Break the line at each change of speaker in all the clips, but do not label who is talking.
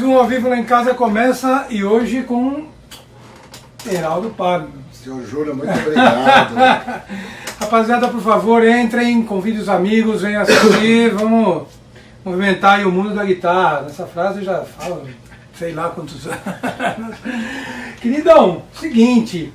Mais um Ao Vivo Lá em Casa começa e hoje com Heraldo Pablo.
Seu Júlio, muito obrigado.
Rapaziada, por favor, entrem, convidem os amigos, venham assistir, vamos movimentar aí o mundo da guitarra. Nessa frase eu já falo, sei lá quantos anos. Queridão, seguinte,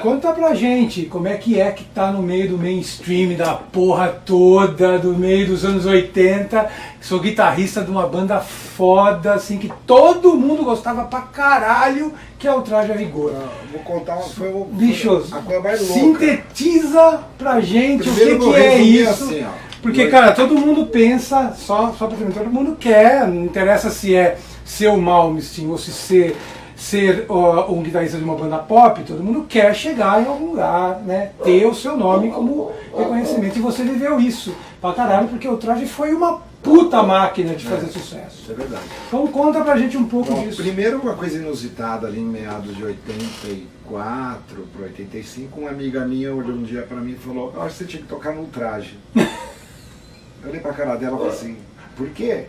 conta pra gente como é que tá no meio do mainstream da porra toda, do meio dos anos 80, sou guitarrista de uma banda foda, assim, que todo mundo gostava pra caralho, que é o Traje a Rigor.
Vou contar uma
Bichos,
a coisa mais louca.
sintetiza pra gente
Primeiro
o que é isso.
Assim,
Porque, cara, todo mundo pensa, só pra terminar, todo mundo quer, não interessa se é ser o Malmsteen ou se ser um guitarrista de uma banda pop, todo mundo quer chegar em algum lugar, né? Ter o seu nome como reconhecimento. E você viveu isso pra caralho, porque o Traje foi uma puta máquina de fazer sucesso.
Isso é verdade.
Então conta pra gente um pouco disso.
Primeiro, uma coisa inusitada ali em meados de 84 para 85, uma amiga minha olhou um dia pra mim e falou: eu acho que você tinha que tocar no Traje. Eu olhei pra cara dela e falei assim: por quê?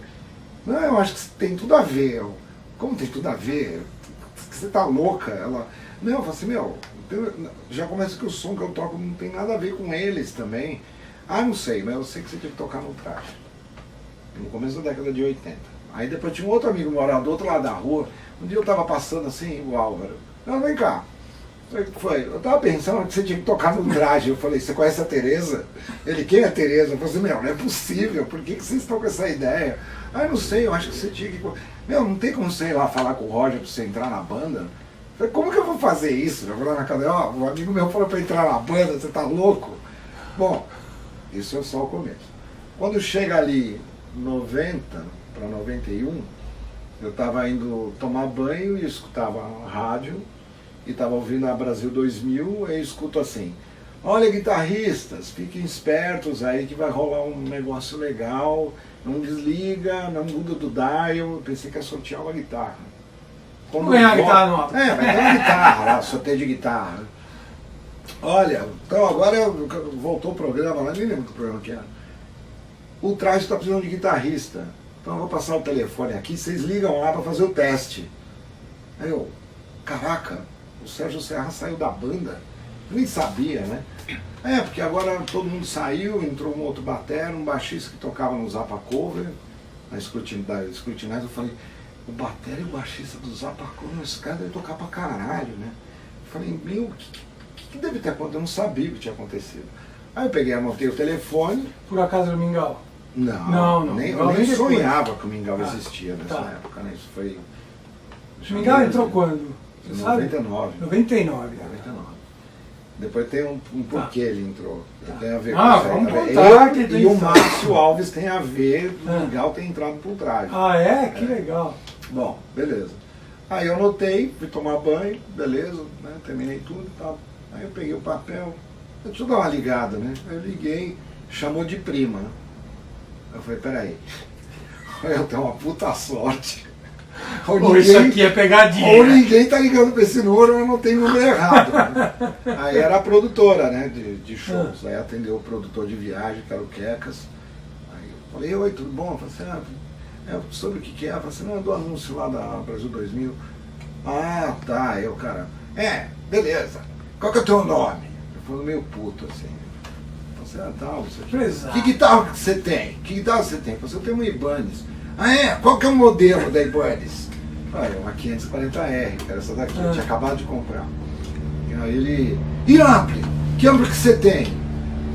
Não, eu acho que tem tudo a ver. Como tem tudo a ver? Você tá louca? Ela, não, eu falei assim, já começa que o som que eu toco não tem nada a ver com eles também. Ah, não sei, mas eu sei que você tinha que tocar no Traje. No começo da década de 80. Aí depois tinha um outro amigo morando do outro lado da rua. Um dia eu tava passando assim, o Álvaro. Não, vem cá. Foi. Eu tava pensando que você tinha que tocar no Traje. Eu falei, você conhece a Tereza? Ele, quem é a Tereza? Eu falei assim, não é possível. Por que vocês estão com essa ideia? Ah, eu não sei, eu acho que você tinha que... não tem como você ir lá falar com o Roger pra você entrar na banda? Eu falei, como que eu vou fazer isso? Eu vou lá na cadeira, um amigo meu falou pra entrar na banda, você tá louco? Bom, isso é só o começo. Quando chega ali 90 para 91, eu tava indo tomar banho e escutava a rádio e tava ouvindo a Brasil 2000 e escuto assim: olha, guitarristas, fiquem espertos aí que vai rolar um negócio legal, não desliga, não muda do dial. Eu pensei que ia sortear uma guitarra.
Vamos ganhar a guitarra nova.
Vai ter uma guitarra lá, sorteio de guitarra. Olha, então agora voltou o programa lá, nem lembro que programa que era. O Traje está precisando de guitarrista. Então eu vou passar o telefone aqui, vocês ligam lá para fazer o teste. Aí eu, caraca, o Sérgio Serra saiu da banda? Eu nem sabia, né? Porque agora todo mundo saiu, entrou um outro batera, um baixista que tocava no Zappa Cover, na Scrutinize. Eu falei, o batera e o baixista do Zappa Cover, esse cara deve tocar pra caralho, né? Eu falei, meu, o que deve ter acontecido? Eu não sabia o que tinha acontecido. Aí eu peguei, anotei o telefone.
Por acaso era o Mingau?
Não. Eu nem sonhava que o Mingau existia nessa época, né? Isso foi...
O Mingau entrou quando?
Em 99.
99.
Depois tem um porquê ele entrou. Tem a ver com
vamos contar que tem.
E o Márcio Alves tem a ver, o Mingau tem entrado por trás.
Ah, é? Que legal.
Bom, beleza. Aí eu anotei, fui tomar banho, beleza, né? Terminei tudo e tal. Aí eu peguei o papel, deixa eu dar uma ligada, né? Aí eu liguei, chamou de prima, né? Eu falei, peraí, eu tenho uma puta sorte.
Ou isso aqui é pegadinha.
Ou ninguém tá ligando pra esse número, eu não tenho o número errado. Né? Aí era a produtora, né, de shows. Aí atendeu o produtor de viagem, que era o Quecas. Aí eu falei, oi, tudo bom? Eu falei assim, sobre o que é? Eu falei assim, não, é do anúncio lá da Brasil 2000. Ah, tá. Aí o cara, beleza. Qual que é o teu nome? Eu falei, meio puto, assim. Eu falei assim, que guitarra que você tem? Que guitarra você tem? Eu falei, eu tenho uma Ibanez. Qual que é o modelo da Ibanez? Uma 540R, que era essa daqui, eu tinha acabado de comprar. E aí ele, e ampli? Que ampli que você tem?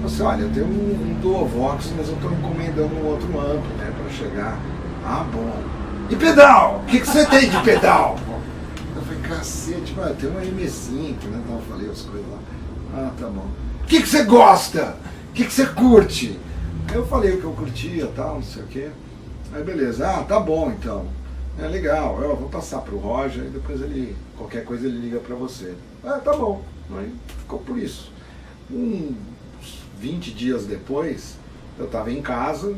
Eu falei, olha, eu tenho um Duovox, mas eu estou encomendando um outro ampli, né, para chegar. Ah, bom. E pedal? O que você tem de pedal? Eu falei, cacete, tem uma M5, né, então eu falei as coisas lá. Ah, tá bom. O que você gosta? O que você curte? Aí eu falei o que eu curtia, tal, não sei o quê. Aí beleza, tá bom então. É legal, eu vou passar pro Roger e depois qualquer coisa ele liga pra você. Tá bom. Aí ficou por isso. Uns 20 dias depois, eu tava em casa,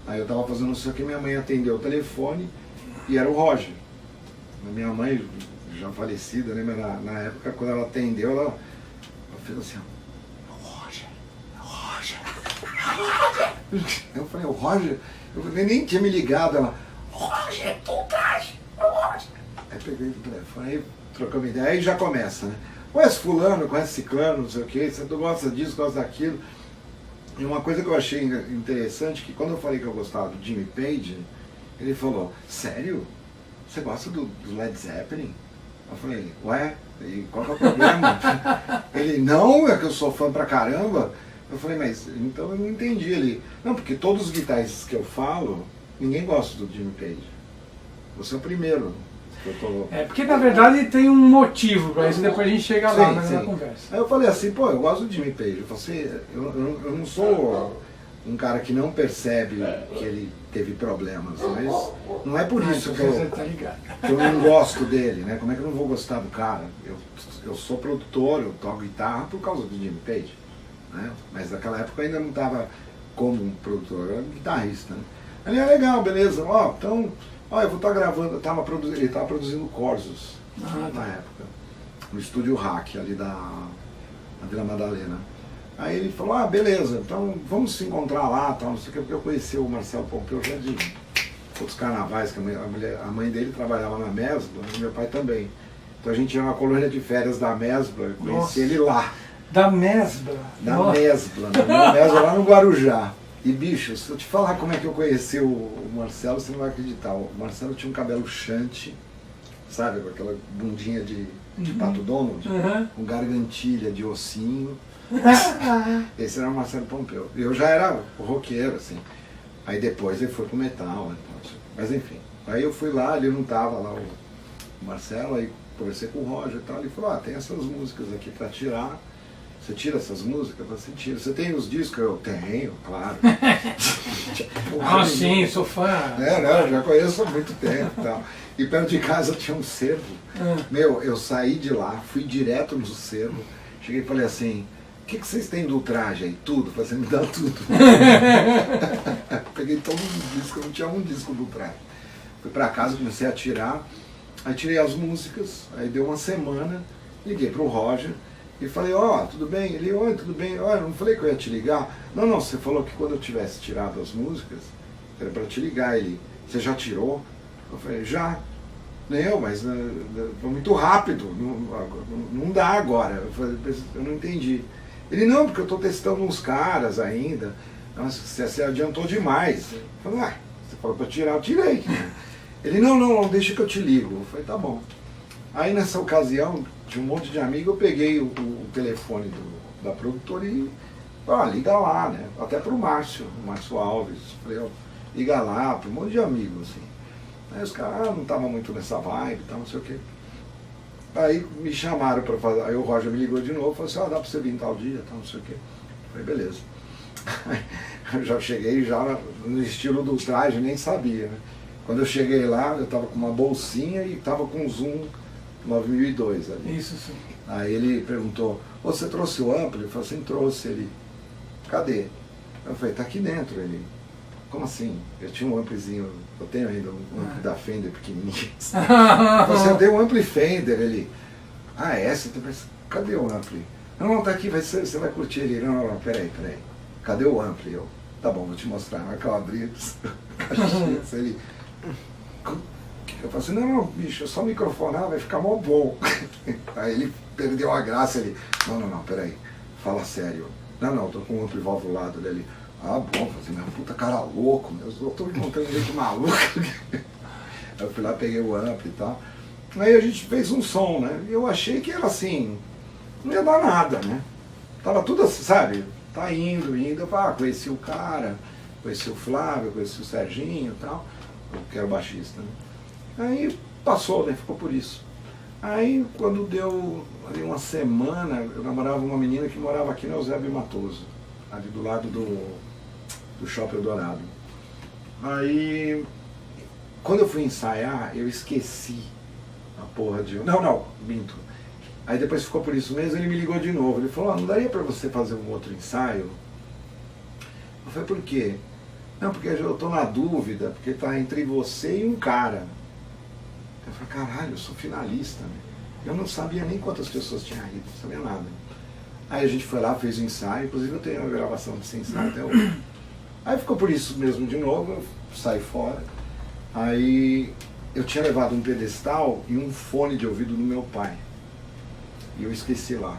aí eu tava fazendo isso aqui, minha mãe atendeu o telefone e era o Roger. Minha mãe, já falecida, né, mas na época quando ela atendeu, ela fez assim, Roger. Eu falei, o Roger? Eu nem tinha me ligado, ela, Roger, puta peguei o telefone, aí trocamos ideia, aí já começa, né? Conhece fulano, conhece ciclano, não sei o que, você gosta disso, gosta daquilo. E uma coisa que eu achei interessante, que quando eu falei que eu gostava do Jimmy Page, ele falou, sério? Você gosta do Led Zeppelin? Eu falei, ué, e qual que é o problema? Ele, não, é que eu sou fã pra caramba. Eu falei, mas então eu não entendi. Ele, não, porque todos os guitarristas que eu falo, ninguém gosta do Jimmy Page. Você é o primeiro.
Porque na verdade tem um motivo para isso, depois a gente chega lá na conversa.
Aí eu falei assim, pô, eu gosto do Jimmy Page. Eu falei assim, eu não sou um cara que não percebe que ele teve problemas, mas não é por isso que eu não gosto dele, né? Como é que eu não vou gostar do cara? Eu sou produtor, eu toco guitarra por causa do Jimmy Page, né? Mas naquela época eu ainda não estava como um produtor, eu era guitarrista, né? Ele é legal, beleza, ó, então... Olha, eu vou estar gravando, ele estava produzindo Corsos na época, no estúdio Hack, ali na Vila Madalena. Aí ele falou, beleza, então vamos se encontrar lá, tal, não sei o que, porque eu conheci o Marcelo Pompeu já de outros carnavais, que a mãe dele trabalhava na Mesbla, e meu pai também. Então a gente ia na colônia de férias da Mesbla, eu conheci ele lá.
Da Mesbla?
Da Mesbla, na Mesbla, lá no Guarujá. E bicho, se eu te falar como é que eu conheci o Marcelo, você não vai acreditar. O Marcelo tinha um cabelo chante, sabe, com aquela bundinha de Pato Donald, com gargantilha de ossinho. Esse era o Marcelo Pompeu. Eu já era roqueiro, assim. Aí depois ele foi pro metal, né? Mas enfim. Aí eu fui lá, ele não tava lá, o Marcelo, aí conversei com o Roger e tal. Ele falou, tem essas músicas aqui pra tirar. Você tira essas músicas? Você tira. Você tem os discos? Eu tenho, claro.
Sim, sou fã.
Eu já conheço há muito tempo e tal. E perto de casa tinha um sebo. Meu, eu saí de lá, fui direto no sebo. Cheguei e falei assim, o que vocês têm do traje aí? Tudo. Falei, você me dá tudo. Peguei todos os discos, não tinha um disco do traje. Fui pra casa, comecei a tirar. Aí tirei as músicas, aí deu uma semana, liguei pro Roger. E falei, tudo bem? Ele, oi, tudo bem? Eu não falei que eu ia te ligar? Não, você falou que quando eu tivesse tirado as músicas, era para te ligar. Ele, você já tirou? Eu falei, já. Não, mas foi muito rápido, não dá agora. Eu falei, eu não entendi. Ele, não, porque eu estou testando uns caras ainda. Nossa, você adiantou demais. Eu falei, você falou para tirar, eu tirei. Ele, não, deixa que eu te ligo. Eu falei, tá bom. Aí nessa ocasião, tinha um monte de amigo, eu peguei o telefone da produtora e liga lá, né? Até pro Márcio Alves. Falei, liga lá, para um monte de amigos, assim. Aí os caras, não estavam muito nessa vibe, tal, não sei o quê. Aí me chamaram para fazer, aí o Roger me ligou de novo, falou assim, dá para você vir em tal dia, tal, não sei o quê. Falei, beleza. Aí, eu já cheguei já no estilo do traje, nem sabia, né? Quando eu cheguei lá, eu estava com uma bolsinha e estava com um Zoom 9002 ali.
Isso, sim.
Aí ele perguntou, você trouxe o ampli? Eu falei assim, trouxe. Ele, cadê? Eu falei, tá aqui dentro. Ele, como assim? Eu tinha um amplizinho, eu tenho ainda um ampli da Fender pequenininho. Eu falei assim, eu dei um ampli Fender. Ele, você tem... cadê o ampli? Não, tá aqui, você vai curtir ele. Não, peraí. Cadê o ampli? Eu, tá bom, vou te mostrar. Na hora que eu abri, ele... Eu falei assim, não, bicho, é só microfonar, vai ficar mó bom. Aí ele perdeu a graça, ele, não, peraí, fala sério. Não, tô com um ampli valvulado dele. Bom, falei assim, meu puta cara louco, eu tô encontrando gente maluca. Aí eu fui lá, peguei o ampli e tal. Aí a gente fez um som, né? E eu achei que era assim, não ia dar nada, né? Tava tudo assim, sabe? Tá indo. Eu falei, conheci o cara, conheci o Flávio, conheci o Serginho e tal, que era o baixista, né? Aí passou, né? Ficou por isso. Aí quando deu ali uma semana, eu namorava uma menina que morava aqui no Eusébio Matoso, ali do lado do Shopping Eldorado. Aí quando eu fui ensaiar, eu esqueci a porra de... Não, minto. Aí depois ficou por isso mesmo, ele me ligou de novo. Ele falou, não daria pra você fazer um outro ensaio? Eu falei, por quê? Não, porque eu tô na dúvida, porque tá entre você e um cara. Eu falei, caralho, eu sou finalista, né? Eu não sabia nem quantas pessoas tinham ido, não sabia nada. Aí a gente foi lá, fez o ensaio, inclusive eu tenho uma gravação desse ensaio até hoje. Aí ficou por isso mesmo de novo, eu saí fora. Aí eu tinha levado um pedestal e um fone de ouvido do meu pai. E eu esqueci lá.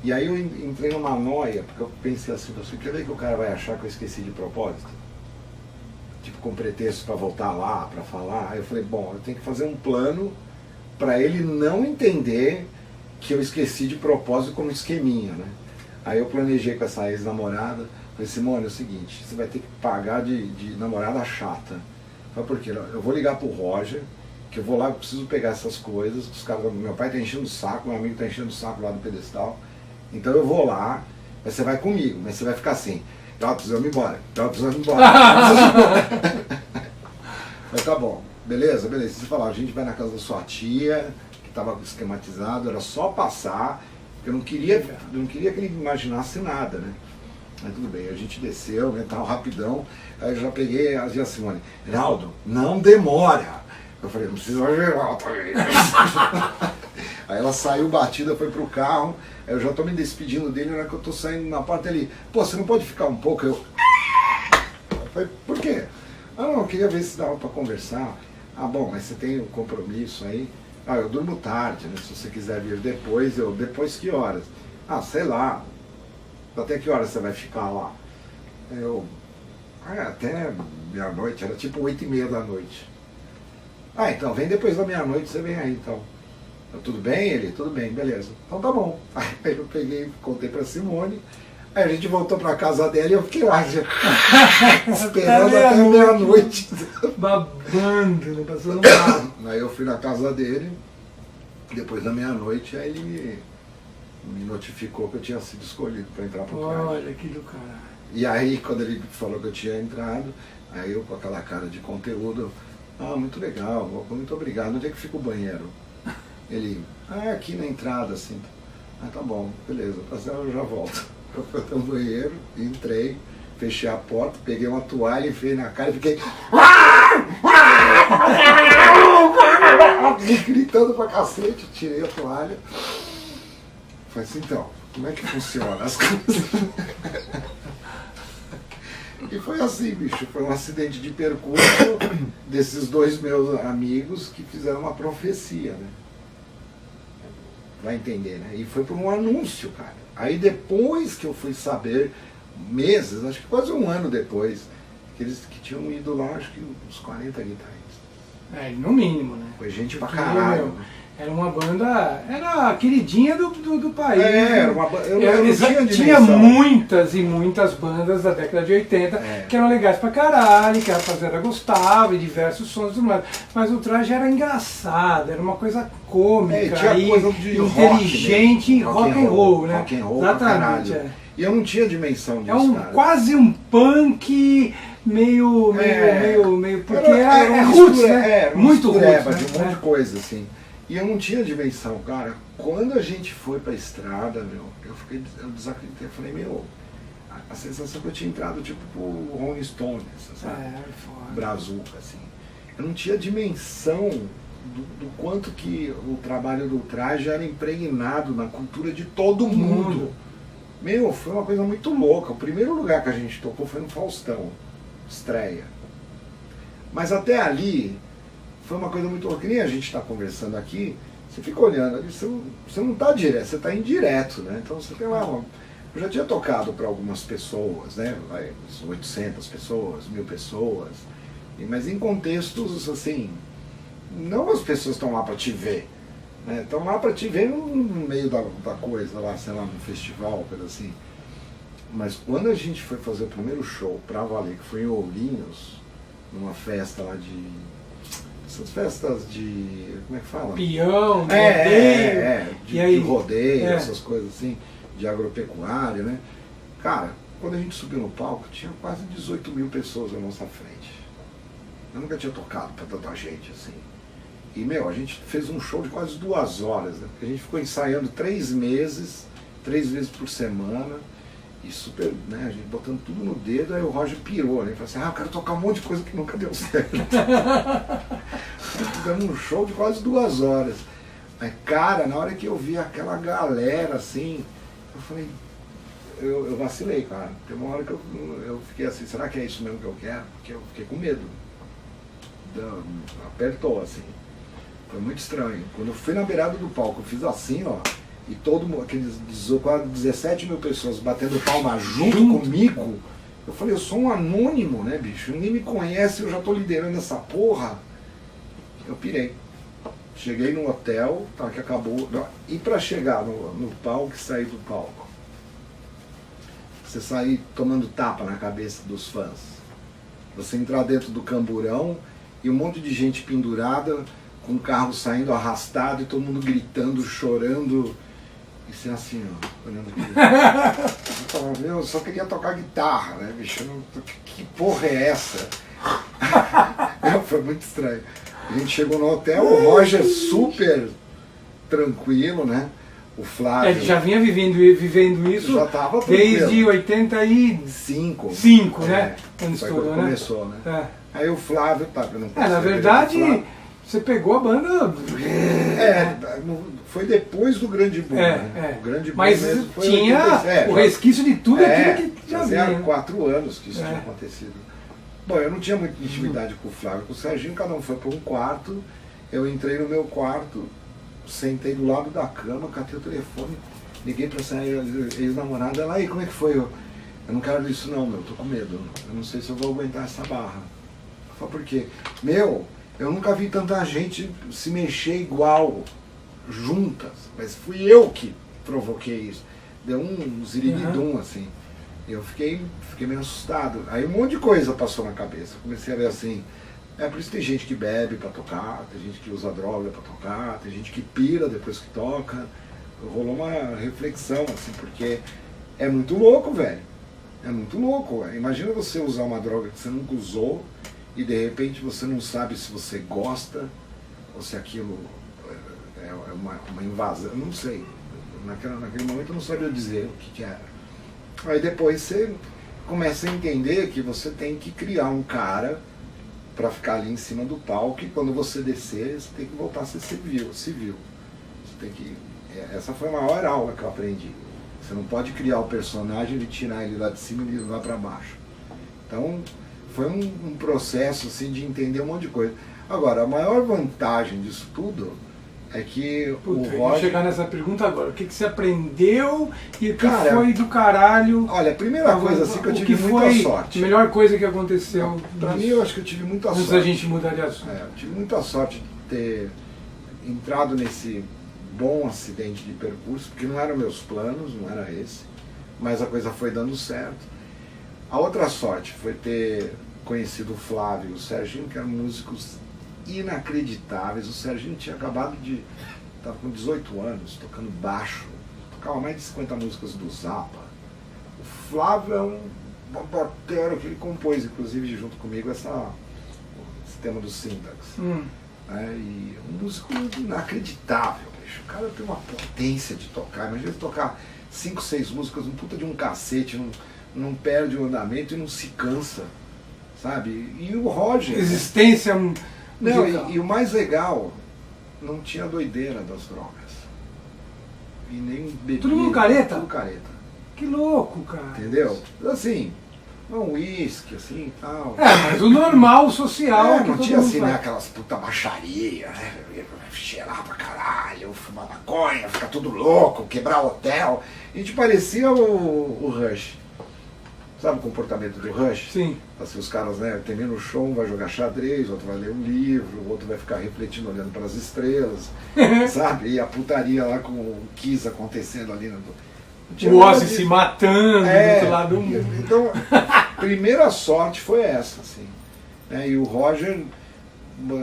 E aí eu entrei numa noia, porque eu pensei assim, você quer ver que o cara vai achar que eu esqueci de propósito? Tipo, com pretexto para voltar lá, para falar. Aí eu falei, bom, eu tenho que fazer um plano para ele não entender que eu esqueci de propósito como esqueminha, né? Aí eu planejei com essa ex-namorada, falei, Simone, é o seguinte, você vai ter que pagar de namorada chata. Falei, por quê? Eu vou ligar pro Roger, que eu vou lá, eu preciso pegar essas coisas, os caras, meu pai tá enchendo o saco, meu amigo tá enchendo o saco lá do pedestal, então eu vou lá, mas você vai comigo, mas você vai ficar assim, ela precisa ir embora, ela precisa ir embora. Mas tá bom, beleza, beleza. Você falar, a gente vai na casa da sua tia, que estava esquematizado, era só passar, porque eu não queria que ele imaginasse nada, né? Mas tudo bem, a gente desceu, né, tal, rapidão, aí eu já peguei a Simone, Reinaldo, não demora. Eu falei, não precisa geral também. Aí ela saiu batida, foi pro carro, aí eu já tô me despedindo dele, na hora que eu tô saindo na porta ali, pô, você não pode ficar um pouco? Eu falei, por quê? Ah, não, eu queria ver se dava pra conversar. Ah, bom, mas você tem um compromisso aí? Ah, eu durmo tarde, né? Se você quiser vir depois, depois que horas? Ah, sei lá. Até que horas você vai ficar lá? Até meia-noite, era tipo 8h30 da noite. Ah, então vem depois da meia-noite, você vem aí então. Tudo bem, ele? Tudo bem, beleza. Então tá bom. Aí eu peguei, contei pra Simone. Aí a gente voltou pra casa dela e eu fiquei lá já, esperando até meia-noite.
Babando, não passou nada.
Aí eu fui na casa dele, depois da meia-noite, aí ele me notificou que eu tinha sido escolhido para entrar pro CRAD.
Olha que do caralho.
E aí quando ele falou que eu tinha entrado, aí eu com aquela cara de conteúdo, muito legal, muito obrigado, onde é que fica o banheiro? Ele, aqui na entrada, assim. Tá bom, beleza, eu já volto. Eu fui até o banheiro, entrei, fechei a porta, peguei uma toalha, enfiei na cara e fiquei gritando pra cacete, tirei a toalha. Falei assim, então, como é que funciona as coisas? E foi assim, bicho, foi um acidente de percurso desses dois meus amigos que fizeram uma profecia, né? Vai entender, né? E foi por um anúncio, cara. Aí depois que eu fui saber, meses, acho que quase um ano depois, que tinham ido lá, acho que uns 40 guitarristas.
No mínimo, né?
Foi gente pra caralho.
Era uma banda, era a queridinha do país.
Era uma banda, eu
tinha muitas e muitas bandas da década de 80 que eram legais pra caralho, que a rapaziada gostava, e diversos sons e tudo mais. Mas o traje era engraçado, era uma coisa cômica,
tinha coisa de
inteligente, rock and roll, né?
Rock and roll,
exatamente.
E eu não tinha dimensão disso, cara.
Quase um punk meio porque é roots, né?
Muito roots,
né?
De um monte de coisa, assim. E eu não tinha dimensão, cara. Quando a gente foi pra estrada, eu desacreditei. Eu falei, a sensação que eu tinha entrado tipo pro Rolling Stones, sabe? Brazuca, assim. Eu não tinha dimensão do quanto que o trabalho do traje era impregnado na cultura de todo mundo. Foi uma coisa muito louca. O primeiro lugar que a gente tocou foi no Faustão, estreia. Mas até ali foi uma coisa muito louca. Que nem a gente está conversando aqui, você fica olhando ali, você não está direto, você está indireto, né? Então você tem lá, eu já tinha tocado para algumas pessoas, né? 800 pessoas, 1000 pessoas, mas em contextos assim, não as pessoas estão lá para te ver, né? Estão lá para te ver no meio da coisa lá, sei lá, num festival, coisa assim. Mas quando a gente foi fazer o primeiro show para valer, que foi em Ourinhos, numa festa lá essas festas de, como é que fala?
Peão, rodeio.
De rodeio, essas coisas assim, de agropecuária, né? Cara, quando a gente subiu no palco, tinha quase 18 mil pessoas à nossa frente. Eu nunca tinha tocado pra tanta gente assim. E, a gente fez um show de quase 2 horas, né? Porque a gente ficou ensaiando 3 meses, 3 vezes por semana. E super, né, a gente botando tudo no dedo, aí o Roger pirou, né? Ele falou assim, eu quero tocar um monte de coisa que nunca deu certo. Fizemos um show de quase 2 horas. Mas, cara, na hora que eu vi aquela galera assim, eu falei, eu vacilei, cara. Tem uma hora que eu fiquei assim, será que é isso mesmo que eu quero? Porque eu fiquei com medo. apertou, assim. Foi muito estranho. Quando eu fui na beirada do palco, eu fiz assim, ó, e todo mundo, aqueles quase 17 mil pessoas batendo palma junto comigo, eu falei, eu sou um anônimo, né, bicho? Ninguém me conhece, eu já tô liderando essa porra. Eu pirei. Cheguei no hotel, tá, que acabou. E pra chegar no palco e sair do palco? Você sair tomando tapa na cabeça dos fãs. Você entrar dentro do camburão e um monte de gente pendurada, com o carro saindo arrastado e todo mundo gritando, chorando. E você assim, ó, olhando aqui. Eu falava, meu, eu só queria tocar guitarra, né, bicho? Que porra é essa? Foi muito estranho. A gente chegou no hotel, o Roger super tranquilo, né? O Flávio.
Ele já vinha vivendo isso
já tava
desde 85, né? Quando estourou, né?
Começou, né? É. Aí o Flávio, tá, não
na verdade, você pegou a banda.
Foi depois do Grande Boom, né? O Grande Boom
mas
mesmo foi
tinha o resquício de tudo aquilo que já
fazia
vinha.
4 anos que isso tinha acontecido. Bom, eu não tinha muita intimidade com o Flávio, com o Serginho, cada um foi para um quarto. Eu entrei no meu quarto, sentei do lado da cama, catei o telefone, liguei para essa ex-namorada, ela, aí, como é que foi? Eu não quero isso não, meu, tô com medo, eu não sei se eu vou aguentar essa barra. Eu falei, por quê? Meu, eu nunca vi tanta gente se mexer igual, juntas, mas fui eu que provoquei isso. Deu um ziriguidum, assim. Eu fiquei meio assustado. Aí um monte de coisa passou na cabeça. Comecei a ver assim, por isso tem gente que bebe pra tocar, tem gente que usa droga pra tocar, tem gente que pira depois que toca. Rolou uma reflexão, assim, porque é muito louco, velho. É muito louco. Imagina você usar uma droga que você nunca usou e de repente você não sabe se você gosta ou se aquilo é uma invasão. Eu não sei. Naquele momento eu não sabia dizer o que era. Aí depois você começa a entender que você tem que criar um cara para ficar ali em cima do palco e quando você descer, você tem que voltar a ser civil. Você tem que... Essa foi a maior aula que eu aprendi. Você não pode criar o personagem e tirar ele lá de cima e levar para baixo. Então, foi um processo assim, de entender um monte de coisa. Agora, a maior vantagem disso tudo é que o Roger...
Vou chegar nessa pergunta agora. O que você aprendeu e o que foi do caralho?
Olha, a primeira coisa assim que eu tive muita sorte.
A melhor coisa que aconteceu.
Pra mim, eu acho que eu tive muita sorte.
Antes da gente mudar de assunto.
Eu tive muita sorte de ter entrado nesse bom acidente de percurso, porque não eram meus planos, não era esse, mas a coisa foi dando certo. A outra sorte foi ter conhecido o Flávio e o Serginho, que eram músicos inacreditáveis. O Serginho tinha acabado de... estava com 18 anos, tocando baixo, tocava mais de 50 músicas do Zappa. O Flávio é um batero que ele compôs, inclusive, junto comigo, esse tema do Syntax. E um músico inacreditável, bicho. O cara tem uma potência de tocar. Imagina ele tocar 5, 6 músicas, um puta de um cacete, não perde o andamento e não se cansa, sabe? E o Roger...
Existência...
Não, e o mais legal, não tinha doideira das drogas. E nem bebida.
Tudo no careta?
Tudo careta.
Que louco, cara.
Entendeu? Assim, um uísque, assim e tal.
Mas o normal, social.
Não tinha assim, né, aquelas puta baixaria, né? Cheirar pra caralho, fumar maconha, ficar tudo louco, quebrar hotel. A gente parecia o Rush. Sabe o comportamento do Rush?
Sim.
Assim, os caras, né, termina o show, um vai jogar xadrez, outro vai ler um livro, o outro vai ficar refletindo, olhando para as estrelas, sabe? E a putaria lá com o Kiss acontecendo ali.
O Ozzy se matando do outro lado do mundo.
Então, a primeira sorte foi essa, assim. Né? E o Roger,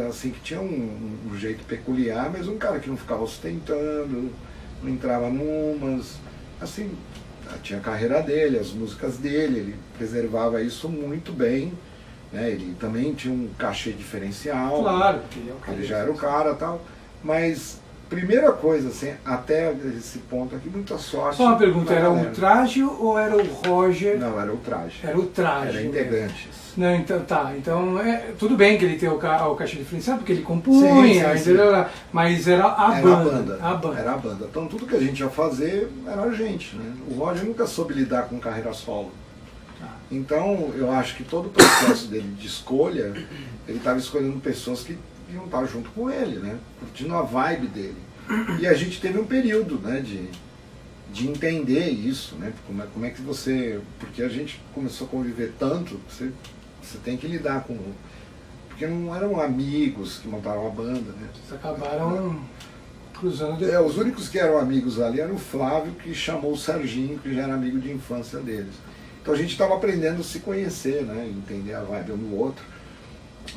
assim, que tinha um jeito peculiar, mas um cara que não ficava ostentando, não entrava numas, assim... Tinha a carreira dele, as músicas dele, ele preservava isso muito bem, né? Ele também tinha um cachê diferencial.
Claro,
ele já era o cara e tal. Mas, primeira coisa, assim, até esse ponto aqui, muita sorte.
Só uma pergunta, era o Traje ou era o Roger?
Não, era o Traje.
Era o Traje.
Era Integrantes.
Não, então tá. Então, tudo bem que ele tem o cachê diferenciado, porque ele compunha, sim. Mas era a banda.
Era a banda. Então tudo que a gente ia fazer era a gente, né? O Roger nunca soube lidar com carreira solo. Então, eu acho que todo o processo dele de escolha, ele estava escolhendo pessoas que iam estar junto com ele, né? Curtindo a vibe dele. E a gente teve um período, né, de entender isso, né? Como é que você... Porque a gente começou a conviver tanto, você tem que lidar com... Porque não eram amigos que montaram a banda, né?
Vocês acabaram cruzando
depois. Os únicos que eram amigos ali eram o Flávio, que chamou o Serginho, que já era amigo de infância deles. Então a gente estava aprendendo a se conhecer, né? Entender a vibe um do outro.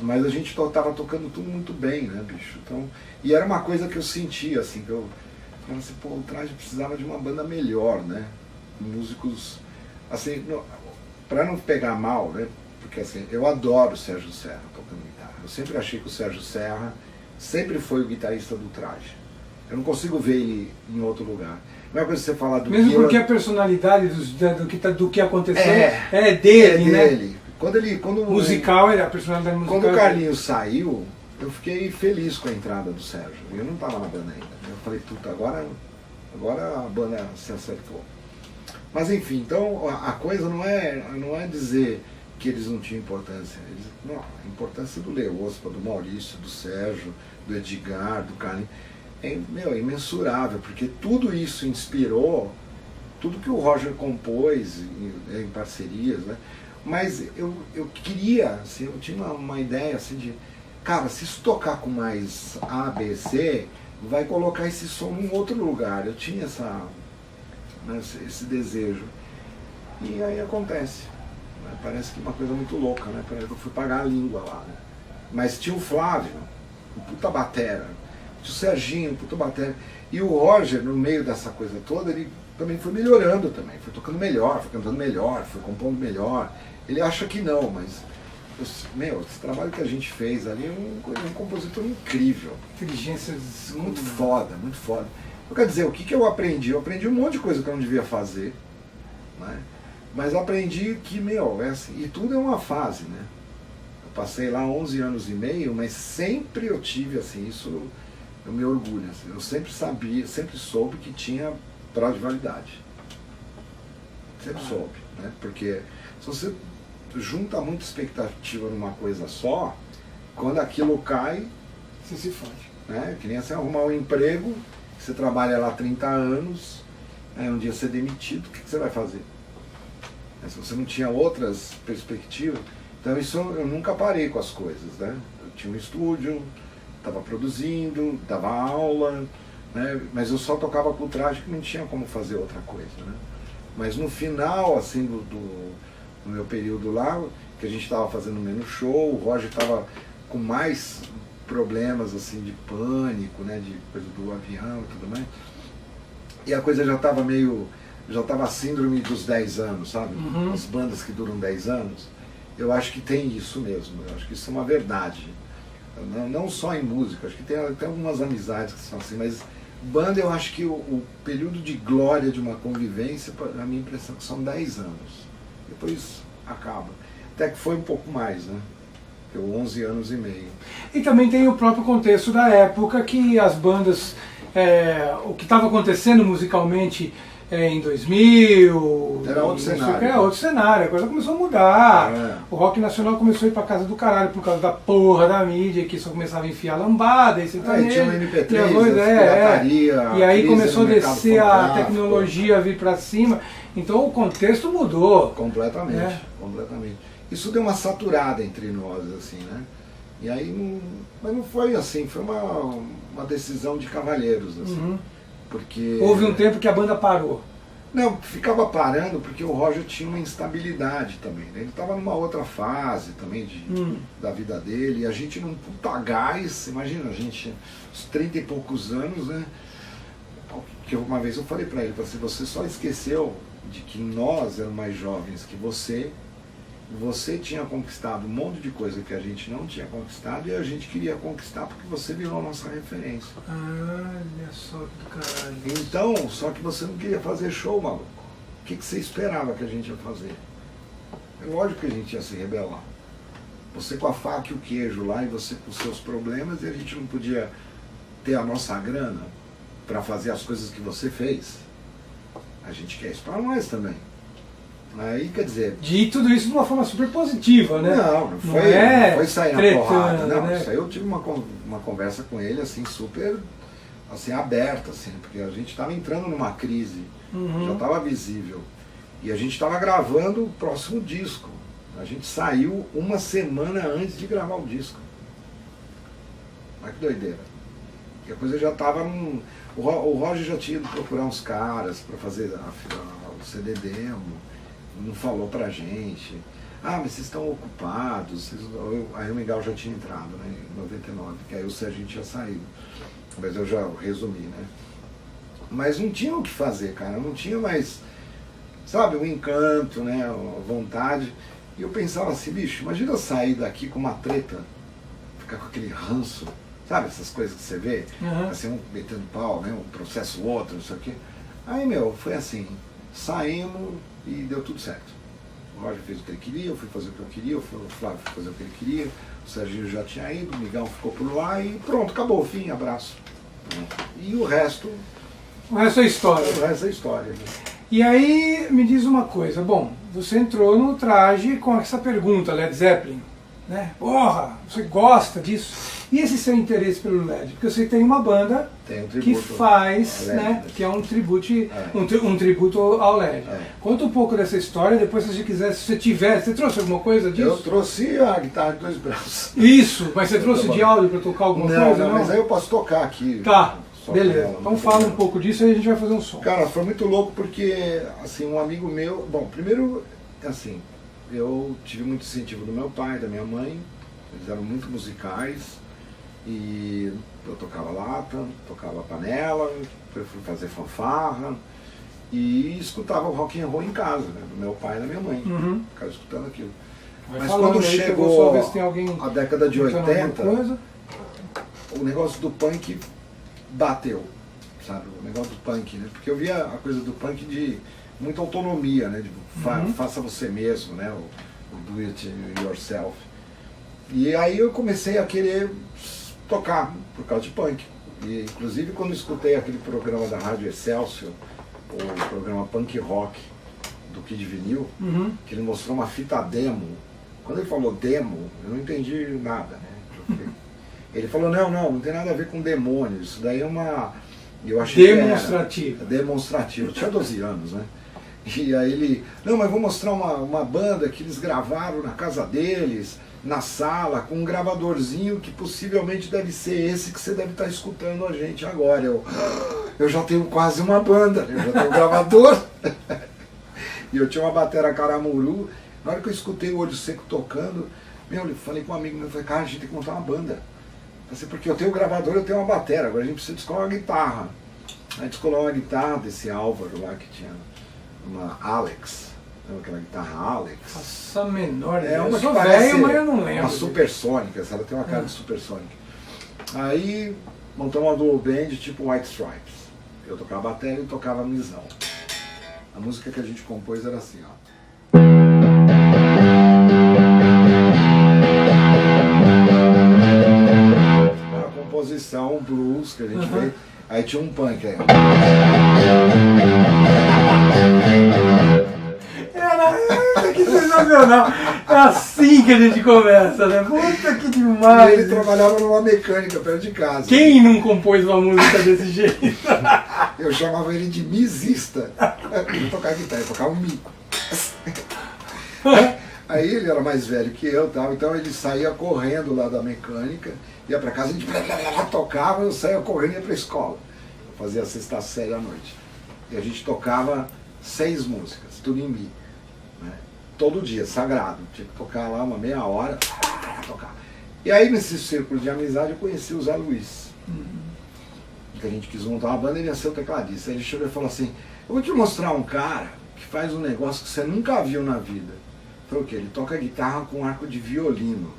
Mas a gente estava tocando tudo muito bem, né, bicho? Então, e era uma coisa que eu sentia, assim, que eu falava assim, pô, o Traje precisava de uma banda melhor, né? Músicos, assim, para não pegar mal, né? Porque assim, eu adoro o Sérgio Serra tocando guitarra. Eu sempre achei que o Sérgio Serra sempre foi o guitarrista do Traje. Eu não consigo ver ele em outro lugar. Não é coisa você falar do
mesmo porque a personalidade do que aconteceu é dele, né?
Dele.
Musical, a personalidade musical.
Quando o Carlinhos saiu, eu fiquei feliz com a entrada do Sérgio. Eu não estava na banda ainda. Eu falei, puta, agora a banda se acertou. Mas enfim, então a coisa não é dizer que eles não tinham importância. Não, a importância do Leospa, do Maurício, do Sérgio, do Edgar, do Carlinhos, é imensurável, porque tudo isso inspirou tudo que o Roger compôs em parcerias, né? Mas eu queria, assim, eu tinha uma ideia assim de, cara, se isso tocar com mais A, B, C, vai colocar esse som em outro lugar. Eu tinha esse desejo. E aí acontece. Né? Parece que é uma coisa muito louca, né? Parece que eu fui pagar a língua lá, né? Mas tinha o Flávio, o puta batera, tinha o Serginho, o puta batera. E o Roger, no meio dessa coisa toda, ele também foi melhorando também. Foi tocando melhor, foi cantando melhor, foi compondo melhor. Ele acha que não, mas esse trabalho que a gente fez ali é um compositor incrível.
Inteligência
muito foda, muito foda. Eu quero dizer, o que eu aprendi? Eu aprendi um monte de coisa que eu não devia fazer, né? Mas eu aprendi que, assim, e tudo é uma fase, né? Eu passei lá 11 anos e meio, mas sempre eu tive, assim, isso eu me orgulho, assim, eu sempre soube que tinha prazo de validade. Sempre soube, né? Porque se você junta muita expectativa numa coisa só, quando aquilo cai,
você se fode.
Né? Que nem você arrumar um emprego, você trabalha lá 30 anos, aí um dia você é demitido, o que você vai fazer? Se você não tinha outras perspectivas, então isso eu nunca parei com as coisas, né? Eu tinha um estúdio, estava produzindo, dava aula, né? Mas eu só tocava com o Traje que não tinha como fazer outra coisa, né? Mas no final, assim, no meu período lá, que a gente estava fazendo menos show, o Roger estava com mais problemas, assim, de pânico, né, de coisa do avião e tudo mais, e a coisa já estava a síndrome dos 10 anos, sabe?
Uhum.
As bandas que duram 10 anos, eu acho que tem isso mesmo, eu acho que isso é uma verdade, não só em música, acho que tem até algumas amizades que são assim, mas banda, eu acho que o período de glória de uma convivência, a minha impressão é que são 10 anos. Depois acaba. Até que foi um pouco mais, né? Deu 11 anos e meio.
E também tem o próprio contexto da época, que as bandas, o que estava acontecendo musicalmente em 2000...
Era outro cenário.
Era outro cenário, a coisa começou a mudar. O rock nacional começou a ir pra casa do caralho por causa da porra da mídia, que só começava a enfiar lambada, e
tinha um MP3,
e aí começou a descer a tecnologia, a vir pra cima. Então o contexto mudou.
Completamente, completamente. Isso deu uma saturada entre nós, assim, né? E aí, mas não foi assim, foi uma decisão de cavalheiros, assim.
Uhum.
Porque...
Houve um tempo que a banda parou.
Não, ficava parando porque o Roger tinha uma instabilidade também, né? Ele estava numa outra fase também da vida dele, e a gente num puta gás, imagina, a gente, uns 30 e poucos anos, né? Que uma vez eu falei pra ele, você só esqueceu de que nós éramos mais jovens que você tinha conquistado um monte de coisa que a gente não tinha conquistado e a gente queria conquistar porque você virou a nossa referência.
Olha só que do caralho.
Então, só que você não queria fazer show, maluco. O que você esperava que a gente ia fazer? É lógico que a gente ia se rebelar. Você com a faca e o queijo lá e você com os seus problemas e a gente não podia ter a nossa grana para fazer as coisas que você fez. A gente quer isso para nós também. Aí, quer dizer...
De tudo isso de uma forma super positiva, né?
Não foi sair na porrada, não. Isso aí eu tive uma conversa com ele, assim, super assim, aberta, assim, porque a gente estava entrando numa crise, já estava visível. E a gente estava gravando o próximo disco. A gente saiu uma semana antes de gravar o disco. Olha que doideira. E a coisa já estava num... O Roger já tinha ido procurar uns caras para fazer o CD demo, não falou pra gente. Ah, mas vocês estão ocupados. Aí o Miguel já tinha entrado, né, em 99, que aí o Serginho tinha saído. Mas eu já resumi, né? Mas não tinha o que fazer, cara. Não tinha mais, sabe, o encanto, né, a vontade. E eu pensava assim, bicho, imagina eu sair daqui com uma treta, ficar com aquele ranço. Sabe, essas coisas que você vê, assim, um metendo pau, né, um processo outro, não sei o quê. Aí, foi assim, saímos e deu tudo certo. O Roger fez o que ele queria, eu fui fazer o que eu queria, o Flávio foi fazer o que ele queria, o Serginho já tinha ido, o Miguel ficou por lá e pronto, acabou, fim, abraço. E o resto...
O resto é história.
O resto é história. Né?
E aí, me diz uma coisa, bom, você entrou no traje com essa pergunta, Led Zeppelin, né? Porra, você gosta disso? E esse seu interesse pelo LED? Porque você tem uma banda que faz, né, que é um tributo, um tributo ao LED. Conta um pouco dessa história, depois se você quiser, se você tiver, você trouxe alguma coisa disso?
Eu trouxe a guitarra de 2 braços.
Isso, mas você trouxe de áudio para tocar alguma coisa?
Não, mas aí eu posso tocar aqui.
Tá, beleza. Então fala um pouco disso e a gente vai fazer um som.
Cara, foi muito louco porque, assim, um amigo meu... Bom, primeiro, assim, eu tive muito incentivo do meu pai, da minha mãe, eles eram muito musicais. E eu tocava lata, tocava panela, fui fazer fanfarra e escutava o rock and roll em casa, né, do meu pai e da minha mãe. Ficava escutando aquilo. Mas quando chegou a década de 80, o negócio do punk bateu, sabe? O negócio do punk, né? Porque eu via a coisa do punk de muita autonomia, né? De faça você mesmo, né? O do it yourself. E aí eu comecei a querer tocar por causa de punk. E inclusive quando escutei aquele programa da Rádio Excelsior, o programa Punk Rock do Kid Vinil, que ele mostrou uma fita demo. Quando ele falou demo, eu não entendi nada, né? Ele falou, não tem nada a ver com demônio, isso daí é uma... Eu achei
demonstrativo.
Demonstrativo. Eu tinha 12 anos, né? E aí ele, não, mas vou mostrar uma banda que eles gravaram na casa deles, na sala, com um gravadorzinho que possivelmente deve ser esse que você deve estar escutando a gente agora. Eu já tenho quase uma banda, eu já tenho um gravador. E eu tinha uma batera Caramuru. Na hora que eu escutei o Olho Seco tocando, eu falei com um amigo meu, falei, cara, a gente tem que montar uma banda. Falei, porque eu tenho um gravador, eu tenho uma batera, agora a gente precisa descolar uma guitarra. Aí descolou uma guitarra desse Álvaro lá que tinha uma Alex. Lembra aquela guitarra Alex?
Nossa, menor.
É uma
que
velho,
mas eu não lembro.
Uma supersônica, ela tem uma cara de supersônica. Aí montamos uma dual band tipo White Stripes. Eu tocava bateria e tocava misão. A música que a gente compôs era assim, ó. A composição, blues que a gente fez. Aí tinha um punk aí.
Que sensacional! É assim que a gente começa, né? Puta que demais!
E ele trabalhava numa mecânica perto de casa.
Quem não compôs uma música desse jeito?
Eu chamava ele de misista. Ele não tocava guitarra, ele tocava um mico. Aí ele era mais velho que eu, tal, então ele saía correndo lá da mecânica, ia pra casa, a gente tocava, eu saía correndo e ia pra escola. Fazia a 6ª série à noite. E a gente tocava 6 músicas, tudo em mi. Né? Todo dia, sagrado. Tinha que tocar lá uma meia hora, tocar. E aí nesse círculo de amizade eu conheci o Zé Luiz. Que a gente quis montar uma banda e ele ia ser o tecladista. Aí ele chegou e falou assim, eu vou te mostrar um cara que faz um negócio que você nunca viu na vida. Falei, o quê? Ele toca guitarra com arco de violino.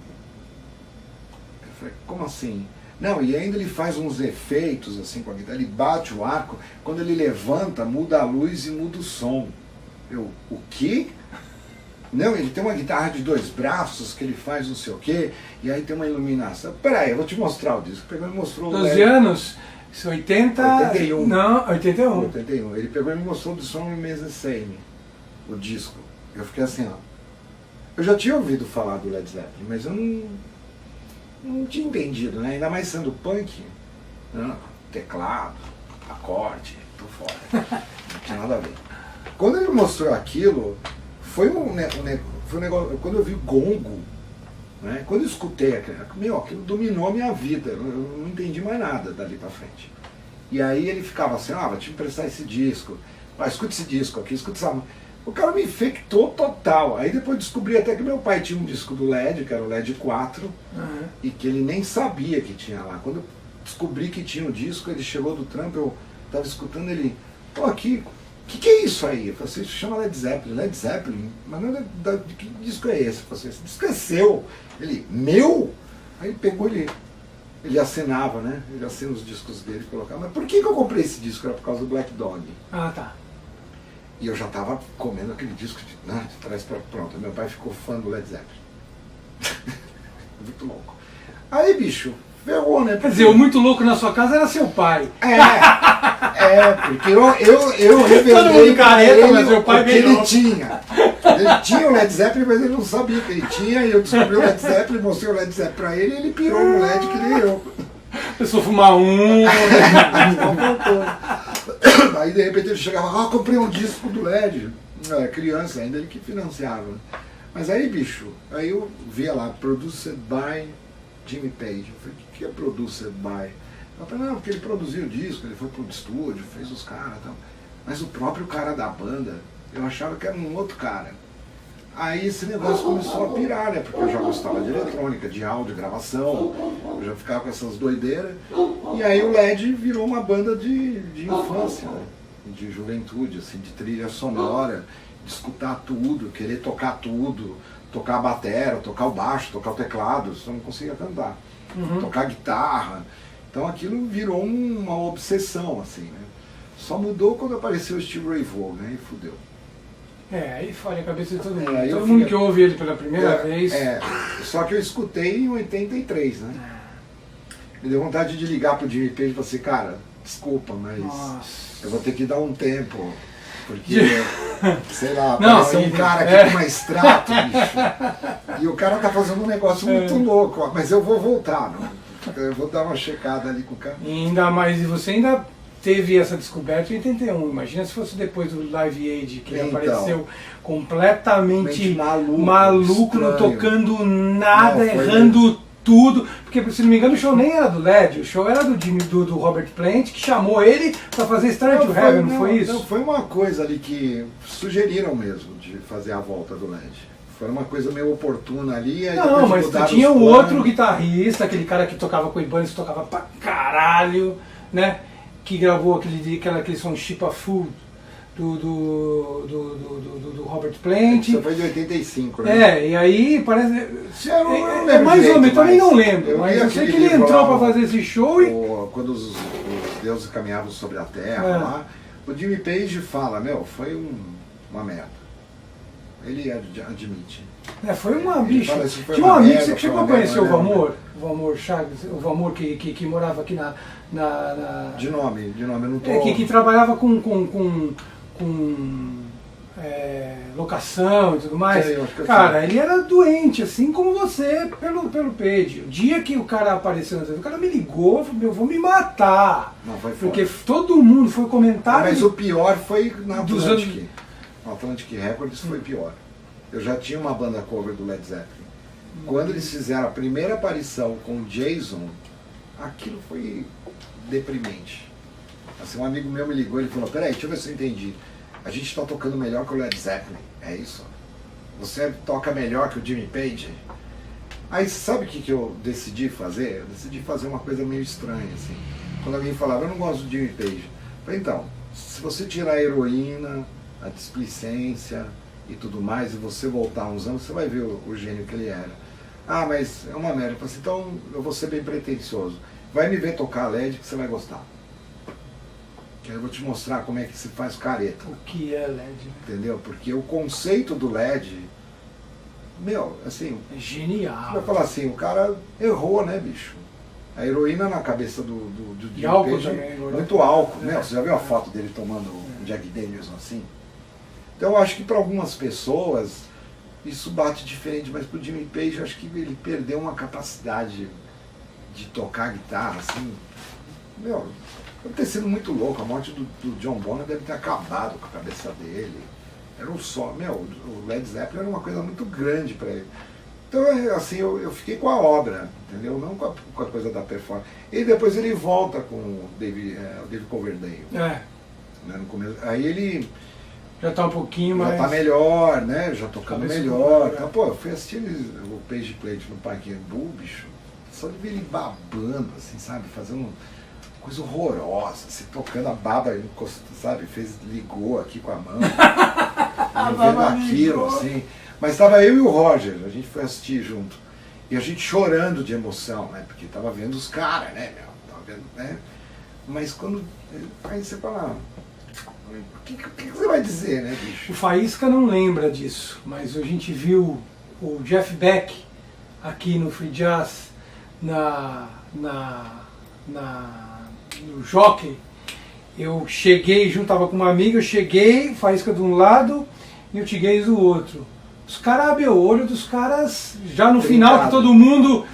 Eu falei, como assim? Não, e ainda ele faz uns efeitos assim com a guitarra, ele bate o arco, quando ele levanta, muda a luz e muda o som. Eu, o quê? Não, ele tem uma guitarra de 2 braços que ele faz não sei o quê, e aí tem uma iluminação. Peraí, eu vou te mostrar o disco. Pegou e me mostrou
12 anos? Isso
81.
Não, 81.
81. Ele pegou e me mostrou do Som Mesesame, o disco. Eu fiquei assim, ó. Eu já tinha ouvido falar do Led Zeppelin, mas eu não tinha entendido, né? Ainda mais sendo punk, né? Teclado, acorde, tô fora. Não tinha nada a ver. Quando ele mostrou aquilo, foi um negócio. Quando eu vi gongo, né? Quando eu escutei aquilo dominou a minha vida. Eu não entendi mais nada dali pra frente. E aí ele ficava assim, vou te emprestar esse disco. Escuta esse disco aqui, escuta essa. O cara me infectou total. Aí depois descobri até que meu pai tinha um disco do LED, que era o LED 4, e que ele nem sabia que tinha lá. Quando eu descobri que tinha o disco, ele chegou do trampo, eu tava escutando ele, aqui, que é isso aí? Eu falei assim, isso chama Led Zeppelin. Led Zeppelin? Mas não é que disco é esse? Eu falei assim, esse disco é seu. Ele, meu? Aí ele pegou, ele assinava, né? Ele assina os discos dele e colocava. Mas por que eu comprei esse disco? Era por causa do Black Dog.
Ah, tá.
E eu já estava comendo aquele disco de trás para pronto. Meu pai ficou fã do Led Zeppelin. Muito louco. Aí, bicho, ferrou, né?
Quer dizer, o muito louco na sua casa era seu pai.
Porque eu revelei
pra ele mas meu pai
o que ele tinha. Ele tinha o Led Zeppelin, mas ele não sabia que ele tinha. E eu descobri o Led Zeppelin, mostrei o Led Zeppelin pra ele e ele pirou no LED que nem eu.
Começou a fumar
Aí de repente ele chegava, comprei um disco do LED. Eu era criança ainda, ele que financiava. Mas aí, bicho, aí eu via lá, Produced by Jimmy Page. Eu falei, o que é Produced by? Eu falei, não, porque ele produziu o disco, ele foi pro estúdio, fez os caras e tal. Mas o próprio cara da banda, eu achava que era um outro cara. Aí esse negócio começou a pirar, né? Porque eu já gostava de eletrônica, de áudio, gravação, eu já ficava com essas doideiras. E aí o LED virou uma banda de infância, né? De juventude, assim, de trilha sonora, de escutar tudo, querer tocar tudo, tocar a bateria, tocar o baixo, tocar o teclado, só não conseguia cantar. Tocar guitarra. Então aquilo virou uma obsessão, assim, né? Só mudou quando apareceu o Steve Ray Vaughan, né? E fudeu.
Aí fora a cabeça de todo mundo. Todo mundo que ouve ele pela primeira vez.
Só que eu escutei em 83, né? Me deu vontade de ligar pro Jimmy Page e falar assim, cara, desculpa, mas eu vou ter que dar um tempo. Porque, sei lá, apareceu um cara aqui com uma extrato, bicho. E o cara tá fazendo um negócio muito louco, mas eu vou voltar, não? Eu vou dar uma checada ali com o cara.
E ainda mais, e você ainda teve essa descoberta em 81. Imagina se fosse depois do Live Aid, que ele apareceu completamente maluco, não tocando nada, errando tudo. Porque, se não me engano, o show nem era do LED, o show era do Robert Plant, que chamou ele para fazer Starry to Heaven, não foi isso?
Não, foi uma coisa ali que sugeriram mesmo de fazer a volta do LED. Foi uma coisa meio oportuna ali.
Não, mas tinha o outro guitarrista, aquele cara que tocava com o Ibanez, que tocava pra caralho, né? Que gravou aquele som Ship of Food do Robert Plant.
Isso foi de 85, né?
E aí parece.
É
mais ou menos, também não lembro, mas eu sei que ele entrou pra fazer esse show e.
Quando os deuses caminhavam sobre a terra lá, o Jimmy Page fala, foi uma merda. Ele admite.
Foi uma bicha. Tinha um amigo, você chegou a conhecer o Valmor Chagas, o Valmor que morava aqui na.
De nome, eu não tô.
Que trabalhava com locação e tudo mais. Cara, ele era doente, assim como você, pelo Page. O dia que o cara apareceu, o cara me ligou, falou, eu vou me matar.
Não, foi
porque todo mundo foi comentar.
Mas o pior foi na Atlantic. No Atlantic Records foi pior. Eu já tinha uma banda cover do Led Zeppelin. Quando eles fizeram a primeira aparição com o Jason, aquilo foi deprimente. Assim, um amigo meu me ligou e ele falou, peraí, deixa eu ver se eu entendi. A gente está tocando melhor que o Led Zeppelin, é isso? Você toca melhor que o Jimmy Page? Aí sabe o que eu decidi fazer? Eu decidi fazer uma coisa meio estranha, assim. Quando alguém falava, eu não gosto do Jimmy Page. Eu falei, então, se você tirar a heroína, a displicência e tudo mais, e você voltar uns anos, você vai ver o gênio que ele era. Ah, mas é uma merda. Eu falei assim, então eu vou ser bem pretensioso. Vai me ver tocar LED que você vai gostar. Que aí eu vou te mostrar como é que se faz careta.
O que é LED?
Entendeu? Porque o conceito do LED, assim...
É genial.
Vai falar assim, o cara errou, né, bicho? A heroína na cabeça do
de álcool também.
Muito álcool. Você já viu a foto dele tomando um Jack Daniels assim? Então eu acho que para algumas pessoas isso bate diferente, mas pro Jimmy Page eu acho que ele perdeu uma capacidade de tocar guitarra, assim, meu, deve ter sido muito louco. A morte do John Bonham deve ter acabado com a cabeça dele. Era um só, meu, o Led Zeppelin era uma coisa muito grande para ele. Então, assim, eu fiquei com a obra, entendeu? Não com a coisa da performance. E depois ele volta com o David Coverdale. Né, no começo. Aí ele
já tá um pouquinho mais...
Já tá melhor, né? Já tocando melhor. Tá, pô, eu fui assistir o Page Plate no Parque Embu, bicho. Só de ver ele babando, assim, sabe? Fazendo coisa horrorosa, assim, tocando a baba, sabe? Ligou aqui com a mão. Vendo aquilo, assim. Mas estava eu e o Roger, a gente foi assistir junto. E a gente chorando de emoção, né? Porque tava vendo os caras, né, meu? Tava vendo, né? Mas quando... Aí você fala... O que você vai dizer, né, bicho?
O Faísca não lembra disso, mas a gente viu o Jeff Beck aqui no Free Jazz, no Jockey. Eu cheguei, juntava com uma amiga, eu cheguei, Faísca de um lado e o Tiguez do outro. Os caras abriu o olho dos caras, já no final, que todo mundo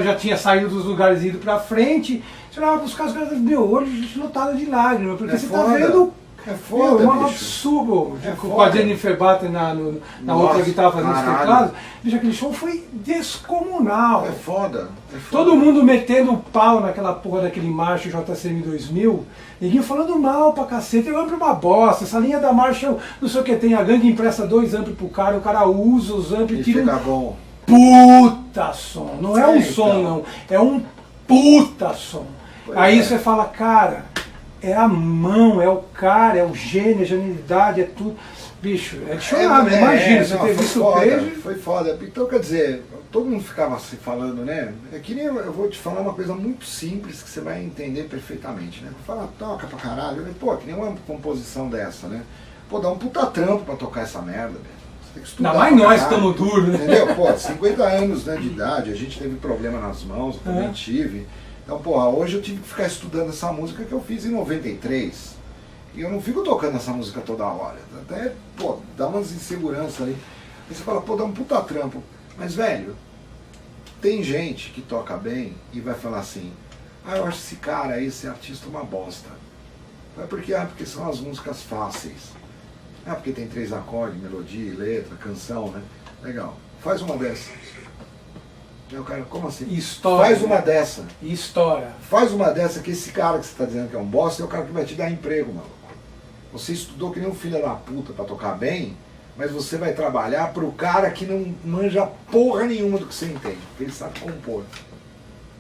já tinha saído dos lugares e ido pra frente. Você olhava pros caras abriu o olho lotado de lágrimas, porque você tá vendo...
É foda,
um absurdo. Com a Jennifer Batten na outra guitarra fazendo os teclados. Bicho, aquele show foi descomunal.
É foda.
Todo mundo metendo o pau naquela porra daquele Marshall JCM 2000. Ninguém falando mal pra cacete. Eu amplo uma bosta. Essa linha da Marshall, não sei o que tem. A gangue empresta 2 amplos pro cara. O cara usa os amplos e tira
fica bom.
Puta som. Não é um som, não. É um puta som. Aí você fala, cara... É a mão, é o cara, é o gênio, a genialidade, é tudo. Bicho, é de chorar, né? Imagina, você ter visto o Page.
Foi foda. Então, quer dizer, todo mundo ficava se falando, né? É que nem eu vou te falar uma coisa muito simples que você vai entender perfeitamente, né? Fala, toca pra caralho. Pô, que nem uma composição dessa, né? Pô, dá um puta trampo pra tocar essa merda, velho. Você tem que estudar.
Ainda mais nós estamos duros, né?
Entendeu? Pô, 50 anos, né, de idade, a gente teve problema nas mãos, eu também tive. Então, porra, hoje eu tive que ficar estudando essa música que eu fiz em 93. E eu não fico tocando essa música toda hora. Até, pô, dá umas inseguranças ali. Aí você fala, pô, dá um puta trampo. Mas, velho, tem gente que toca bem e vai falar assim, eu acho esse cara aí, esse artista, uma bosta. Não é porque, porque são as músicas fáceis. Porque tem 3 acordes, melodia, letra, canção, né? Legal. Faz uma dessa. Meu cara, como assim?
História.
Faz uma dessa.
História.
Faz uma dessa que esse cara que você está dizendo que é um bosta é o cara que vai te dar emprego, maluco. Você estudou que nem um filho da puta para tocar bem, mas você vai trabalhar pro cara que não manja porra nenhuma do que você entende, porque ele sabe compor.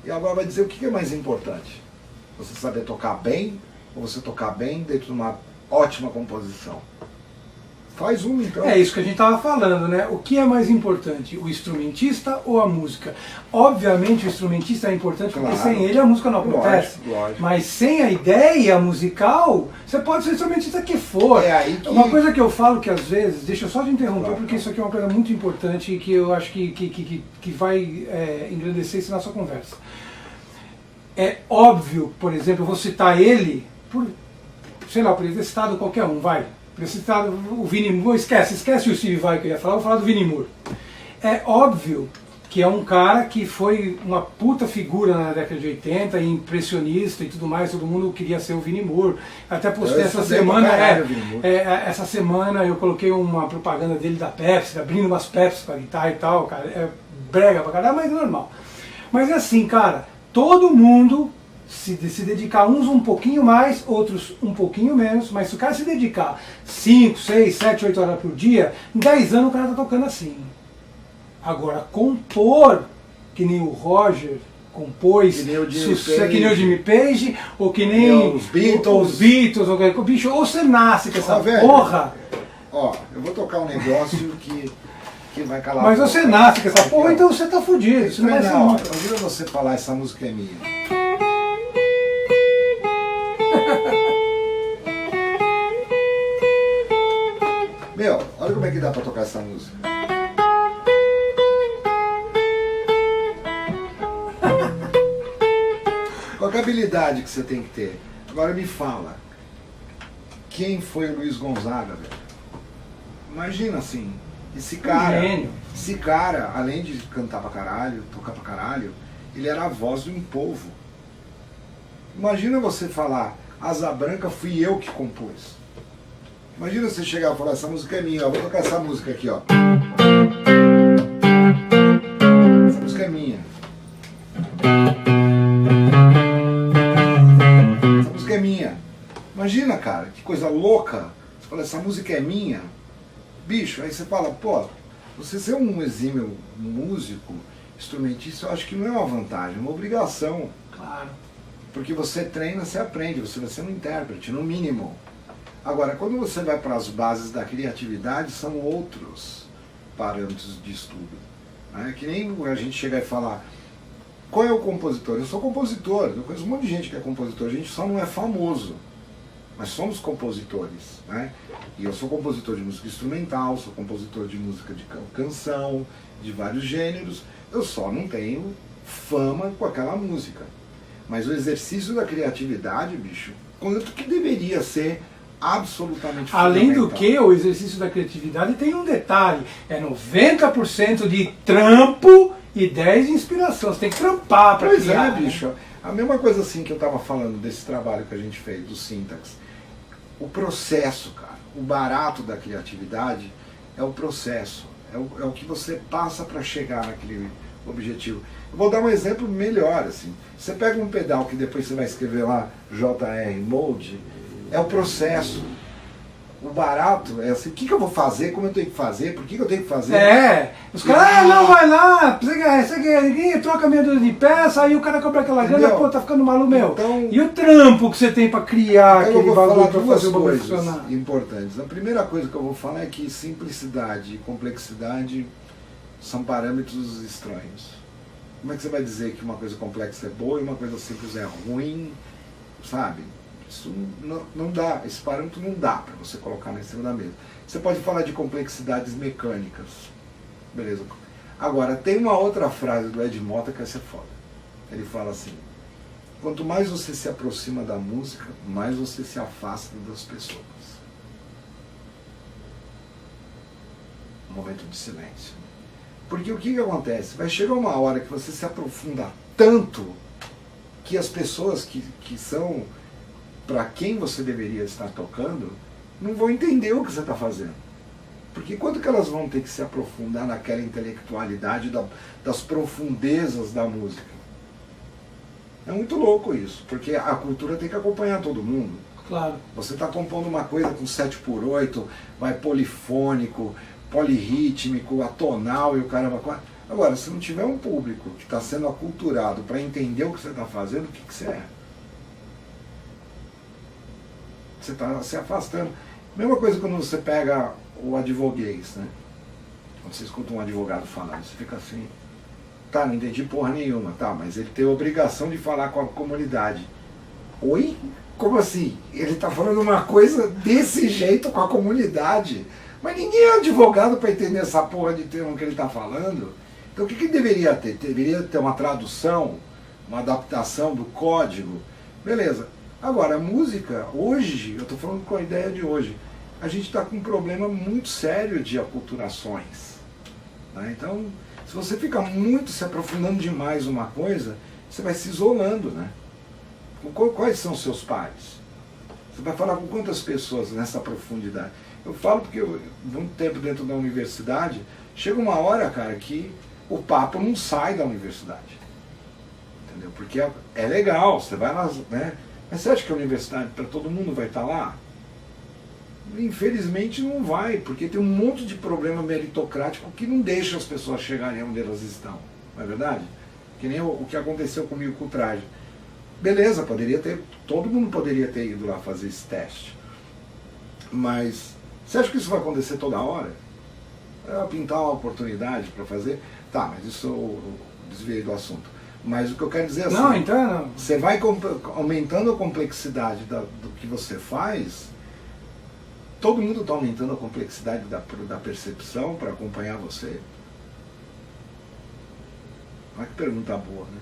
E agora vai dizer o que é mais importante? Você saber tocar bem ou você tocar bem dentro de uma ótima composição? Faz um, então.
É isso que a gente estava falando, né? O que é mais importante, o instrumentista ou a música? Obviamente o instrumentista é importante, porque sem ele a música não acontece.
Lógico.
Mas sem a ideia musical, você pode ser o instrumentista que for.
É aí que...
Uma coisa que eu falo que às vezes, deixa eu só te interromper, porque isso aqui é uma coisa muito importante e que eu acho que vai engrandecer isso na nossa conversa. É óbvio, por exemplo, eu vou citar ele, por ele ter citado qualquer um, vai. O Vinnie Moore, esquece o Steve Vai que eu ia falar, vou falar do Vinnie Moore. É óbvio que é um cara que foi uma puta figura na década de 80, impressionista e tudo mais, todo mundo queria ser o Vinnie Moore. Até postei essa semana, essa semana eu coloquei uma propaganda dele da Pepsi, abrindo umas Pepsi pra guitarra e tal, cara, é brega pra caralho, mas é normal. Mas é assim, cara, todo mundo se dedicar, uns um pouquinho mais, outros um pouquinho menos, mas se o cara se dedicar 5, 6, 7, 8 horas por dia, em 10 anos o cara tá tocando assim. Agora, compor, que nem o Roger compôs, que nem o Jimmy Page, ou que nem
os Beatles,
ou bicho, ou você nasce com essa
velho,
porra.
Ó, eu vou tocar um negócio que vai calar.
Mas você nasce com essa porra, então você tá fudido. Isso não vai ser nunca.
Imagina você falar, essa música é minha. Meu, olha como é que dá pra tocar essa música. Qual é a habilidade que você tem que ter? Agora me fala, quem foi o Luiz Gonzaga, velho? Imagina assim, esse cara, além de cantar pra caralho, tocar pra caralho, ele era a voz de um povo. Imagina você falar, Asa Branca fui eu que compus. Imagina você chegar e falar, essa música é minha, ó, vou tocar essa música aqui, ó. Essa música é minha. Essa música é minha. Imagina, cara, que coisa louca. Você fala, essa música é minha. Bicho, aí você fala, pô, você ser um exímio músico, instrumentista, eu acho que não é uma vantagem, é uma obrigação.
Claro.
Porque você treina, você aprende, você vai ser um intérprete, no mínimo. Agora, quando você vai para as bases da criatividade, são outros parâmetros de estudo. Né? Que nem a gente chegar e falar, qual é o compositor? Eu sou compositor, eu conheço um monte de gente que é compositor, a gente só não é famoso. Mas somos compositores, né? E eu sou compositor de música instrumental, sou compositor de música de canção, de vários gêneros. Eu só não tenho fama com aquela música. Mas o exercício da criatividade, bicho, quanto que deveria ser absolutamente
Além do que, o exercício da criatividade tem um detalhe, é 90% de trampo e 10% de inspiração. Você tem que trampar para criar.
Pois é, bicho. A mesma coisa assim que eu estava falando desse trabalho que a gente fez, do Syntax. O processo, cara, o barato da criatividade é o processo, é o que você passa para chegar naquele objetivo. Eu vou dar um exemplo melhor, assim. Você pega um pedal que depois você vai escrever lá, JR Mode, é o processo. O barato é assim, o que eu vou fazer, como eu tenho que fazer, por que eu tenho que fazer.
Os caras, não, vai lá, você troca meia dúzia de peça, aí o cara compra aquela grana, pô, tá ficando maluco, meu.
Então,
e o trampo que você tem pra criar aquele bagulho pra fazer o bagulho
funcionar?
funcionar?
Importantes. A primeira coisa que eu vou falar é que simplicidade e complexidade são parâmetros estranhos. Como é que você vai dizer que uma coisa complexa é boa e uma coisa simples é ruim, sabe? Isso não dá, esse parâmetro não dá para você colocar em cima da mesa. Você pode falar de complexidades mecânicas, beleza. Agora, tem uma outra frase do Ed Mota que essa é foda. Ele fala assim, quanto mais você se aproxima da música, mais você se afasta das pessoas. Um momento de silêncio. Porque o que acontece? Vai chegar uma hora que você se aprofunda tanto que as pessoas que são para quem você deveria estar tocando, não vão entender o que você está fazendo. Porque quanto que elas vão ter que se aprofundar naquela intelectualidade das profundezas da música? É muito louco isso, porque a cultura tem que acompanhar todo mundo.
Claro.
Você está compondo uma coisa com 7/8, vai polifônico, polirrítmico, atonal e o caramba. Agora, se não tiver um público que está sendo aculturado para entender o que você está fazendo, o que você é? Você está se afastando. Mesma coisa quando você pega o advoguês, né? Quando você escuta um advogado falando, você fica assim, tá, não entendi porra nenhuma, tá, mas ele tem a obrigação de falar com a comunidade. Oi? Como assim? Ele está falando uma coisa desse jeito com a comunidade, mas ninguém é advogado para entender essa porra de termo que ele está falando. Então o que deveria ter? Deveria ter uma tradução, uma adaptação do código, beleza. Agora, a música, hoje, eu estou falando com a ideia de hoje, a gente está com um problema muito sério de aculturações. Né? Então, se você fica muito se aprofundando demais numa coisa, você vai se isolando. Né? Quais são os seus pares? Você vai falar com quantas pessoas nessa profundidade? Eu falo porque eu, muito tempo dentro da universidade, chega uma hora, cara, que o papo não sai da universidade. Entendeu? Porque é legal, você vai lá, né? Mas você acha que a universidade para todo mundo vai estar lá? Infelizmente não vai, porque tem um monte de problema meritocrático que não deixa as pessoas chegarem onde elas estão. Não é verdade? Que nem o que aconteceu comigo com o traje. Beleza, todo mundo poderia ter ido lá fazer esse teste. Mas você acha que isso vai acontecer toda hora? É pintar uma oportunidade para fazer? Tá, mas isso eu desviei do assunto. Mas o que eu quero dizer é assim,
não, então,
você vai aumentando a complexidade do que você faz, todo mundo está aumentando a complexidade da percepção para acompanhar você. Olha que pergunta boa, né?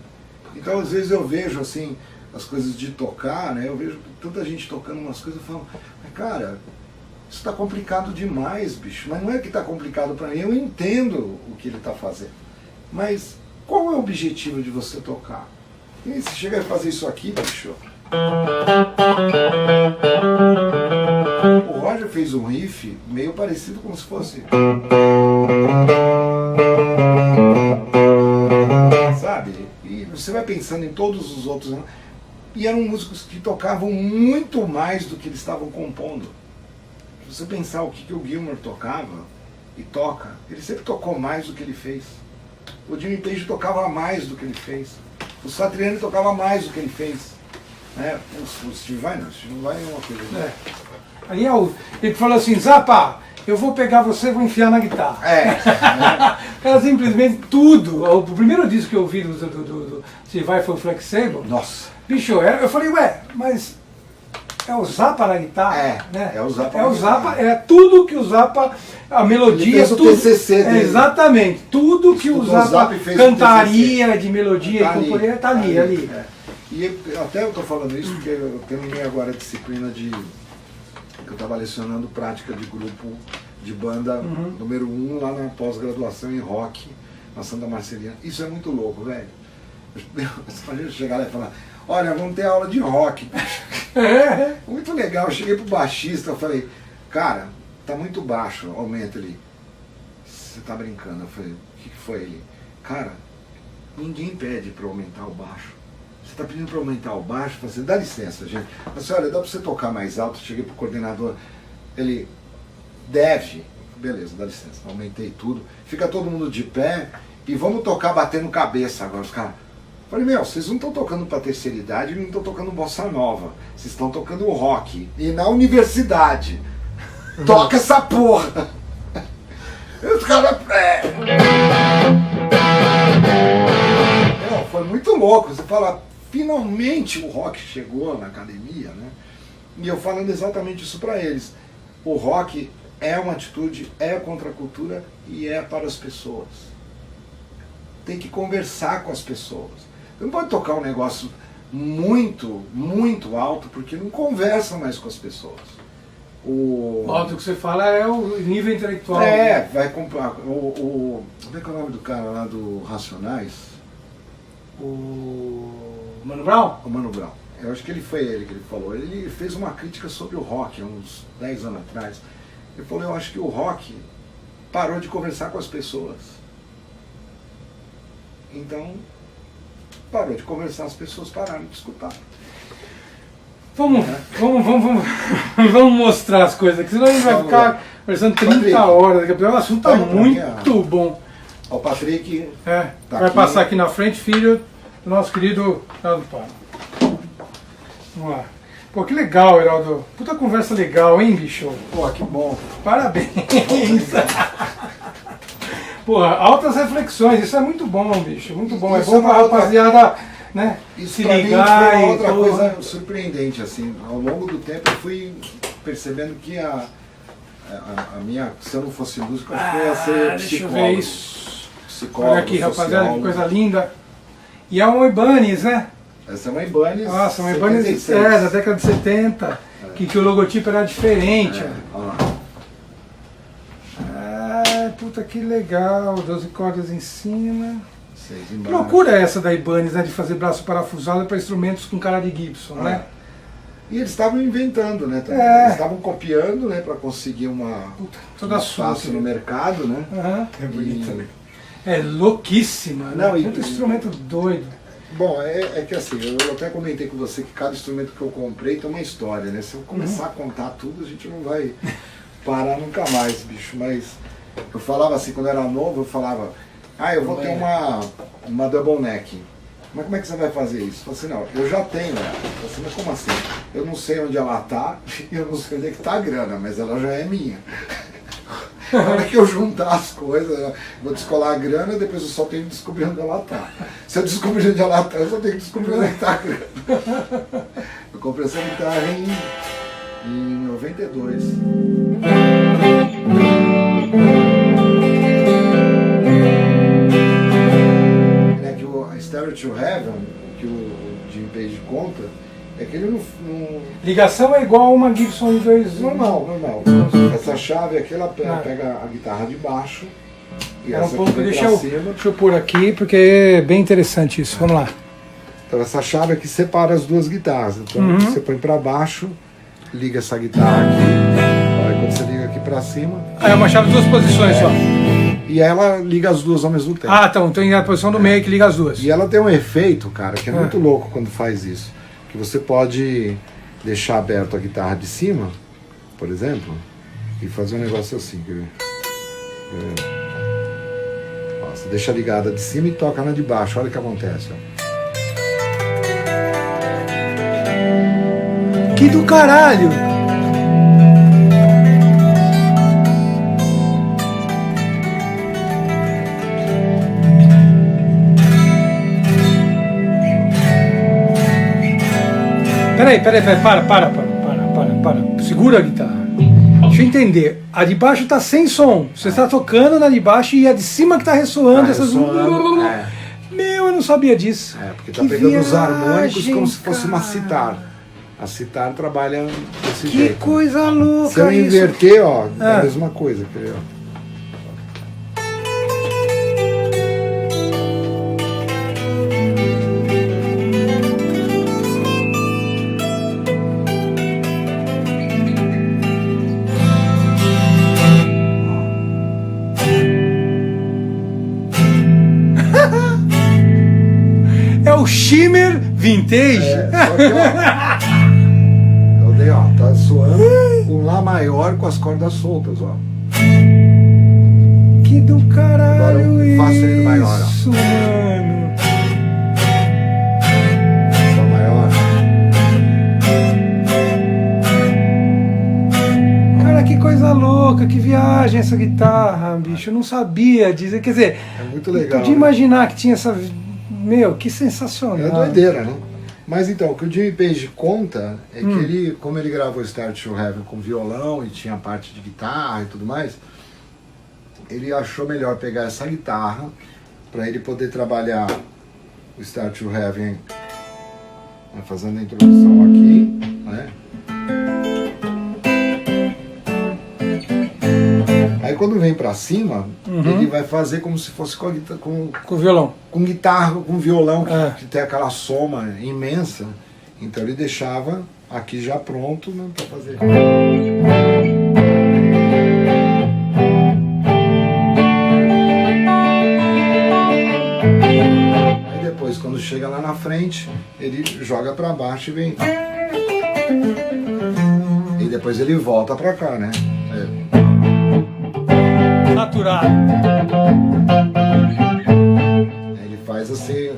Então às vezes eu vejo assim, as coisas de tocar, né? Eu vejo tanta gente tocando umas coisas e falo, mas cara, isso está complicado demais, bicho. Mas não é que está complicado para mim, eu entendo o que ele está fazendo. Mas qual é o objetivo de você tocar? E você chega a fazer isso aqui, bicho. O Roger fez um riff meio parecido como se fosse... Sabe? E você vai pensando em todos os outros... E eram músicos que tocavam muito mais do que eles estavam compondo. Se você pensar o que o Gilmour tocava e toca, ele sempre tocou mais do que ele fez. O Jimmy Page tocava mais do que ele fez. O Satriani tocava mais do que ele fez. O Steve Vai não, o Steve Vai é uma coisa. Né?
Aí ele falou assim, Zappa, eu vou pegar você e vou enfiar na guitarra. Era simplesmente tudo. O primeiro disco que eu ouvi do Steve Vai foi o Flexible.
Nossa.
Bicho, eu falei, ué, mas é o Zappa na guitarra? Né?
É o Zappa.
É o Zappa, é tudo que o Zappa, a melodia,
tudo.
O
TCC dele.
Exatamente, tudo que o Zappa cantaria de melodia e componente está ali.
E até eu estou falando isso porque eu terminei agora a disciplina de... Eu estava lecionando prática de grupo de banda número 1 lá na pós-graduação em rock, na Santa Marcelina. Isso é muito louco, velho. A gente chegar lá e falar, olha, vamos ter aula de rock. Muito legal. Eu cheguei pro baixista, eu falei, cara, tá muito baixo, aumenta ele. Você tá brincando? Eu falei, o que foi ele? Cara, ninguém pede para aumentar o baixo. Você tá pedindo para aumentar o baixo? Eu falei assim, dá licença, gente. Eu falei assim, olha, dá para você tocar mais alto? Eu cheguei pro coordenador, ele deve. Beleza, dá licença. Aumentei tudo. Fica todo mundo de pé e vamos tocar batendo cabeça agora. Os caras... Falei, vocês não estão tocando para terceira idade, não estão tocando bossa nova. Vocês estão tocando rock. E na universidade. Toca essa porra. E os caras... Foi muito louco. Você fala, finalmente o rock chegou na academia, né? E eu falando exatamente isso para eles. O rock é uma atitude, é contra a cultura e é para as pessoas. Tem que conversar com as pessoas. Você não pode tocar um negócio muito, muito alto, porque não conversa mais com as pessoas. O
alto que você fala é o nível intelectual.
Vai comprar. Como é que é o nome do cara lá do Racionais?
O Mano Brown?
O Mano Brown. Eu acho que foi ele que ele falou. Ele fez uma crítica sobre o rock há uns 10 anos atrás. Ele falou, eu acho que o rock parou de conversar com as pessoas. Então... parou de conversar, as pessoas pararam de escutar.
Vamos mostrar as coisas aqui, senão a gente vai ficar conversando 30 horas. O assunto está muito bom.
O Patrick
tá vai aqui. Passar aqui na frente, filho do nosso querido Heraldo Palma. Vamos lá. Pô, que legal, Heraldo. Puta conversa legal, hein, bicho?
Pô, que bom.
Parabéns. Porra, altas reflexões, isso é muito bom, bicho, muito bom. Isso é bom pra rapaziada, né,
isso
se
ligar.
Isso
foi uma outra coisa surpreendente, assim. Ao longo do tempo eu fui percebendo que a minha, se eu não fosse músico, eu acho que eu ia ser psicólogo.
Deixa eu ver isso.
Psicólogo,
olha aqui, rapaziada, que coisa linda. E é uma Ibanez, né?
Essa é uma Ibanez.
Nossa, uma Ibanez da década de 70, que o logotipo era diferente.
Olha lá.
Puta que legal, 12 cordas em cima.
6
Que
embaixo.
loucura é essa da Ibanez, né, de fazer braço parafusado para instrumentos com cara de Gibson, né?
E eles estavam inventando, né? Eles estavam copiando, né, para conseguir um espaço no mercado, né?
É bonita, né? É louquíssima, né? Muito instrumento doido.
Bom, é que assim, eu até comentei com você que cada instrumento que eu comprei tem uma história, né? Se eu começar a contar tudo, a gente não vai parar nunca mais, bicho. Mas eu falava assim, quando eu era novo, eu falava, eu vou ter uma double neck. Mas como é que você vai fazer isso? Eu falei assim, não, eu já tenho ela. Eu falei assim, mas como assim? Eu não sei onde ela tá, e eu não sei onde é que tá a grana, mas ela já é minha. Na hora que eu juntar as coisas, eu vou descolar a grana, depois eu só tenho que descobrir onde ela tá. Se eu descobrir onde ela tá, eu só tenho que descobrir onde é que tá a grana. Eu comprei essa guitarra em 92. É que o Stairway to Heaven, que o Jimmy Page conta, É que ele não...
Ligação é igual a uma Gibson E2.
Normal. Essa chave aqui, ela pega a guitarra de baixo e essa aqui vem pra cima.
Deixa eu pôr aqui, porque é bem interessante isso. Vamos lá.
Então essa chave aqui separa as duas guitarras. Então você põe pra baixo, liga essa guitarra aqui. Aí quando você liga aqui pra cima...
É uma chave de duas posições só.
E ela liga as duas ao mesmo tempo.
Ah, então tem a posição do meio que liga as duas.
E ela tem um efeito, cara, que é muito louco quando faz isso. Que você pode deixar aberto a guitarra de cima, por exemplo, e fazer um negócio assim. Quer ver? Ó, você deixa ligada de cima e toca na de baixo. Olha o que acontece. Ó.
Que do caralho! Peraí, para. Segura a guitarra. Deixa eu entender. A de baixo tá sem som. Você está tocando na de baixo e a de cima que tá ressoando. Meu, eu não sabia disso.
Porque tá pegando os harmônicos como se fosse uma sitar. A sitar trabalha desse jeito.
Que coisa louca.
Se eu inverter, ó, é a mesma coisa. Quer ver, ó.
É o Shimmer Vintage.
Só que, ó, eu dei, ó, tá soando um Lá maior com as cordas soltas, ó.
Que do caralho.
Agora eu faço ele maior, ó.
Isso, mano.
Lá maior.
Cara, que coisa louca, que viagem essa guitarra, bicho. Eu não sabia dizer. Quer dizer,
É muito legal.
podia imaginar que tinha essa. Meu, que sensacional.
É doideira, né? Mas então, o que o Jimmy Page conta é que ele, como ele gravou Start to Heaven com violão e tinha parte de guitarra e tudo mais, ele achou melhor pegar essa guitarra para ele poder trabalhar o Start to Heaven, né, fazendo a introdução aqui, né? Aí quando vem pra cima, ele vai fazer como se fosse com a guitarra,
Com o violão.
com guitarra, com violão, que tem aquela soma imensa. Então ele deixava aqui já pronto, né, para fazer. Aí depois, quando chega lá na frente, ele joga para baixo e vem. E depois ele volta para cá, né?
Saturado.
Ele faz assim,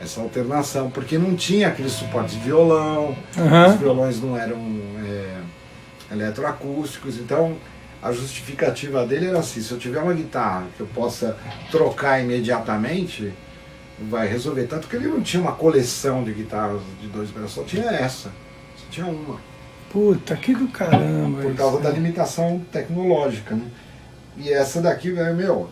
essa alternação, porque não tinha aquele suporte de violão, os violões não eram eletroacústicos, então a justificativa dele era assim: se eu tiver uma guitarra que eu possa trocar imediatamente, vai resolver. Tanto que ele não tinha uma coleção de guitarras de 2 pedais, só tinha essa, só tinha uma.
Puta, que do caramba.
Por causa da limitação tecnológica, né? E essa daqui, velho, meu,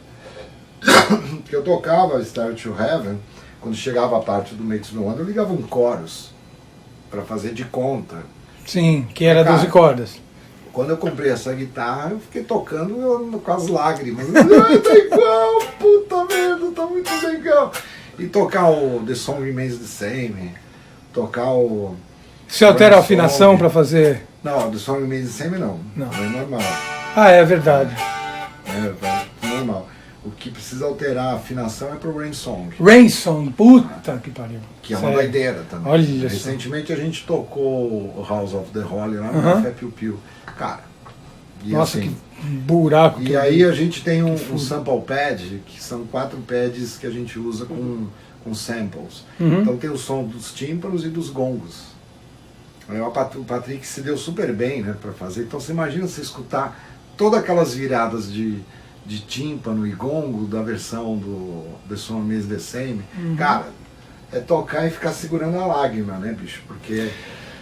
que eu tocava Start to Heaven, quando chegava a parte do Makes Me Wonder, eu ligava um chorus para fazer de conta.
Sim, que era 12 cordas.
Quando eu comprei essa guitarra, eu fiquei tocando com as lágrimas. Ai, tá igual, puta merda, tá muito legal. E tocar o The Song Remains the Same, tocar o...
Você altera a afinação para fazer...
Não, The Song Remains the Same não, é normal.
Ah, é verdade.
É normal. O que precisa alterar a afinação é pro Rain Song.
Rain Song, puta que pariu.
Que é uma doideira também.
Olha
recentemente a gente tocou o House of the Holy lá no Café Piu Piu. Cara, e
nossa,
assim,
que buraco.
E aí a gente tem um sample pad, que são 4 pads que a gente usa com samples. Então tem o som dos tímpanos e dos gongos. Aí o Patrick se deu super bem, né, para fazer. Então você imagina você escutar todas aquelas viradas de tímpano e gongo da versão do The Song Remains the Same. Cara, é tocar e ficar segurando a lágrima, né, bicho? Porque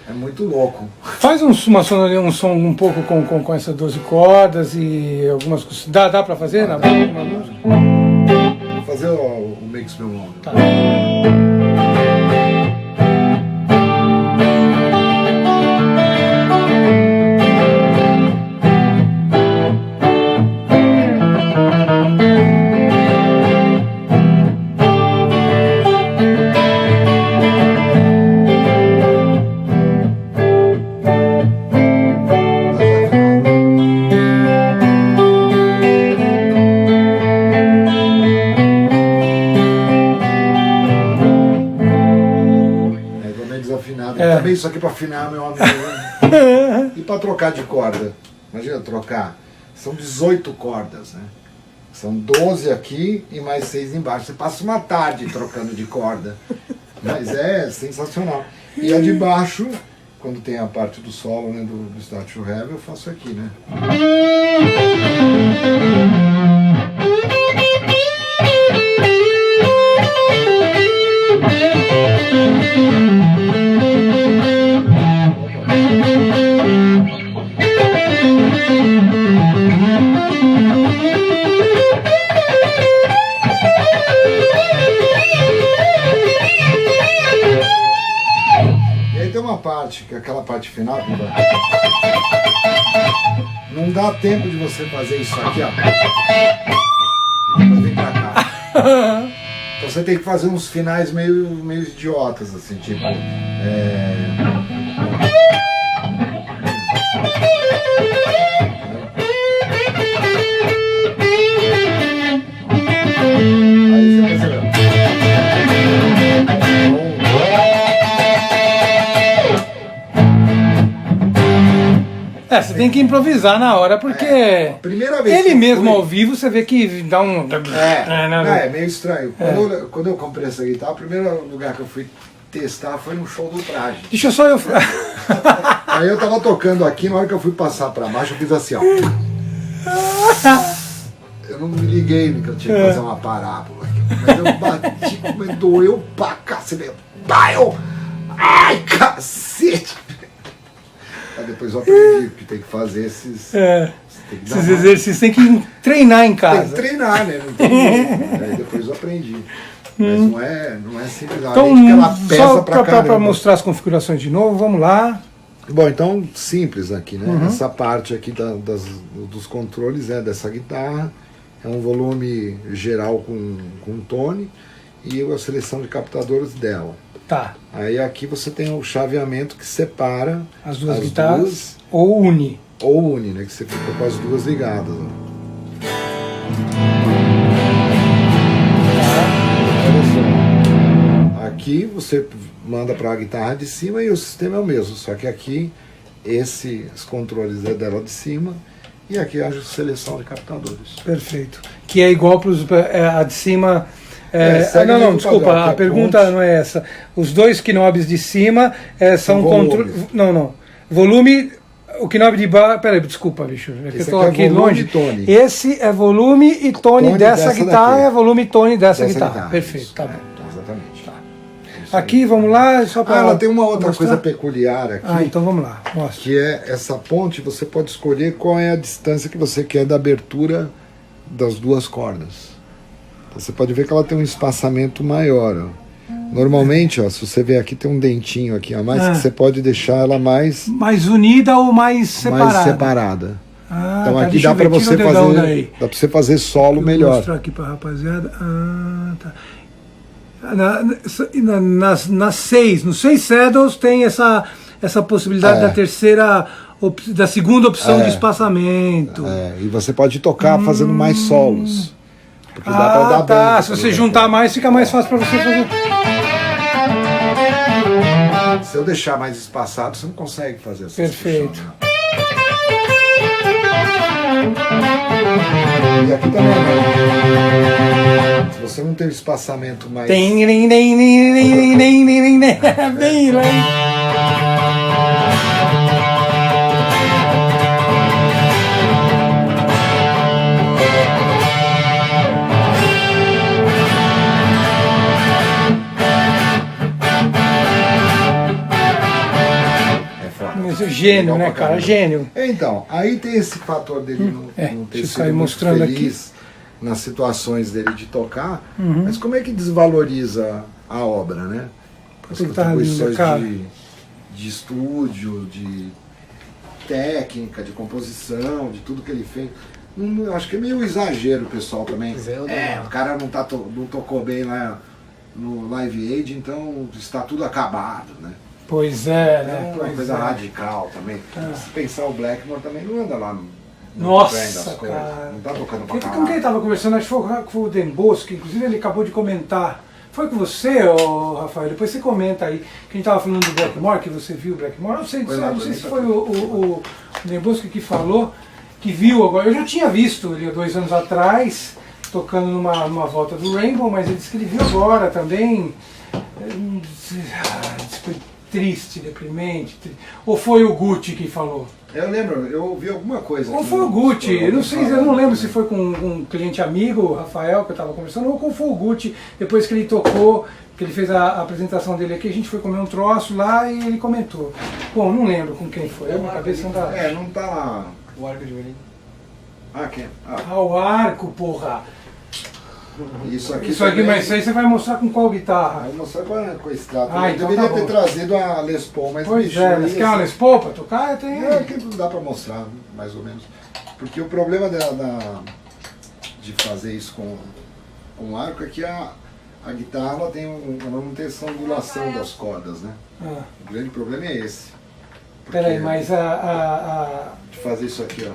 é muito louco.
Faz um som um pouco com essas 12 cordas e algumas coisas. Dá pra fazer na música?
Vou fazer o Makes Me Wonder.
Tá.
isso aqui para afinar, meu amigo. E para trocar de corda? Imagina trocar. São 18 cordas, né? São 12 aqui e mais 6 embaixo. Você passa uma tarde trocando de corda. Mas é sensacional. E a de baixo, quando tem a parte do solo, né, do Start to Heaven, eu faço aqui, né? Tem uma parte, que é aquela parte final, que vai... não dá tempo de você fazer isso aqui, ó. E depois vem pra cá. Então você tem que fazer uns finais meio idiotas, assim, tipo... Aí você percebeu.
Você tem que improvisar na hora, porque
primeira vez
ele mesmo ao vivo, você vê que dá um...
É meio estranho. Quando eu comprei essa guitarra, o primeiro lugar que eu fui testar foi no show do Traje.
Deixa eu só...
Aí eu tava tocando aqui, na hora que eu fui passar pra baixo, eu fiz assim, ó. Eu não me liguei que eu tinha que fazer uma parábola aqui. Mas eu bati, mas doeu pra cacete. Ai, cacete! Aí depois eu aprendi que tem que fazer esses
exercícios, tem que treinar em casa.
Tem que treinar, né? Não tem jeito. Aí depois eu aprendi. Mas não é simples.
Então,
além de que ela pesa
só
pra
para mostrar as configurações de novo, vamos lá.
Bom, então simples aqui, né? Essa parte aqui dos controles dessa guitarra. É um volume geral com tone e a seleção de captadores dela.
Tá.
Aí aqui você tem o chaveamento que separa
as duas guitarras, ou une.
Ou une, né? Que você fica com as duas ligadas. Ó. Olha só. Aqui você manda para a guitarra de cima e o sistema é o mesmo, só que aqui os controles é dela de cima e aqui a seleção de captadores.
Perfeito. Que é igual para a de cima... não, desculpa,
padrão,
a pergunta ponte. Não é essa. Os dois knobs de cima são controle. Não. Volume. O knob de baixo. Peraí, desculpa, bicho. É que eu estou aqui longe.
Tone.
Esse é volume e tone dessa guitarra, é volume e tone dessa guitarra. Perfeito,
isso.
Tá bom.
Exatamente.
Tá. Aqui, vamos lá, só para.
Ela tem uma outra coisa peculiar aqui.
Então vamos lá. Mostra.
Que é essa ponte, você pode escolher qual é a distância que você quer da abertura das duas cordas. Você pode ver que ela tem um espaçamento maior. Ó. Normalmente, ó, se você ver aqui, tem um dentinho aqui a mais, que você pode deixar ela mais
unida ou mais separada.
Mais separada. Então
tá,
aqui dá para você fazer solo melhor. Vou
mostrar aqui para rapaziada. Tá. Nas 6, nos 6 saddles tem essa possibilidade da segunda opção de espaçamento.
E você pode tocar fazendo mais solos. Porque dá pra dar bem,
se você juntar mais, fica mais fácil para você fazer.
Se eu deixar mais espaçado, você não consegue fazer essa
Perfeito.
E aqui também, né? Se você não tem espaçamento mais...
Gênio, né, cara? Gênio.
Então, aí tem esse fator dele não ter sido muito
mostrando
feliz aqui nas situações dele de tocar, mas como é que desvaloriza a obra, né? As contribuições de estúdio, de técnica, de composição, de tudo que ele fez. Eu acho que é meio exagero o pessoal também. O cara não tocou bem lá no Live Aid, então está tudo acabado, né?
Pois é, né?
Uma coisa radical também. Se pensar, o Blackmore também não anda lá no
Nossa,
das coisas.
cara.
Não tá tocando pra
Com quem ele estava conversando, acho que foi o Dembosco, inclusive ele acabou de comentar Foi com você, ô, Rafael? Depois você comenta aí, que a gente estava falando do Blackmore, que você viu o Blackmore. Não sei se foi o Nebusco que falou, que viu agora. Eu já tinha visto ele há 2 anos atrás, tocando numa volta do Rainbow, mas ele disse que ele viu agora também. Foi triste, deprimente. Ou foi o Gucci que falou?
Eu lembro, eu ouvi alguma coisa.
Ou foi o Gucci, eu não sei, eu não lembro se foi com um cliente amigo, o Rafael, que eu estava conversando, ou foi o Gucci, depois que ele tocou, que ele fez a apresentação dele aqui, a gente foi comer um troço lá e ele comentou. Bom, não lembro com quem foi, a cabeça não dá.
Não tá lá.
O Arco de Berlim.
Quem?
O arco, porra!
Isso aqui,
mas isso aí você vai mostrar com qual guitarra?
Vai mostrar com esse trato.
Ah,
Eu
então
deveria
tá
ter
bom.
trazido a Les Paul, mas
Pois mas quer uma Les Paul pra tocar? Tem.
Que não dá pra mostrar, mais ou menos. Porque o problema de fazer isso com arco é que a guitarra ela não tem essa ondulação das cordas, né? O grande problema é esse.
Peraí, mas
de fazer isso aqui, ó.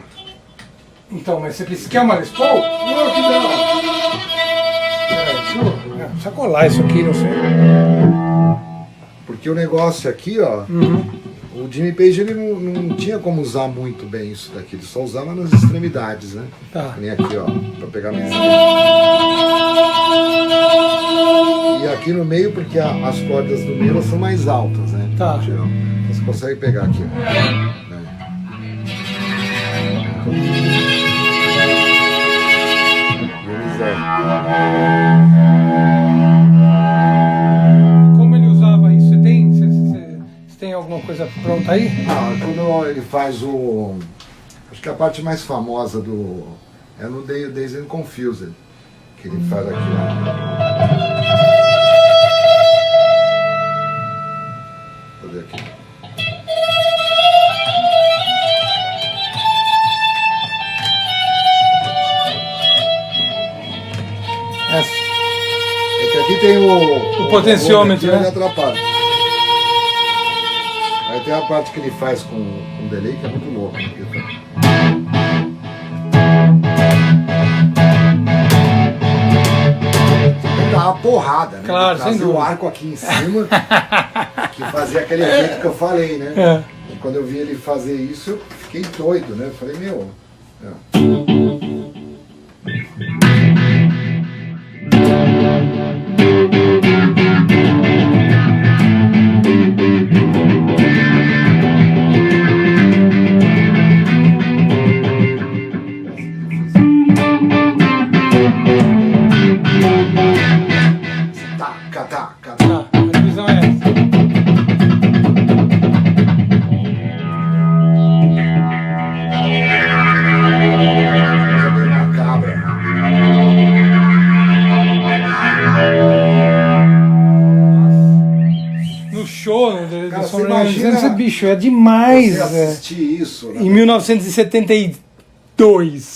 Então, mas você quer uma Les Paul?
Não, que não.
Precisa colar isso aqui, não sei.
Porque o negócio aqui, ó, o Jimmy Page ele não tinha como usar muito bem isso daqui, ele só usava nas extremidades, né?
Tá.
Que nem aqui, ó, pra pegar a E aqui no meio, porque as cordas do meio elas são mais altas, né?
Tá.
No geral. Então você consegue pegar aqui, ó.
Como ele usava isso? Você tem alguma coisa pronta aí?
Quando ele faz acho que a parte mais famosa é no Dazed and Confused, que ele faz aqui, ó. Vou ver aqui. É que aqui tem o
potenciômetro,
aqui,
né?
Ele atrapalha. Aí tem a parte que ele faz com delay que é muito louco. Dá uma porrada, né?
Claro, sem dúvida.
O arco aqui em cima, que fazia aquele efeito que eu falei, né? E quando eu vi ele fazer isso, eu fiquei doido, né? Eu falei, meu...
A divisão é essa. No show,
Cara, você imagina-
esse bicho é demais.
Você assistir isso, né?
Em 1972.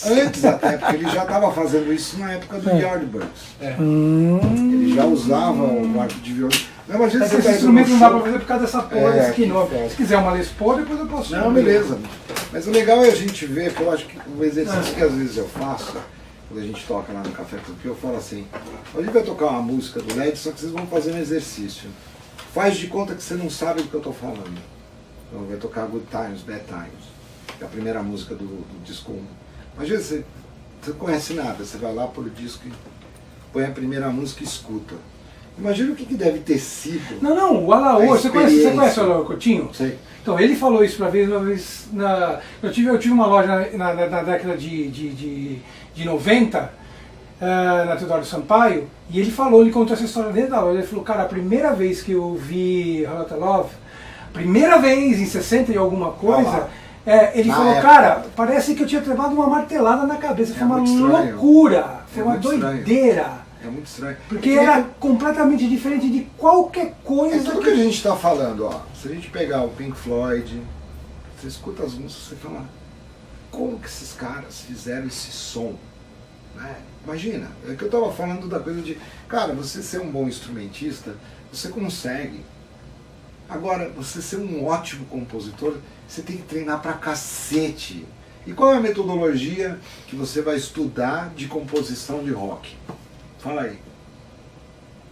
Antes até, porque ele já estava fazendo isso na época do Yardbirds. Ele já usava o arco de violão. Não, imagina
Esse
você tá indo
instrumento
no
não dá
show-
pra fazer por causa dessa porra desse
aqui,
quinô.
é.
Se quiser uma Les Paul, depois eu posso.
Não, beleza. Mas o legal é a gente ver, que eu acho que um exercício que às vezes eu faço, quando a gente toca lá no Café Tupi, eu falo assim, a gente vai tocar uma música do LED, só que vocês vão fazer um exercício. Faz de conta que você não sabe do que eu estou falando. Então vai tocar Good Times, Bad Times, que é a primeira música do disco 1. Imagina, você não conhece nada, você vai lá pro disco e põe a primeira música e escuta. Imagina o que deve ter sido.
Não, o Alaô, você conhece o Alaô Coutinho?
Sei.
Então, ele falou isso uma vez eu tive uma loja na década de 90, na Teodoro Sampaio, e ele contou essa história dentro da loja. Ele falou, cara, a primeira vez que eu vi Rota Love, primeira vez em 60 e alguma coisa, ele falou,
época.
cara, parece que eu tinha levado uma martelada na cabeça, foi uma
muito estranho.
loucura, foi
É
uma
muito estranho.
doideira.
É muito estranho.
Porque era completamente diferente de qualquer coisa.
É tudo que a gente está falando, ó. Se a gente pegar o Pink Floyd, você escuta as músicas, você fala, como que esses caras fizeram esse som? Né? Imagina, é que eu estava falando da coisa de, cara, você ser um bom instrumentista, você consegue. Agora, você ser um ótimo compositor, você tem que treinar pra cacete. E qual é a metodologia que você vai estudar de composição de rock? Fala aí.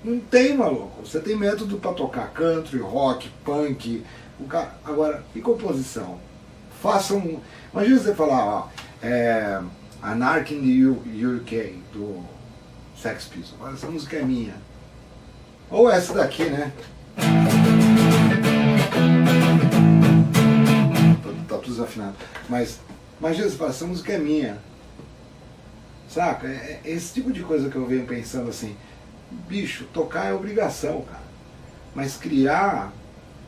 Não tem, maluco. Você tem método para tocar country, rock, punk. Agora, e composição? Faça um... Imagina você falar, ó, Anarchy in the UK, do Sex Pistols. Olha, essa música é minha. Ou essa daqui, né? Tá tudo desafinado. Mas imagina você falar, essa música é minha. Saca? É esse tipo de coisa que eu venho pensando assim. Bicho, tocar é obrigação, cara. Mas criar,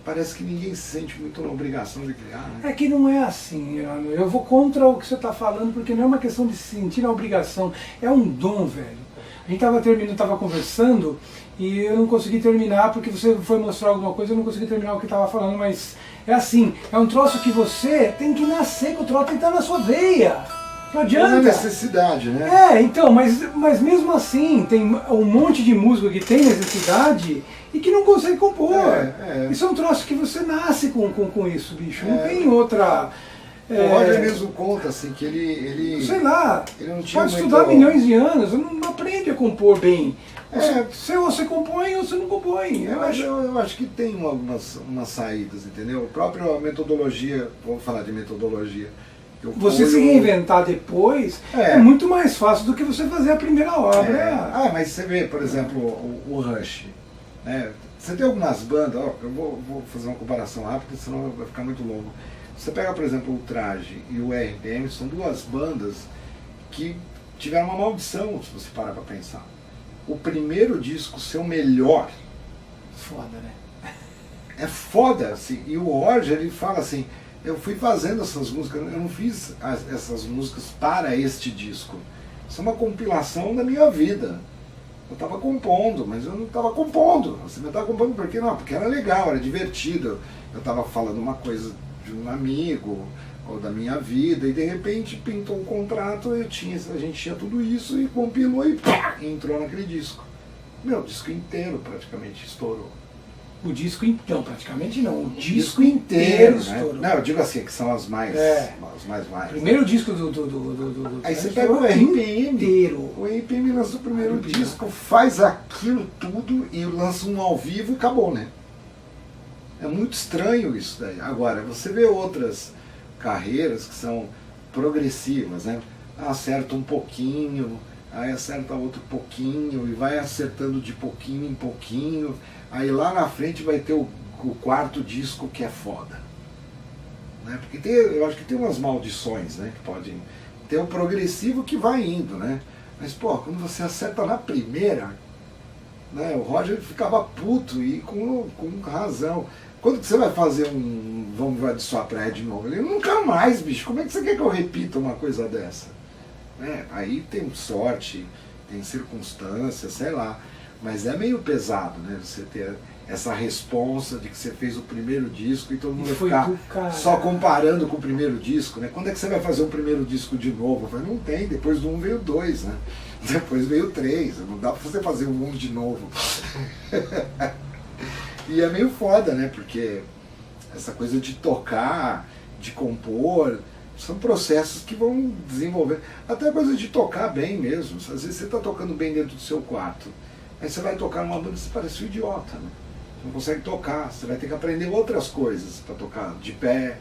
parece que ninguém se sente muito na obrigação de criar, né?
É que não é assim, eu vou contra o que você está falando, porque não é uma questão de se sentir na obrigação, é um dom, velho. A gente estava conversando e eu não consegui terminar porque você foi mostrar alguma coisa, eu não consegui terminar o que estava falando, mas é assim, é um troço que você tem que nascer com o troço, tem que estar na sua veia. Não adianta.
É uma necessidade, né?
Então, mas mesmo assim, tem um monte de músico que tem necessidade e que não consegue compor. Isso é um troço que você nasce com isso, bicho. Não tem outra...
O Roger mesmo conta, assim, que ele
sei lá,
ele não tinha
pode estudar milhões de anos, não aprende a compor bem. Se você compõe ou você não compõe.
Eu acho que tem umas saídas, entendeu? A própria metodologia, vamos falar de metodologia.
Você se reinventar depois é muito mais fácil do que você fazer a primeira obra.
Mas você vê, por exemplo, o Rush. Né? Você tem algumas bandas, eu vou fazer uma comparação rápida, senão vai ficar muito longo. Você pega, por exemplo, o Traje e o RPM, são duas bandas que tiveram uma maldição, se você parar para pensar. O primeiro disco ser o melhor.
Foda, né?
É foda, assim. E o Roger, ele fala assim, eu fui fazendo essas músicas, eu não fiz essas músicas para este disco. Isso é uma compilação da minha vida. Eu estava compondo, mas eu não estava compondo. Você não estava compondo por quê? Não, porque era legal, era divertido. Eu estava falando uma coisa de um amigo, ou da minha vida, e de repente pintou um contrato, a gente tinha tudo isso, e compilou e pá, entrou naquele disco. O disco inteiro praticamente estourou.
O disco, então, praticamente não. O disco inteiro estourou.
Não, eu digo assim, que são as mais.
Primeiro disco do
aí você pega o RPM inteiro. O RPM lança o primeiro disco, faz aquilo tudo e lança um ao vivo e acabou, né? É muito estranho isso daí. Agora, você vê outras carreiras que são progressivas, né? Acerta um pouquinho, aí acerta outro pouquinho, e vai acertando de pouquinho em pouquinho. Aí lá na frente vai ter o quarto disco que é foda. Né? Porque eu acho que tem umas maldições, né? Que podem ter o progressivo que vai indo, né? Mas, pô, quando você acerta na primeira, né? O Roger ficava puto e com razão. Quando que você vai fazer vamos de sua praia de novo? Ele, nunca mais, bicho. Como é que você quer que eu repita uma coisa dessa? Né? Aí tem sorte, tem circunstância, sei lá. Mas é meio pesado, né? Você ter essa responsa de que você fez o primeiro disco e todo mundo vai ficar só comparando com o primeiro disco, né? Quando é que você vai fazer um primeiro disco de novo? Eu falei, não tem, depois do 1 veio 2, né? Depois veio 3, não dá pra você fazer um de novo. E é meio foda, né? Porque essa coisa de tocar, de compor, são processos que vão desenvolver. Até a coisa de tocar bem mesmo. Às vezes você está tocando bem dentro do seu quarto. Aí você vai tocar numa banda e você parece um idiota, né? Você não consegue tocar. Você vai ter que aprender outras coisas para tocar de pé,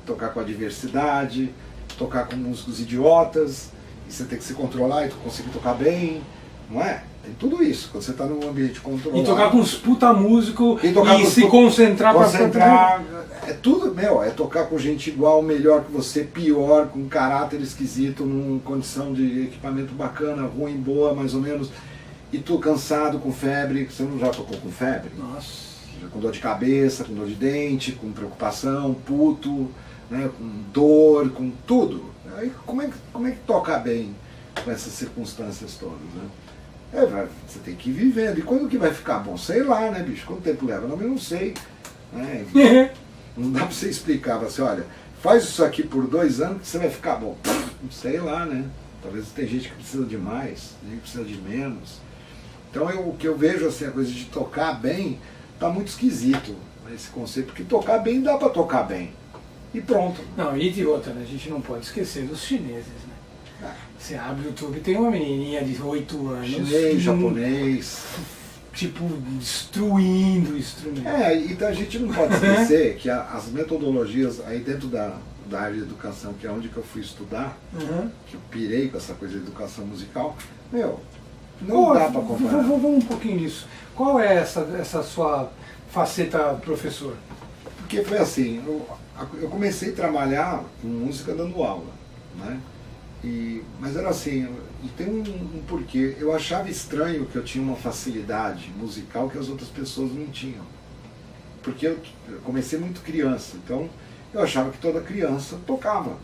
tocar com a diversidade, tocar com músicos idiotas. E você tem que se controlar e conseguir tocar bem. Não é? Tem tudo isso, quando você está num ambiente controlado.
E tocar com os puta músicos e se concentrar
para... É tudo, é tocar com gente igual, melhor que você, pior, com caráter esquisito, numa condição de equipamento bacana, ruim, boa, mais ou menos. E tu cansado, com febre, você não já tocou com febre?
Nossa.
Já com dor de cabeça, com dor de dente, com preocupação, puto, né, com dor, com tudo. Aí como é que toca bem com essas circunstâncias todas, né? Você tem que ir vivendo. E quando que vai ficar bom? Sei lá, né, bicho? Quanto tempo leva? Não, eu não sei. Né? Não dá pra você explicar. Você, olha, faz isso aqui por 2 anos que você vai ficar bom. Sei lá, né? Talvez tem gente que precisa de mais, tem gente que precisa de menos. Então o que eu vejo, assim, a coisa de tocar bem, tá muito esquisito esse conceito, porque tocar bem dá pra tocar bem. E pronto.
Não, e de outra, né? A gente não pode esquecer dos chineses, né? Você abre o YouTube, tem uma menininha de 8 anos.
Chinês, japonês.
tipo, destruindo o instrumento.
Então a gente não pode esquecer que as metodologias aí dentro da área de educação, que é onde que eu fui estudar, que eu pirei com essa coisa de educação musical, não dá para comparar.
Vamos um pouquinho nisso. Qual é essa sua faceta professor?
Porque foi assim, eu comecei a trabalhar com música dando aula, né? Mas era assim, e tem um porquê. Eu achava estranho que eu tinha uma facilidade musical que as outras pessoas não tinham. Porque eu comecei muito criança, então eu achava que toda criança tocava.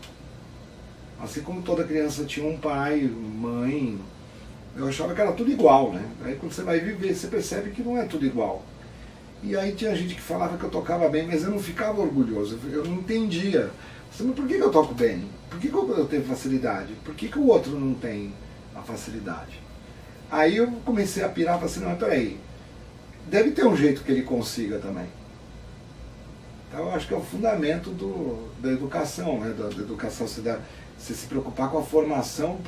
Assim como toda criança tinha um pai, mãe, eu achava que era tudo igual, né? Aí quando você vai viver, você percebe que não é tudo igual. E aí tinha gente que falava que eu tocava bem, mas eu não ficava orgulhoso, eu não entendia. Mas por que eu toco bem? Por que eu tenho facilidade? Por que o outro não tem a facilidade? Aí eu comecei a pirar e falei assim, não, peraí, deve ter um jeito que ele consiga também. Então eu acho que é o fundamento da educação, né? Da educação, você se preocupar com a formação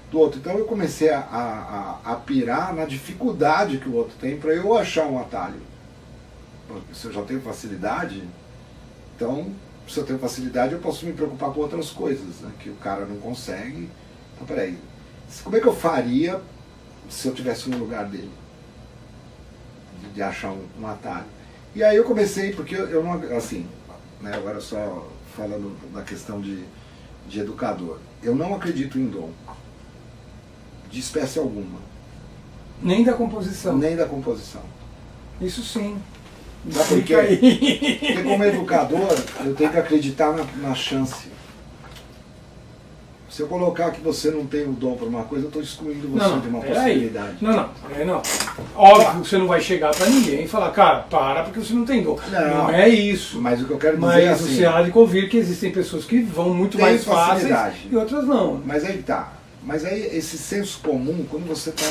do outro. Então eu comecei a pirar na dificuldade que o outro tem para eu achar um atalho. Se eu já tenho facilidade, então se eu tenho facilidade eu posso me preocupar com outras coisas, né, que o cara não consegue. Então peraí, como é que eu faria se eu tivesse no lugar dele? De achar um atalho. E aí eu comecei, porque eu não, assim, né, agora só falando da questão de educador, eu não acredito em dom, de espécie alguma.
Nem da composição.
Nem da composição.
Isso sim.
Sabe por quê? Porque como educador, eu tenho que acreditar na chance. Se eu colocar que você não tem o dom para uma coisa, eu estou excluindo você de uma possibilidade.
Não. Óbvio que você não vai chegar para ninguém e falar, cara, porque você não tem dom. Não é isso.
Mas o que eu quero dizer é assim...
Mas você há de convir que existem pessoas que vão muito mais fáceis e outras não.
Mas aí tá. Mas aí esse senso comum, quando você está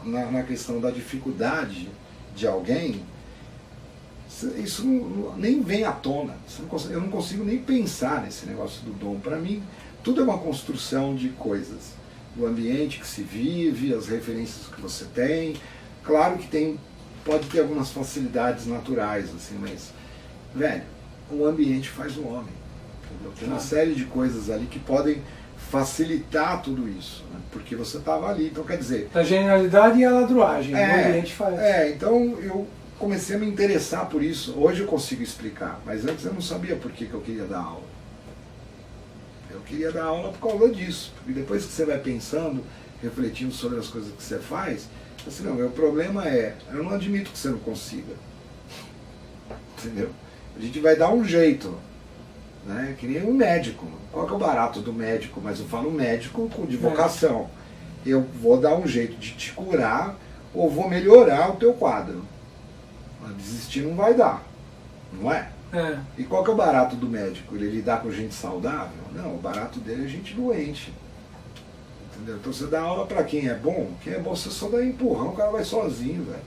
na questão da dificuldade de alguém, isso nem vem à tona. Eu não consigo nem pensar nesse negócio do dom. Para mim, tudo é uma construção de coisas. Do ambiente que se vive, as referências que você tem. Claro que pode ter algumas facilidades naturais, assim, mas, velho, o ambiente faz o homem. Entendeu? Tem uma série de coisas ali que podem facilitar tudo isso, né? Porque você estava ali. Então, quer dizer...
A genialidade e a ladruagem, o ambiente faz.
Então eu comecei a me interessar por isso. Hoje eu consigo explicar, mas antes eu não sabia por que eu queria dar aula. Eu queria dar aula por causa disso. E depois que você vai pensando, refletindo sobre as coisas que você faz, assim, não, meu problema eu não admito que você não consiga. Entendeu? A gente vai dar um jeito, né? Que nem um médico. Qual que é o barato do médico? Mas eu falo médico de vocação. Eu vou dar um jeito de te curar ou vou melhorar o teu quadro. Desistir não vai dar, não é? E qual que é o barato do médico? Ele lidar com gente saudável? Não, o barato dele é gente doente. Entendeu? Então você dá aula para quem é bom você só dá empurrão, o cara vai sozinho, velho.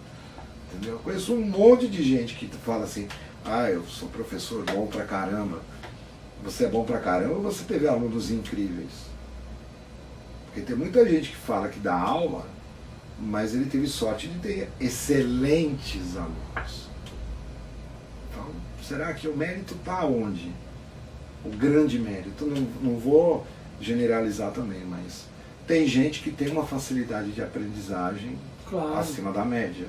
Entendeu? Eu conheço um monte de gente que fala assim, eu sou professor bom pra caramba. Você é bom pra caramba ou você teve alunos incríveis? Porque tem muita gente que fala que dá aula, mas ele teve sorte de ter excelentes alunos. Então, será que o mérito está onde? O grande mérito, não vou generalizar também, mas tem gente que tem uma facilidade de aprendizagem acima da média.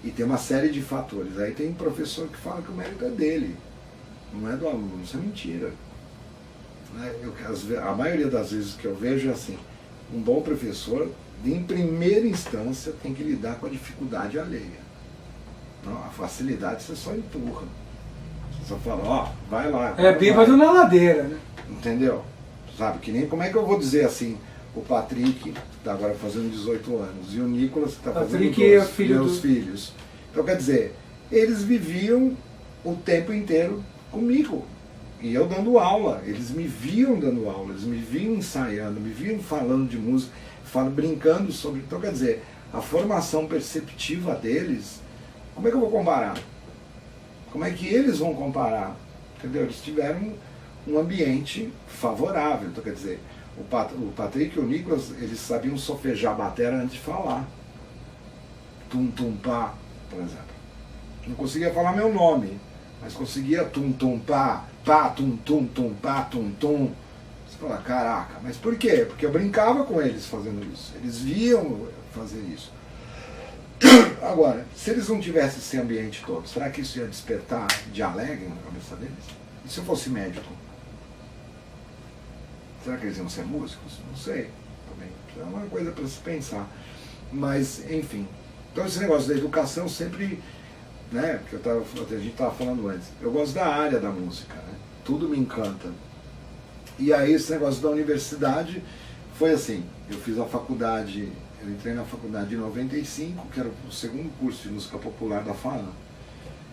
E tem uma série de fatores. Aí tem um professor que fala que o mérito é dele, não é do aluno. Isso é mentira. A maioria das vezes que eu vejo é assim, um bom professor, em primeira instância, tem que lidar com a dificuldade alheia. Não, a facilidade você só empurra. Você só fala, vai lá.
Bêbado na ladeira, né?
Entendeu? Sabe, que nem como é que eu vou dizer assim, o Patrick, que está agora fazendo 18 anos, e o Nicolas, que está fazendo 12, meus filhos. Então, quer dizer, eles viviam o tempo inteiro comigo. E eu dando aula, eles me viam dando aula, eles me viam ensaiando, me viam falando de música, brincando sobre... Então, quer dizer, a formação perceptiva deles, como é que eu vou comparar? Como é que eles vão comparar? Entendeu? Eles tiveram um ambiente favorável. Então, quer dizer, o Patrick e o Nicolas, eles sabiam solfejar a bateria antes de falar. tum tum pá, por exemplo. Não conseguia falar meu nome, mas conseguia tum tum pá, pá tum tum tum pá tum tum. Você fala, caraca, mas por quê? Porque eu brincava com eles fazendo isso. Eles viam eu fazer isso. Agora, se eles não tivessem esse ambiente todo, será que isso ia despertar de alegre na cabeça deles? E se eu fosse médico? Será que eles iam ser músicos? Não sei. Também é uma coisa para se pensar. Mas, enfim. Então esse negócio da educação sempre, né, que a gente estava falando antes, eu gosto da área da música, né? Tudo me encanta. E aí esse negócio da universidade foi assim, eu fiz a faculdade, eu entrei na faculdade em 95, que era o segundo curso de música popular da FAAN,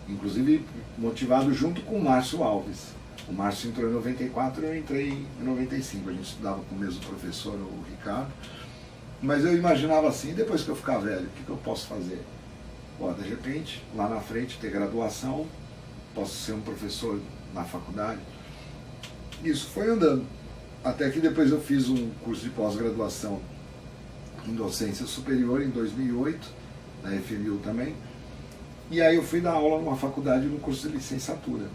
inclusive motivado junto com o Márcio Alves. O Márcio entrou em 94 e eu entrei em 95, a gente estudava com o mesmo professor, o Ricardo, mas eu imaginava assim, depois que eu ficar velho, o que eu posso fazer? Pô, de repente, lá na frente, ter graduação, posso ser um professor na faculdade. Isso foi andando. Até que depois eu fiz um curso de pós-graduação em docência superior em 2008, na FMU também. E aí eu fui dar aula numa faculdade no curso de licenciatura,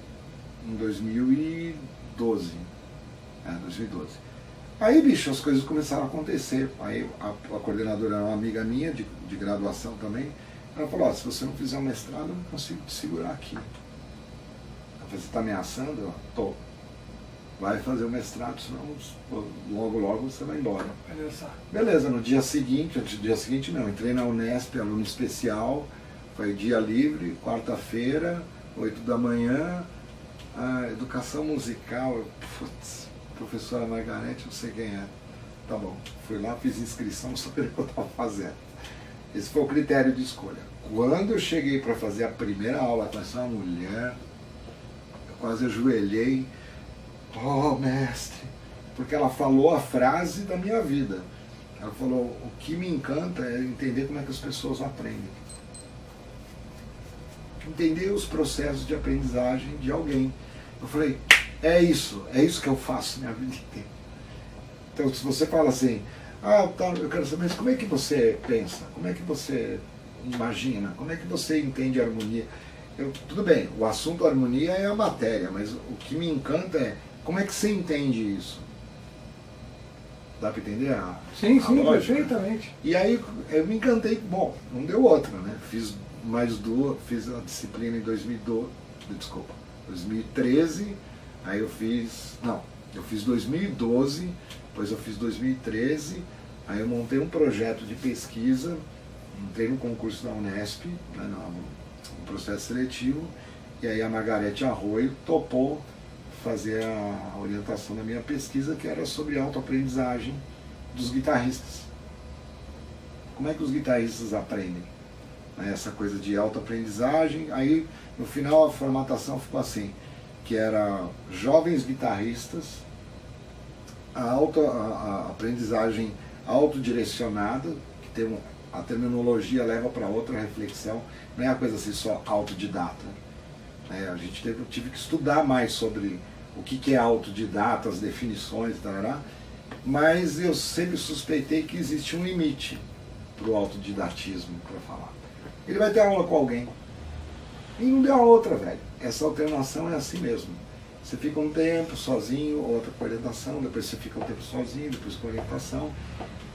em 2012. 2012. Aí, bicho, as coisas começaram a acontecer. Aí a coordenadora era uma amiga minha, de graduação também. Ela falou, se você não fizer um mestrado, eu não consigo te segurar aqui. Ela falou, você está ameaçando? Eu, tô. Vai fazer o mestrado, senão logo você vai embora. Beleza, no dia seguinte, entrei na Unesp, aluno especial, foi dia livre, quarta-feira, 8 da manhã, educação musical, putz, professora Margarete, não sei quem é. Tá bom, fui lá, fiz inscrição, não sabia o que eu estava fazendo. Esse foi o critério de escolha. Quando eu cheguei para fazer a primeira aula com essa mulher, eu quase ajoelhei. Oh, mestre, porque ela falou a frase da minha vida. Ela falou, o que me encanta é entender como é que as pessoas aprendem. Entender os processos de aprendizagem de alguém. Eu falei, é isso que eu faço minha vida inteira. Então, se você fala assim, tá, eu quero saber, mas como é que você pensa? Como é que você imagina? Como é que você entende a harmonia? Tudo bem, o assunto harmonia é a matéria, mas o que me encanta é como é que você entende isso? Dá para entender
Sim,
lógica?
Perfeitamente.
E aí eu me encantei, bom, não deu outra, né? Fiz mais duas, fiz a disciplina em 2013, aí eu fiz 2012, depois eu fiz 2013, aí eu montei um projeto de pesquisa, entrei no concurso da Unesp, né, no processo seletivo, e aí a Margarete Arroio topou fazer a orientação da minha pesquisa, que era sobre autoaprendizagem dos guitarristas. Como é que os guitarristas aprendem? Essa coisa de autoaprendizagem. Aí, no final, a formatação ficou assim, que era jovens guitarristas, a aprendizagem autodirecionada, que tem a terminologia leva para outra reflexão, não é a coisa assim só autodidata. A gente tive que estudar mais sobre o que é autodidata, as definições, mas eu sempre suspeitei que existe um limite para o autodidatismo, para falar. Ele vai ter aula com alguém. E não deu a outra, velho. Essa alternação é assim mesmo. Você fica um tempo sozinho, outra com orientação, depois você fica um tempo sozinho, depois com orientação.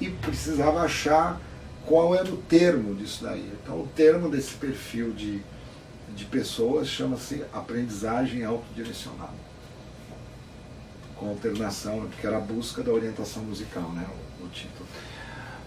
E precisava achar qual era o termo disso daí. Então o termo desse perfil de pessoas chama-se aprendizagem autodirecionada, com alternação, que era a busca da orientação musical, né, o título.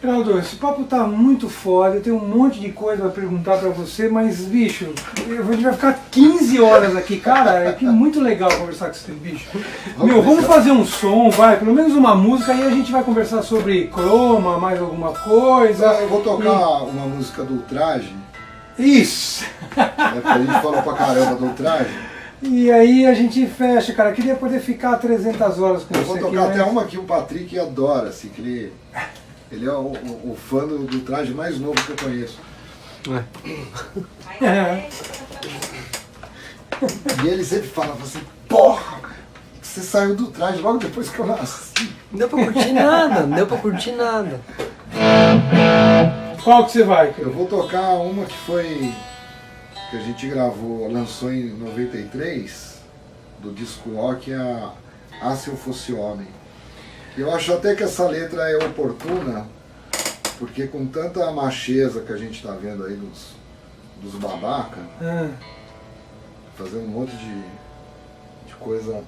Geraldo, esse papo tá muito foda, eu tenho um monte de coisa para perguntar para você, mas, bicho, a gente vai ficar 15 horas aqui, cara, é muito legal conversar com esse bicho. Vamos fazer um som, vai, pelo menos uma música, aí a gente vai conversar sobre croma, mais alguma coisa.
Eu vou tocar uma música do Ultraje.
Isso!
Porque a gente falou pra caramba do Ultraje.
E aí a gente fecha, cara. Queria poder ficar 300 horas com você.
Eu vou tocar até uma que o Patrick adora, assim, que ele é o fã do Ultraje mais novo que eu conheço. E ele sempre fala assim, porra, você saiu do Ultraje logo depois que eu nasci.
Não deu pra curtir nada, não deu pra curtir nada.
Qual que você vai?
Eu vou tocar uma que a gente gravou, lançou em 93, do disco rock, Ah, Se Eu Fosse Homem. Eu acho até que essa letra é oportuna, porque com tanta macheza que a gente está vendo aí dos babaca, fazer um monte de coisa,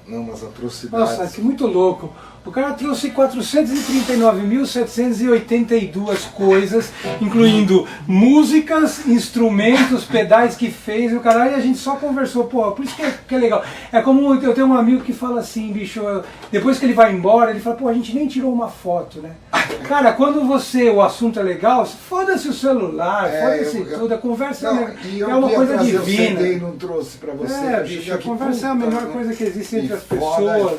não, umas atrocidades.
Nossa, que muito louco. O cara trouxe 439.782 coisas, incluindo músicas, instrumentos, pedais que fez, e o caralho, e a gente só conversou. Pô, por isso que é legal. É como eu tenho um amigo que fala assim, bicho, depois que ele vai embora, ele fala, pô, a gente nem tirou uma foto, né? Cara, quando o assunto é legal, foda-se o celular, foda-se tudo, a conversa é uma coisa divina.
Eu não trouxe pra você.
Bicho, a conversa é a melhor coisa que existe entre as pessoas.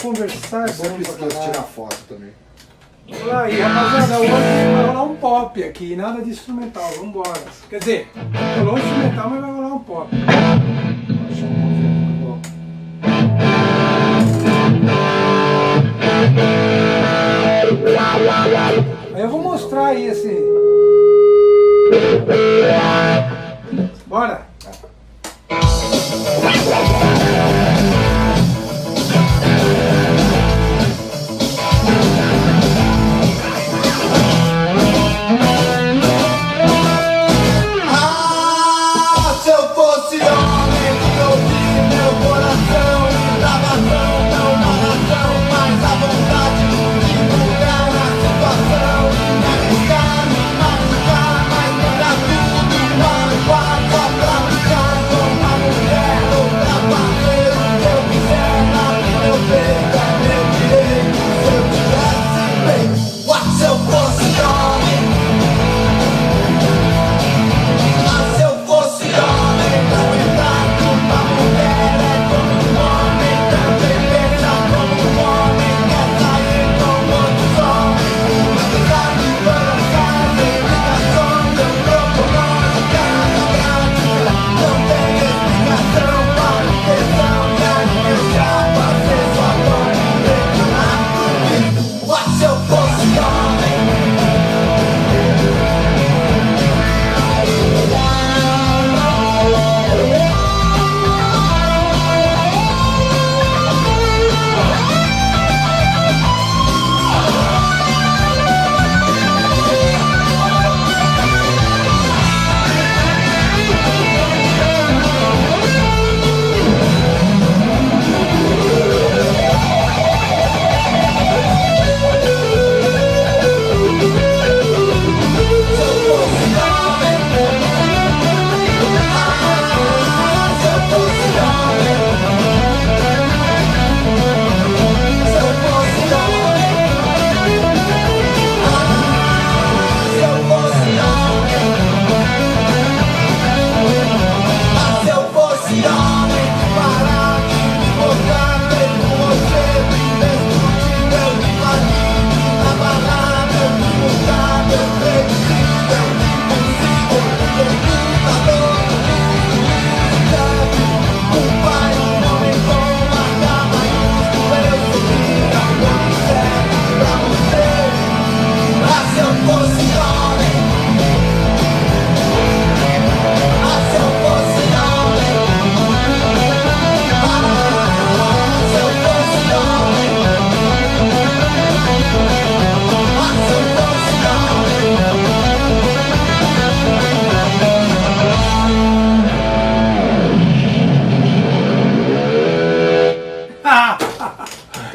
Conversar é bom.
Sempre esqueço de tirar foto também.
Vamos lá aí, rapaziada, hoje vai rolar um pop aqui, nada de instrumental, vambora. Quer dizer, rolou instrumental, mas vai rolar um pop. Aí eu vou mostrar aí esse... Bora!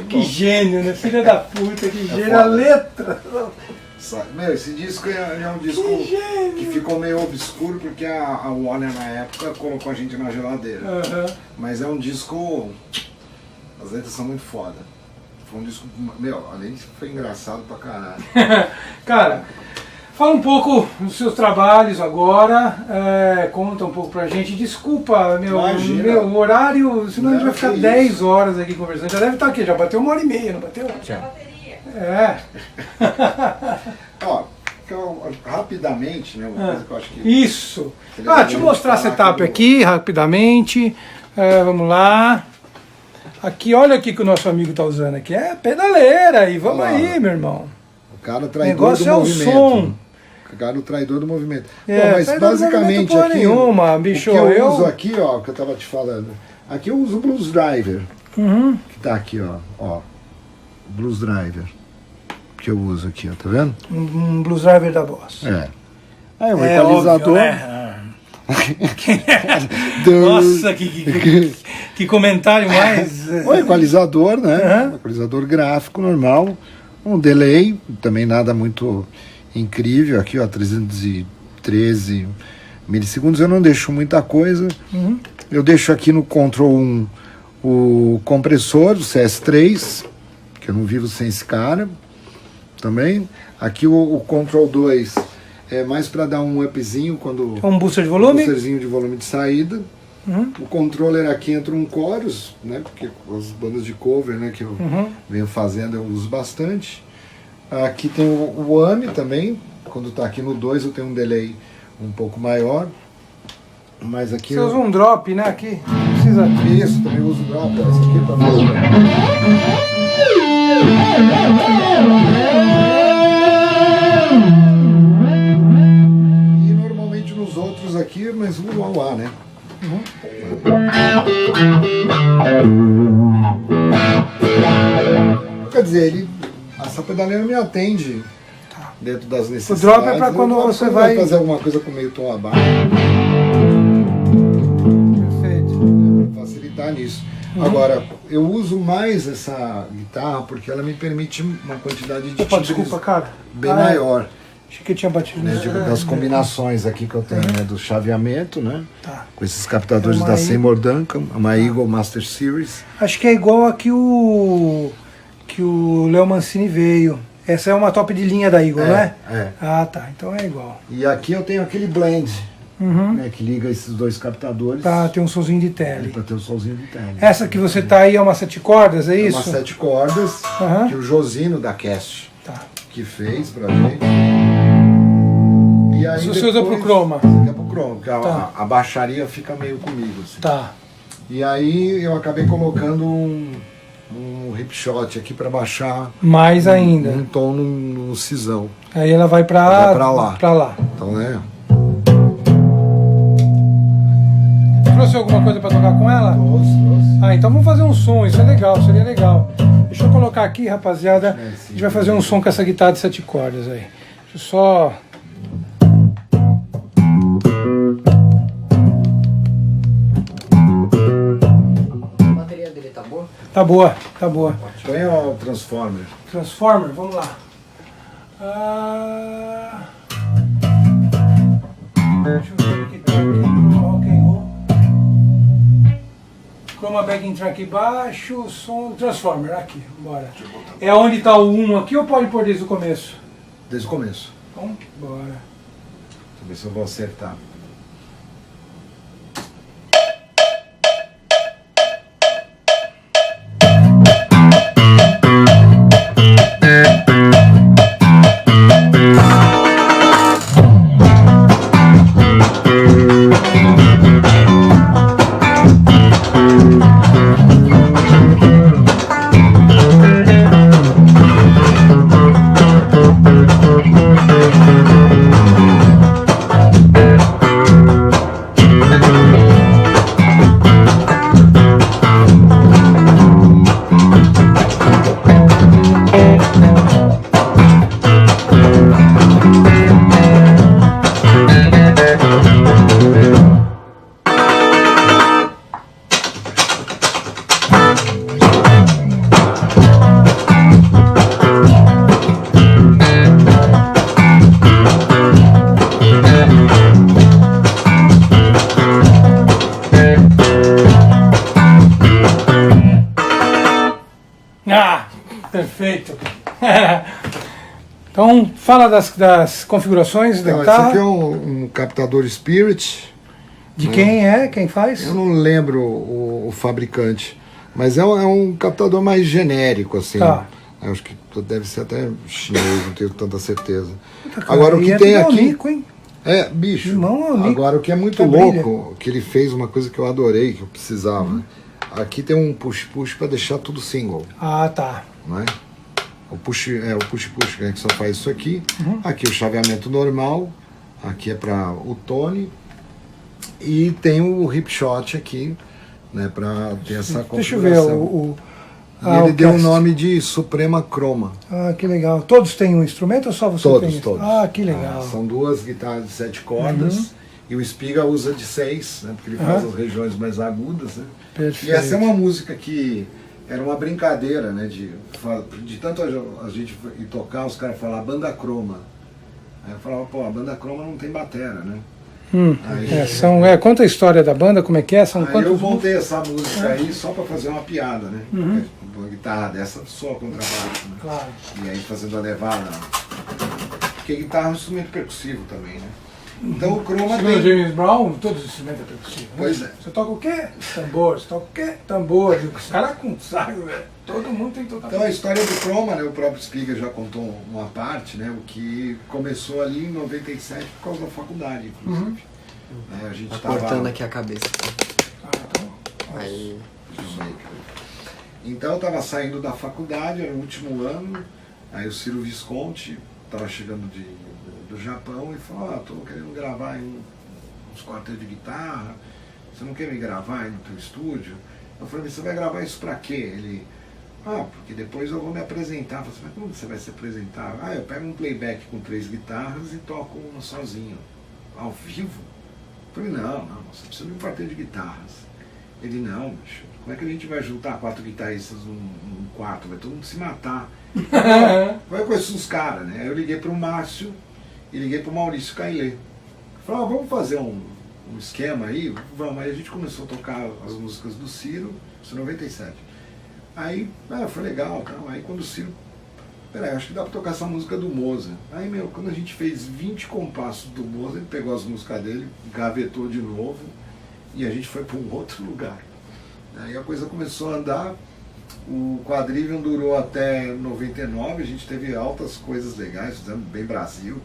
Que gênio, né? Filha da puta, que gênio. A letra.
Meu, esse disco é um disco que ficou meio obscuro porque a Warner na época colocou a gente na geladeira. Mas é um disco. As letras são muito foda. Foi um disco. Meu, além disso, foi engraçado pra caralho.
Cara, fala um pouco dos seus trabalhos agora, conta um pouco pra gente. Desculpa, meu horário, senão a gente vai ficar 10 horas aqui conversando. Já deve estar aqui, já bateu 1h30, não bateu?
Já.
Ó, rapidamente, né? Uma coisa que eu acho que.
Isso! Deixa eu mostrar a setup aqui rapidamente. Vamos lá. Aqui, olha aqui que o nosso amigo tá usando aqui. É pedaleira, e vamos aí, meu irmão.
cara
O
traidor do
negócio é o
movimento.
som.
O cara o traidor do movimento.
É,
Bom, mas
traidor do
basicamente
movimento porra
aqui,
nenhuma,
o
bicho,
que eu
eu-
uso aqui, ó, o que eu tava te falando. Aqui eu uso o Blues Driver,
Uhum.
que tá aqui, ó. Blues Driver. Que eu uso aqui, ó, tá vendo?
Um Blues Driver da Boss.
É. Aí um
É
equalizador.
óbvio, né?
do-
Nossa, que comentário mais...
O equalizador, né?
Uhum.
Um equalizador gráfico normal. Um delay, também nada muito incrível. Aqui, ó, 313 milissegundos. Eu não deixo muita coisa.
Uhum.
Eu deixo aqui no Control 1 o compressor, o CS3, que eu não vivo sem esse cara também. Aqui o Control 2 é mais para dar um upzinho quando...
Um booster de
Um
volume?
boosterzinho de volume de saída.
Uhum.
O controller aqui entra um chorus, né? Porque as bandas de cover, né, que eu venho fazendo eu uso bastante. Aqui tem o AMI também. Quando tá aqui no 2 eu tenho um delay um pouco maior. Mas aqui
Você usa um drop, né? Aqui. Não precisa...
Isso, também uso drop. Essa aqui é pra fazer. E normalmente nos outros aqui, mas o wah-wah, né? Quer dizer, essa pedaleira me atende dentro das necessidades.
drop é pra quando
Eu
você
quando
vai-
fazer alguma coisa com meio tom abaixo,
Perfeito.
facilitar nisso. Agora, eu uso mais essa guitarra porque ela me permite uma quantidade de
Opa,
timbres
desculpa, cara.
bem
Ah,
maior.
Achei que eu tinha batido
Né,
nisso.
das combinações aqui que eu tenho, né, do chaveamento, né,
Tá.
com esses captadores
É uma
da
Eagle.
Seymour Duncan, uma Eagle Master Series.
Acho que é igual a que o Léo Mancini veio. Essa é uma top de linha da Eagle,
É,
não é?
é.
Ah, tá. Então é igual.
E aqui eu tenho aquele blend,
Uhum.
né, que liga esses dois captadores
Pra ter um somzinho de tele.
para ter o solzinho de tele.
Essa que você tá aí é uma 7 cordas, é
É
isso?
uma 7 cordas
Aham.
que o Josino da Cast
Tá.
que fez pra gente. E aí
Isso você usa pro
depois-
chroma?
Isso aqui é pro chroma, porque
Tá.
a baixaria fica meio comigo. Assim.
Tá.
E aí eu acabei colocando um ripshot aqui para baixar
Mais ainda.
um tom no cisão.
Aí ela vai
Vai pra lá.
Pra lá.
Então, né?
Trouxe alguma coisa pra tocar com ela?
Trouxe.
Ah, então vamos fazer um som, isso é legal, seria legal. Deixa eu colocar aqui, rapaziada.
É,
A
sim.
gente vai fazer um som com essa guitarra de 7 cordas aí. Deixa eu só.
A bateria dele tá boa?
Tá boa, tá boa.
Põe o Transformer.
Transformer, vamos lá. Ah... Deixa eu ver o que tá aqui. Chroma Rock and Roll. Chroma backing track baixo, som Transformer, aqui, bora. É onde tá o 1 aqui ou pode pôr desde o começo?
Desde o começo.
Então, bora.
Deixa eu ver se eu vou acertar.
Ah, perfeito. Então, fala das configurações da
Então, esse
guitarra.
aqui é um captador Spirit.
De quem é, quem faz?
Eu não lembro o fabricante, mas é um captador mais genérico, assim.
Tá.
Eu acho que deve ser até chinês, não tenho tanta certeza.
Puta, cara,
Agora o
e
que
é
tem
tudo
aqui.
Nico, hein?
É, bicho.
Irmão, é o Nico.
Agora o que é muito
Até brilha.
louco, que ele fez uma coisa que eu adorei, que eu precisava. Aqui tem um push-push para deixar tudo single,
Ah, tá.
não é? o push-push, que só faz isso aqui. Aqui o chaveamento normal, aqui é para o tone. E tem o hip shot aqui, né, para ter essa configuração.
Deixa eu ver
e ele deu o nome de Suprema Chroma.
Ah, que legal. Todos têm um instrumento ou só você tem isso?
Todos.
Ah, que legal.
São 2 guitarras de 7 cordas. E o Espiga usa de 6, né, porque ele faz as regiões mais agudas. Né?
Perfeito.
E essa é uma música que era uma brincadeira, né, de tanto a gente ir tocar, os caras falavam banda croma. Aí eu falava, pô, a banda croma não tem batera, né?
Conta a história da banda, como é que é? São
aí eu montei essa música aí só para fazer uma piada, né? Uma guitarra dessa só contrabaixo, né?
Claro.
E aí fazendo a levada. Porque guitarra é um instrumento percussivo também, né? Então o croma
tem... James Brown, todos os instrumentos é percussivo.
Pois é.
Você toca o quê? Tambor. Você toca o quê? Tambor. Os caras com saco, velho. Todo mundo tem que tocar.
Então a história do croma, né? O próprio Spiga já contou uma parte, né? O que começou ali em 97 por causa da faculdade, inclusive. A gente
cortando aqui a cabeça.
Aí. Então eu estava saindo da faculdade, era o último ano, aí o Ciro Visconti estava chegando do Japão e falou, estou querendo gravar uns quartetos de guitarra, você não quer me gravar aí no teu estúdio? Eu falei, você vai gravar isso pra quê? Ele, porque depois eu vou me apresentar. Eu falei, mas como você vai se apresentar? Eu pego um playback com 3 guitarras e toco uma sozinho, ao vivo. Eu falei, não, você precisa de um quarteto de guitarras. Ele, não, bicho, como é que a gente vai juntar 4 guitarristas num quarto? Vai todo mundo se matar. Vai conhecer os caras, né? Aí eu liguei para o Márcio e liguei para o Maurício Cailê. Falei, vamos fazer um esquema aí? Vamos. Aí a gente começou a tocar as músicas do Ciro, isso em 97. Aí, foi legal, tá? Aí quando o Ciro... Peraí, acho que dá pra tocar essa música do Mozart. Aí, quando a gente fez 20 compassos do Mozart, ele pegou as músicas dele, gavetou de novo, e a gente foi para um outro lugar. Aí a coisa começou a andar, o Quadrivium durou até 99, a gente teve altas coisas legais, fizemos Bem Brasil,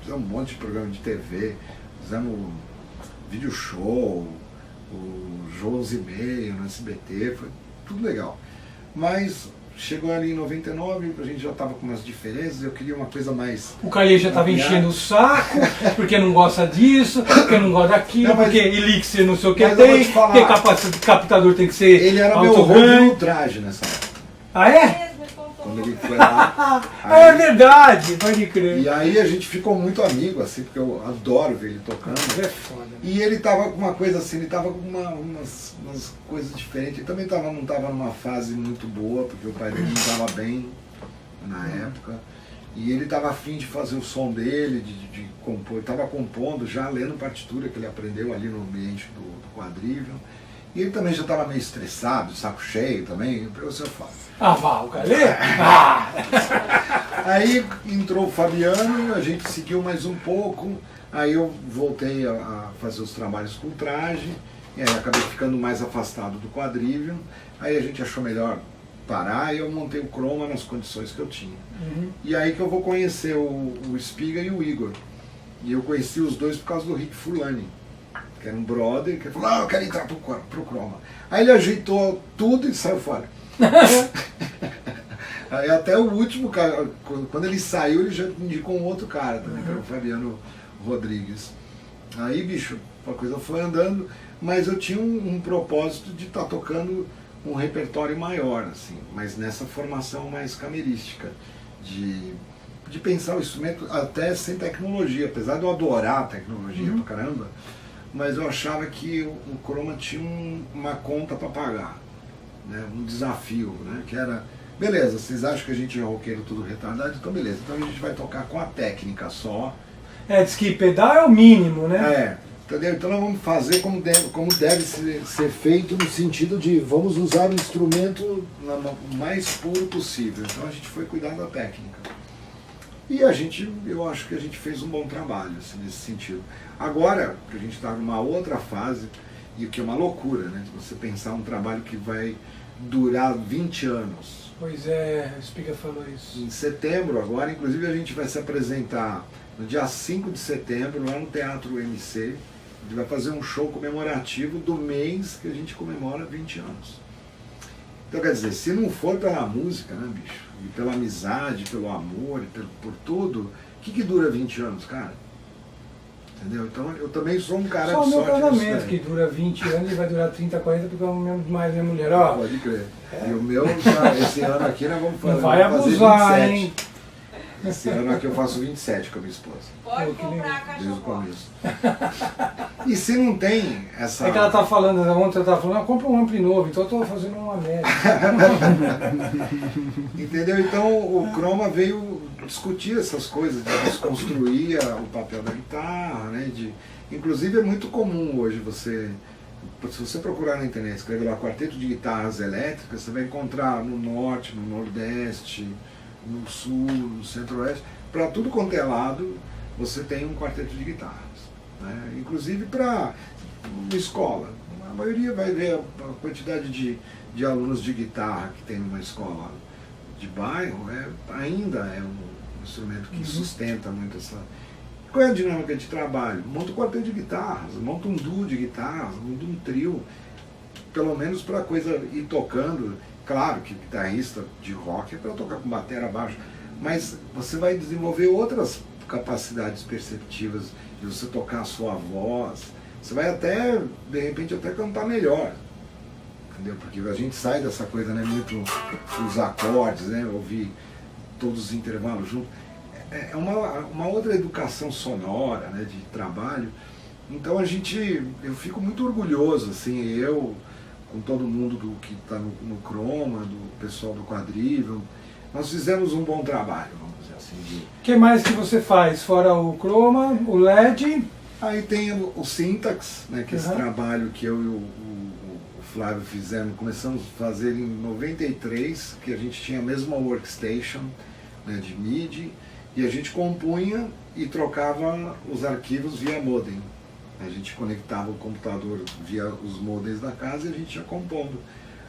fizemos um monte de programa de TV, fizemos vídeo show, o João Zimeio no SBT, foi tudo legal. Mas... chegou ali em 99, a gente já estava com umas diferenças, eu queria uma coisa mais...
O Cailê já estava enchendo o saco, porque não gosta disso, porque não gosta daquilo, porque elixir não sei o que tem, porque captador tem que ser...
Ele era meu Rodrigo Ultraje nessa época.
Ah, é?
Quando ele foi lá...
É verdade, pode crer.
E aí a gente ficou muito amigo, assim, porque eu adoro ver ele tocando.
É foda.
E ele tava com uma coisa assim, ele tava com umas coisas diferentes. Ele também não tava numa fase muito boa, porque o pai dele não estava bem na época. E ele tava afim de fazer o som dele, de compor. Ele tava compondo, já lendo partitura que ele aprendeu ali no ambiente do Quadrivium. E ele também já estava meio estressado, saco cheio também, o seu falo.
O Cailê?
Aí entrou o Fabiano, a gente seguiu mais um pouco, aí eu voltei a fazer os trabalhos com traje, e aí acabei ficando mais afastado do Quadrivium, aí a gente achou melhor parar e eu montei o Chroma nas condições que eu tinha. E aí que eu vou conhecer o Spiga e o Igor. E eu conheci os dois por causa do Rick Fulani, que era um brother, que falou, eu quero entrar pro Chroma. Aí ele ajeitou tudo e saiu fora. Aí até o último cara, quando ele saiu, ele já indicou um outro cara também, que era o Fabiano Rodrigues. Aí, bicho, a coisa foi andando, mas eu tinha um propósito de estar tocando um repertório maior, assim, mas nessa formação mais camerística, de pensar o instrumento até sem tecnologia, apesar de eu adorar a tecnologia pra caramba, mas eu achava que o Chroma tinha uma conta para pagar, né, um desafio, né, que era, beleza, vocês acham que a gente é roqueiro tudo retardado, então beleza, então a gente vai tocar com a técnica só.
Diz que pedal é o mínimo, né?
Entendeu? Então nós vamos fazer como deve ser feito, no sentido de vamos usar o instrumento o mais puro possível. Então a gente foi cuidar da técnica. E eu acho que a gente fez um bom trabalho assim, nesse sentido. Agora, que a gente está numa outra fase, e o que é uma loucura, né? Você pensar um trabalho que vai durar 20 anos.
Pois é, o Spiga falou isso.
Em setembro agora, inclusive a gente vai se apresentar no dia 5 de setembro, lá no Teatro MC. A gente vai fazer um show comemorativo do mês que a gente comemora 20 anos. Então, quer dizer, se não for pela música, né, bicho? E pela amizade, pelo amor, por tudo, o que dura 20 anos, cara? Entendeu? Então, eu também sou um cara
só
de
o meu
sorte.
casamento, que dura 20 anos e vai durar 30, 40, porque eu não lembro mais minha mulher. Ó,
pode crer. E o meu, esse ano aqui, nós vamos fazer,
não vai abusar,
27.
hein?
Esse ano aqui eu faço 27 com a minha esposa.
Pode comprar a
Desde o
cachorro.
começo. E se não tem essa...
É que ela tá falando, ontem ela tá falando, compra um ampli novo, então eu tô fazendo uma média.
Entendeu? Então o Croma veio discutir essas coisas, de desconstruir o papel da guitarra, né? Inclusive é muito comum hoje se você procurar na internet, escrever lá quarteto de guitarras elétricas, você vai encontrar no norte, no nordeste, no sul, no centro-oeste, para tudo quanto é lado, você tem um quarteto de guitarras. Né? Inclusive para uma escola. A maioria vai ver a quantidade de alunos de guitarra que tem numa escola de bairro, ainda é um instrumento que sustenta muito essa... Qual é a dinâmica de trabalho? Monta um quarteto de guitarras, monta um duo de guitarras, monta um trio, pelo menos para a coisa ir tocando. Claro que guitarrista de rock é para tocar com bateria baixo, mas você vai desenvolver outras capacidades perceptivas de você tocar a sua voz. Você vai até, de repente, até cantar melhor. Entendeu? Porque a gente sai dessa coisa, né, muito os acordes, né, ouvir todos os intervalos juntos. É uma outra educação sonora, né, de trabalho. Então eu fico muito orgulhoso, assim, com todo mundo que está no Croma, do pessoal do Quadrível, nós fizemos um bom trabalho, vamos dizer assim.
O que mais que você faz? Fora o Croma, o LED?
Aí tem o Syntax, né, que é esse trabalho que eu e o Flávio fizemos, começamos a fazer em 93, que a gente tinha a mesma workstation, né, de MIDI, e a gente compunha e trocava os arquivos via modem. A gente conectava o computador via os modems da casa e a gente ia compondo.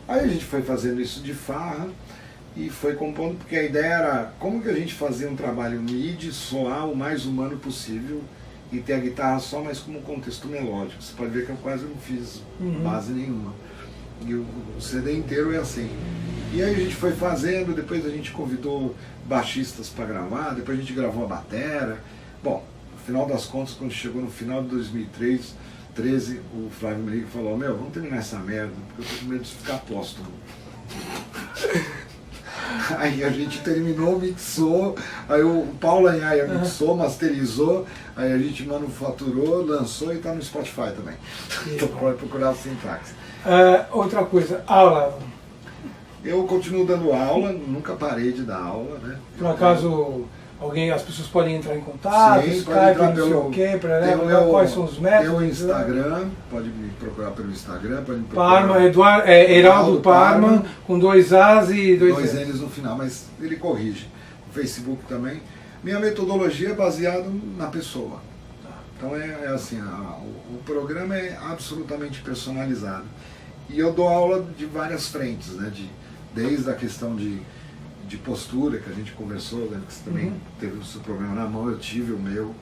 Aí a gente foi fazendo isso de farra e foi compondo, porque a ideia era como que a gente fazia um trabalho MIDI, soar o mais humano possível e ter a guitarra só mais como contexto melódico. Você pode ver que eu quase não fiz base nenhuma. E o CD inteiro é assim. E aí a gente foi fazendo, depois a gente convidou baixistas para gravar, depois a gente gravou a batera. Bom, no final das contas, quando chegou no final de 2013, o Flávio me ligou e falou: meu, vamos terminar essa merda, porque eu tô com medo de ficar póstumo. Aí a gente terminou, mixou, aí o Paulo Anhaia mixou, masterizou, aí a gente manufaturou, lançou e está no Spotify também. Então pode procurar o Syntax.
Outra coisa, aula.
Eu continuo dando aula, nunca parei de dar aula, né?
Por acaso as pessoas podem entrar em contato,
Sim,
Skype, não sei o quê, quais são os métodos?
Tem o Instagram, pode me procurar pelo Instagram, pode me
Parma,
procurar.
Heraldo Parma, com 2 As e 2
N's no final, mas ele corrige. O Facebook também. Minha metodologia é baseada na pessoa. Então é assim, o programa é absolutamente personalizado. E eu dou aula de várias frentes, né? Desde a questão de postura, que a gente conversou, né, que você também teve o seu problema na mão, eu tive o meu,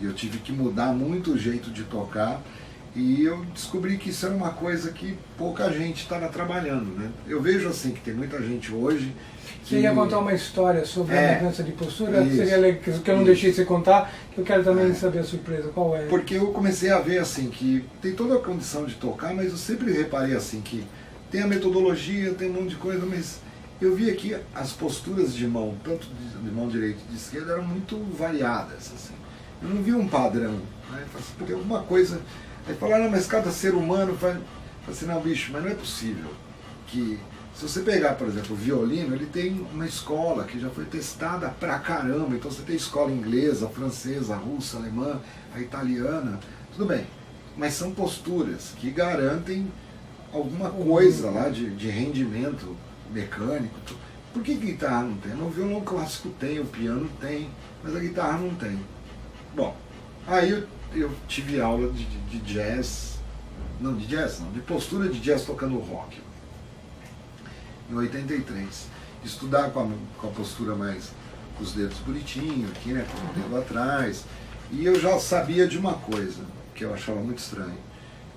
e eu tive que mudar muito o jeito de tocar, e eu descobri que isso era uma coisa que pouca gente estava trabalhando, né? Eu vejo assim que tem muita gente hoje que...
Você ia contar uma história sobre a mudança de postura?
Isso,
seria legal, que eu não deixei de você contar, que eu quero também saber a surpresa, qual é?
Porque eu comecei a ver assim, que tem toda a condição de tocar, mas eu sempre reparei assim, que tem a metodologia, tem um monte de coisa, mas eu via que as posturas de mão, tanto de mão direita e de esquerda, eram muito variadas, assim. Eu não via um padrão, né? Porque alguma coisa... Aí falaram, mas cada ser humano faz... Eu falei assim, não, bicho, mas não é possível que... Se você pegar, por exemplo, o violino, ele tem uma escola que já foi testada pra caramba. Então você tem escola inglesa, francesa, russa, alemã, a italiana, tudo bem. Mas são posturas que garantem alguma coisa lá de rendimento mecânico. Por que guitarra não tem? No violão clássico tem, o piano tem, mas a guitarra não tem. Bom, aí eu tive aula de jazz, não, de jazz não, de postura de jazz tocando rock. Em 83. Estudar com a postura mais, com os dedos bonitinhos, aqui, né, com o dedo atrás. E eu já sabia de uma coisa, que eu achava muito estranho.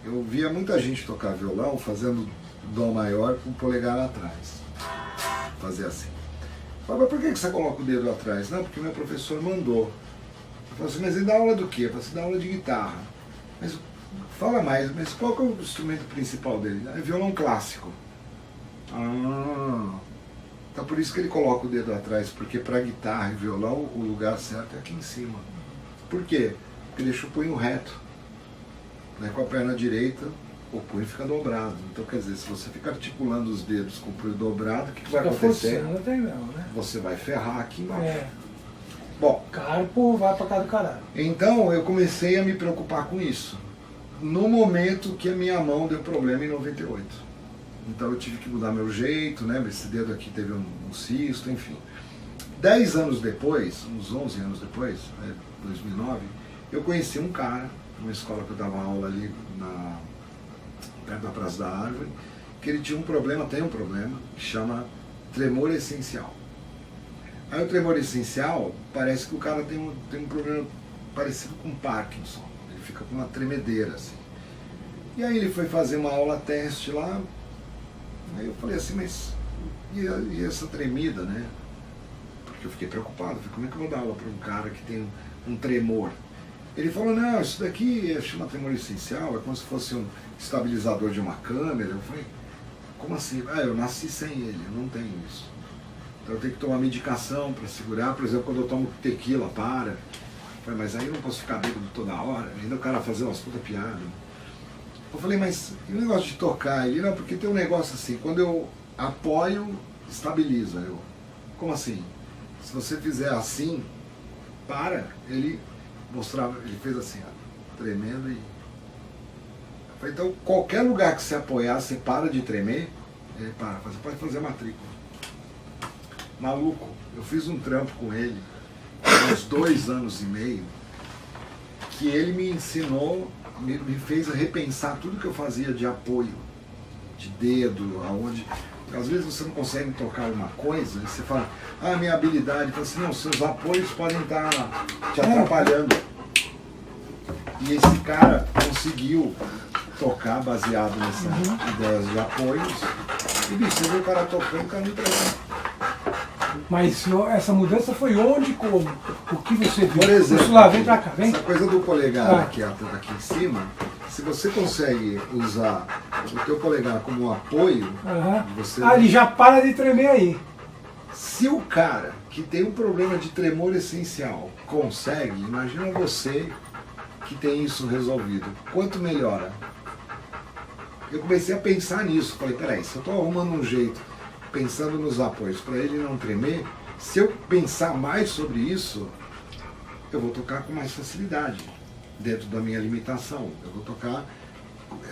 Eu via muita gente tocar violão fazendo Dó maior com o polegar atrás. Fazer assim. Fala, mas por que você coloca o dedo atrás? Não, porque meu professor mandou. Eu falo assim, mas ele dá aula do quê? Eu falo assim, dá aula de guitarra. Mas fala mais, mas qual que é o instrumento principal dele? É violão clássico. Ah, então por isso que ele coloca o dedo atrás, porque para guitarra e violão o lugar certo é aqui em cima. Por quê? Porque deixa o punho reto. Né? Com a perna direita, o punho fica dobrado. Então quer dizer, se você ficar articulando os dedos com o punho dobrado, o que vai acontecer?
Né?
Você vai ferrar aqui embaixo.
É.
Bom,
Carpo vai pra cá do caralho.
então eu comecei a me preocupar com isso. No momento que a minha mão deu problema em 98. Então eu tive que mudar meu jeito, né? Esse dedo aqui teve um cisto, enfim. 10 anos depois, uns 11 anos depois, 2009, eu conheci um cara, numa escola que eu dava aula ali perto da Praça da Árvore, que ele tinha um problema, tem um problema, que chama tremor essencial. Aí o tremor essencial, parece que o cara tem um problema parecido com Parkinson. Ele fica com uma tremedeira, assim. E aí ele foi fazer uma aula teste lá. Aí eu falei assim, mas e essa tremida, né? Porque eu fiquei preocupado. Falei, como é que eu vou dar aula para um cara que tem um tremor? Ele falou, não, isso daqui chama tremor essencial, é como se fosse um estabilizador de uma câmera. Eu falei, como assim? Ah, eu nasci sem ele, eu não tenho isso. Então eu tenho que tomar medicação para segurar. Por exemplo, quando eu tomo tequila, para. Eu falei, mas aí eu não posso ficar bêbado toda hora. Ainda o cara fazer umas puta piada. Eu falei, mas e o negócio de tocar? Ele, não, porque tem um negócio assim, quando eu apoio, estabiliza. Eu, como assim? Se você fizer assim, para, ele mostrava, ele fez assim, ó, tremendo e... Eu falei, então qualquer lugar que você apoiar, você para de tremer, ele para, você pode fazer a matrícula. Maluco, eu fiz um trampo com ele, há uns 2 anos e meio, que ele me ensinou, me fez repensar tudo que eu fazia de apoio, de dedo, aonde... Às vezes você não consegue tocar uma coisa, e você fala, ah, minha habilidade, fala assim, não, seus apoios podem estar te atrapalhando. E esse cara conseguiu tocar baseado nessas ideias de apoios, e bicho, você vê o cara tocando, o cara não treina.
Mas essa mudança foi onde, como? O que você viu?
Por exemplo,
isso lá, vem pra cá, vem.
essa coisa do polegar aqui em cima, se você consegue usar o teu polegar como um apoio, você...
ele já para de tremer aí.
Se o cara que tem um problema de tremor essencial consegue, imagina você que tem isso resolvido. Quanto melhora? Eu comecei a pensar nisso. Falei, peraí, se eu estou arrumando um jeito, pensando nos apoios, para ele não tremer, se eu pensar mais sobre isso, eu vou tocar com mais facilidade, dentro da minha limitação. Eu vou tocar,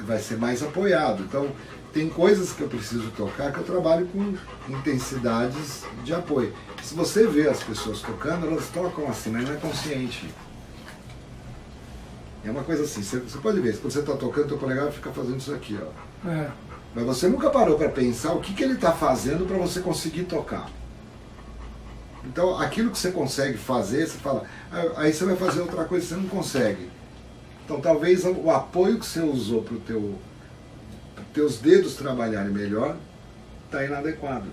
vai ser mais apoiado. Então, tem coisas que eu preciso tocar que eu trabalho com intensidades de apoio. Se você vê as pessoas tocando, elas tocam assim, mas não é consciente. É uma coisa assim, você pode ver, quando você está tocando, teu polegar fica fazendo isso aqui, ó. Mas você nunca parou para pensar o que ele está fazendo para você conseguir tocar. Então, aquilo que você consegue fazer, você fala, aí você vai fazer outra coisa que você não consegue. Então, talvez o apoio que você usou para os teus dedos trabalharem melhor está inadequado,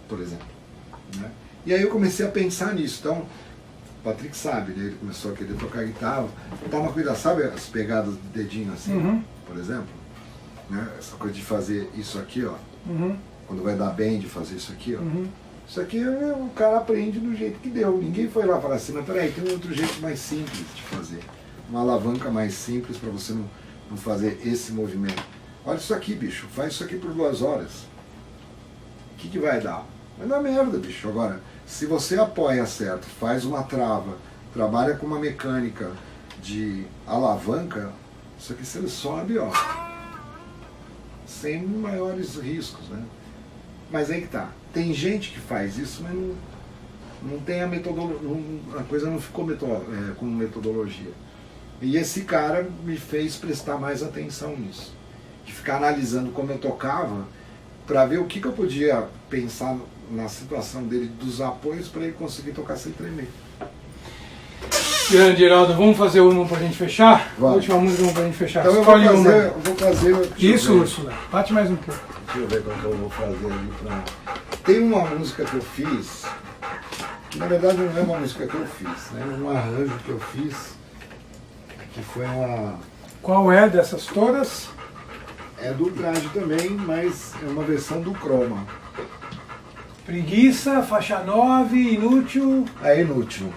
por exemplo. Né? E aí eu comecei a pensar nisso. Então, o Patrick sabe, né? Ele começou a querer tocar guitarra. Toma cuidado, sabe as pegadas de dedinho assim, por exemplo? Né? Essa coisa de fazer isso aqui, ó. Quando vai dar bem de fazer isso aqui, ó. Isso aqui o cara aprende do jeito que deu. Ninguém foi lá falar assim, mas peraí, tem um outro jeito mais simples de fazer. Uma alavanca mais simples para você não fazer esse movimento. Olha isso aqui, bicho, faz isso aqui por 2 horas. O que vai dar? Vai dar merda, bicho. Agora, se você apoia certo, faz uma trava, trabalha com uma mecânica de alavanca, isso aqui você sobe, ó, sem maiores riscos, né? Mas aí que tá. Tem gente que faz isso, mas não tem a metodologia, a coisa não ficou com metodologia. E esse cara me fez prestar mais atenção nisso. De ficar analisando como eu tocava, para ver o que eu podia pensar na situação dele, dos apoios, para ele conseguir tocar sem tremer.
Grande, Geraldo, vamos fazer uma pra gente fechar?
Vamos.
A última música pra gente fechar.
Então eu vou fazer
Isso, Úrsula. Bate mais um pouco.
Deixa eu ver qual que eu vou fazer ali pra... Tem uma música que eu fiz, que na verdade não é uma música que eu fiz, né? Um arranjo que eu fiz, que foi uma...
Qual é dessas todas?
É do Ultraje também, mas é uma versão do Chroma.
Preguiça, faixa 9, inútil.
É Inútil,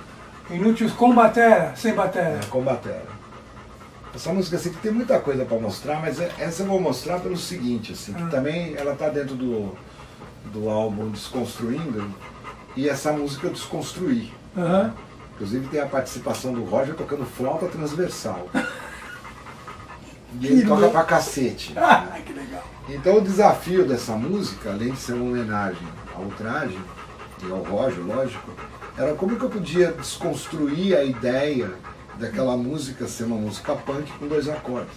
Inútil com batera, sem batera.
com batera. Essa música assim que tem muita coisa para mostrar, mas essa eu vou mostrar pelo seguinte, assim, que também ela tá dentro do álbum Desconstruindo, e essa música eu desconstruí.
Aham.
Inclusive tem a participação do Roger tocando flauta transversal. E ele toca pra cacete.
Ah, que legal.
Então o desafio dessa música, além de ser uma homenagem ao Ultraje e ao Roger, lógico, era como que eu podia desconstruir a ideia daquela música ser uma música punk com 2 acordes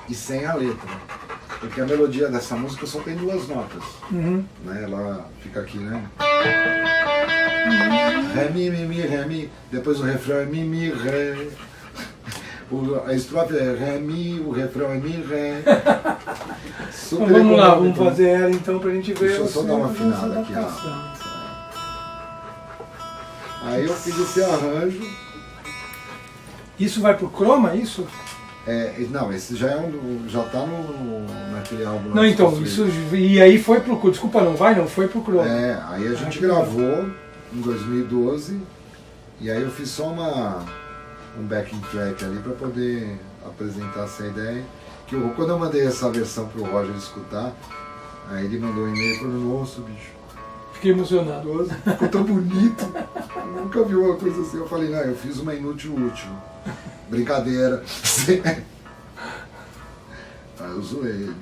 e sem a letra, porque a melodia dessa música só tem 2 notas,
Uhum.
né? Ela fica aqui, né? Ré, mi, mi, mi, ré, mi. Depois o refrão é mi, mi, ré. A estrofe é ré, mi, o refrão é mi, ré.
Então vamos lá, vamos fazer ela então pra gente ver.
Deixa eu só dar uma
essa
afinada aqui, ó.
adaptação.
Aí eu fiz esse arranjo.
Isso vai pro Chroma, isso?
Não, esse já já tá naquele álbum.
Não, então, isso. E aí foi pro. Desculpa, não vai? Não foi pro Chroma.
Aí a gente gravou em 2012 e aí eu fiz só um backing track ali para poder apresentar essa ideia. Quando eu mandei essa versão pro Roger escutar, aí ele mandou um e-mail falando, nossa, bicho,
Fiquei emocionado.
nossa, ficou tão bonito. Eu nunca vi uma coisa assim. Eu falei, não, eu fiz uma inútil útil. Brincadeira. Aí eu zoei ele.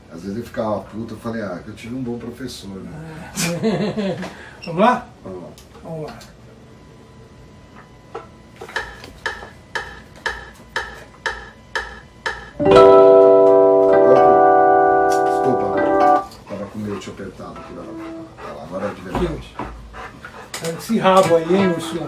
Às vezes ele ficava puto, eu falei, que eu tive um bom professor, né?
Vamos lá?
Vamos lá.
Vamos lá.
Desculpa, tava com o meu tio apertado aqui. Agora é de verdade.
Esse rabo aí, hein, Ursula?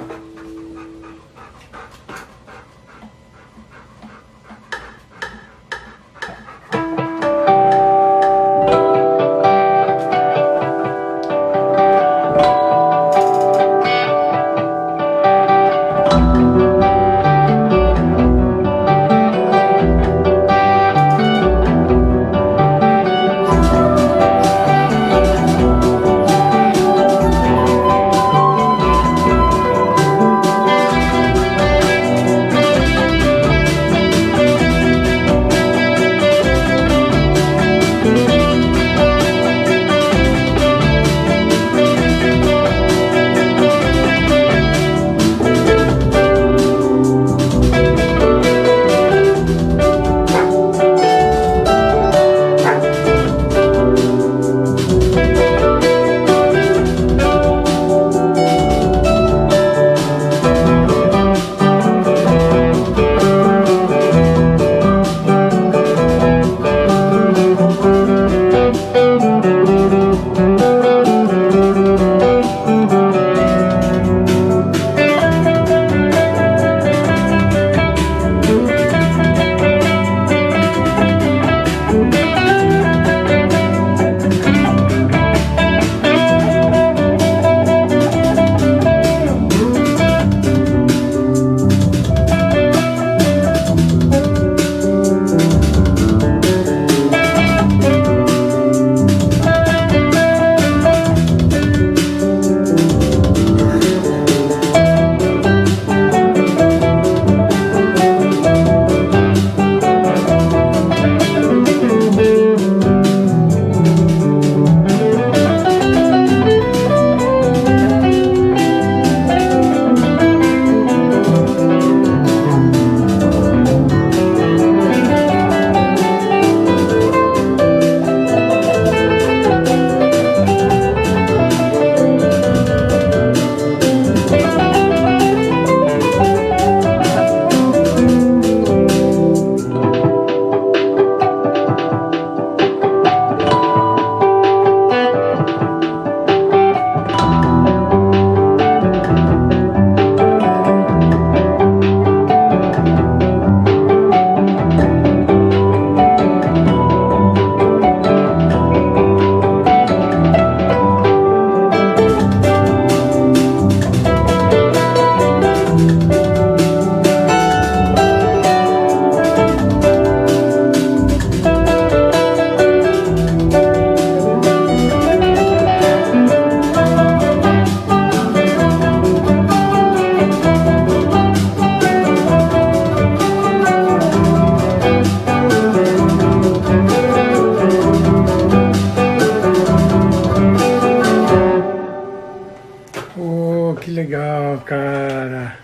legal, cara.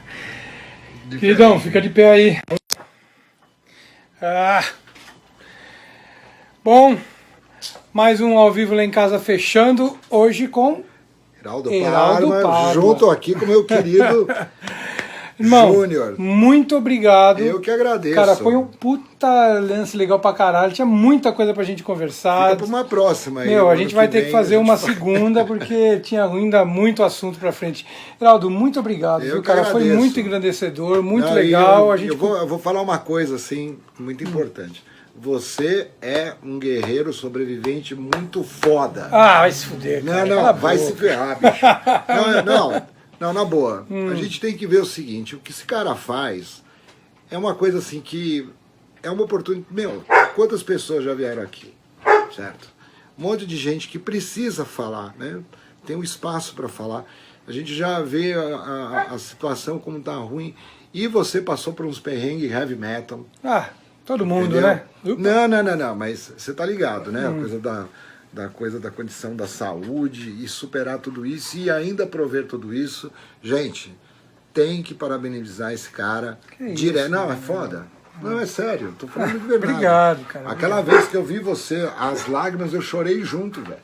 Queridão, fica de pé aí. Ah. Bom, mais um ao vivo lá em casa fechando, hoje com
Heraldo
Heraldo Parma,
junto aqui com o meu querido
irmão,
Júnior.
Muito obrigado.
Eu que agradeço.
Cara, foi um puta lance legal pra caralho. Tinha muita coisa pra gente conversar.
Fica pra uma próxima aí.
Meu, a gente vai ter que fazer uma
faz.
segunda, porque tinha ainda muito assunto pra frente. Heraldo, muito obrigado.
Eu
Viu,
que
cara? Foi
agradeço.
muito engrandecedor, muito
Não,
legal.
Eu vou falar uma coisa assim, muito importante. Você é um guerreiro sobrevivente muito foda.
Ah, vai se fuder, cara.
Não, vai se ferrar, bicho. Não, na boa. A gente tem que ver o seguinte, o que esse cara faz é uma coisa assim que é uma oportunidade. Meu, quantas pessoas já vieram aqui, certo? Um monte de gente que precisa falar, né? Tem um espaço para falar. A gente já vê a situação como tá ruim. E você passou por uns perrengues heavy metal.
Ah, todo mundo,
Entendeu?
né?
Não, mas você tá ligado, né? A coisa da condição da saúde e superar tudo isso e ainda prover tudo isso. Gente, tem que parabenizar esse cara. Direto. Não, é foda. Não, é sério, tô falando de verdade.
Obrigado, cara.
Aquela vez que eu vi você, as lágrimas, eu chorei junto, velho.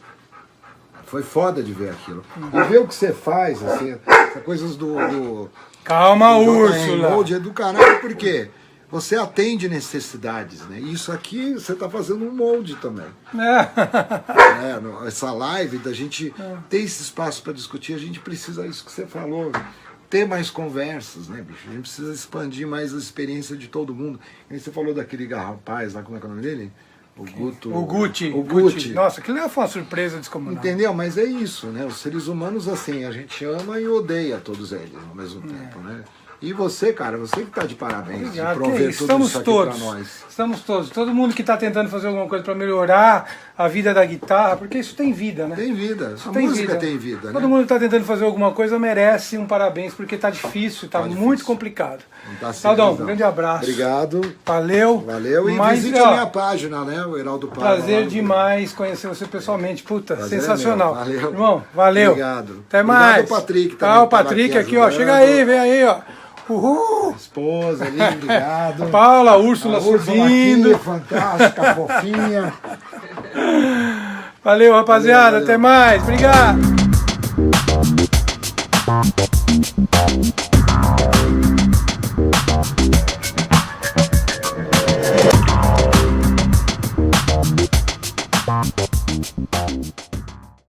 Foi foda de ver aquilo. E ver o que você faz, assim, essas coisas do
Calma,
do
Úrsula.
molde é do caralho, por quê? Você atende necessidades, né? Isso aqui você está fazendo um molde também. Essa live da gente ter esse espaço para discutir, a gente precisa, isso que você falou, ter mais conversas, né, bicho? A gente precisa expandir mais a experiência de todo mundo. E você falou daquele rapaz lá, como é que é o nome dele? O
Guti. Nossa, aquilo foi uma surpresa descomunal.
Entendeu? Mas é isso, né? Os seres humanos, assim, a gente ama e odeia todos eles ao mesmo tempo, né? E você, cara, você que tá de parabéns,
Obrigado,
de prover tudo isso aqui pra nós.
Estamos todos. Todo mundo que está tentando fazer alguma coisa para melhorar a vida da guitarra, porque isso tem vida, né?
Tem vida. A
tem
música
vida.
tem vida, né?
Todo mundo que está tentando fazer alguma coisa merece um parabéns, porque tá difícil, tá muito complicado.
Não tá assim,
Aldão, um grande abraço.
Obrigado.
Valeu.
E visite a minha página, né? O Heraldo Parma.
Prazer demais conhecer você pessoalmente. Puta,
Prazer
sensacional.
Valeu.
Irmão, valeu.
Obrigado.
Até mais.
Obrigado, Patrick. Também,
o Patrick aqui, ó. Chega aí, vem aí, ó. Uhul!
Esposa ali, obrigado.
Paula, Úrsula subindo.
Aqui, fantástica, fofinha.
Valeu, rapaziada. Valeu. Até mais. Obrigado.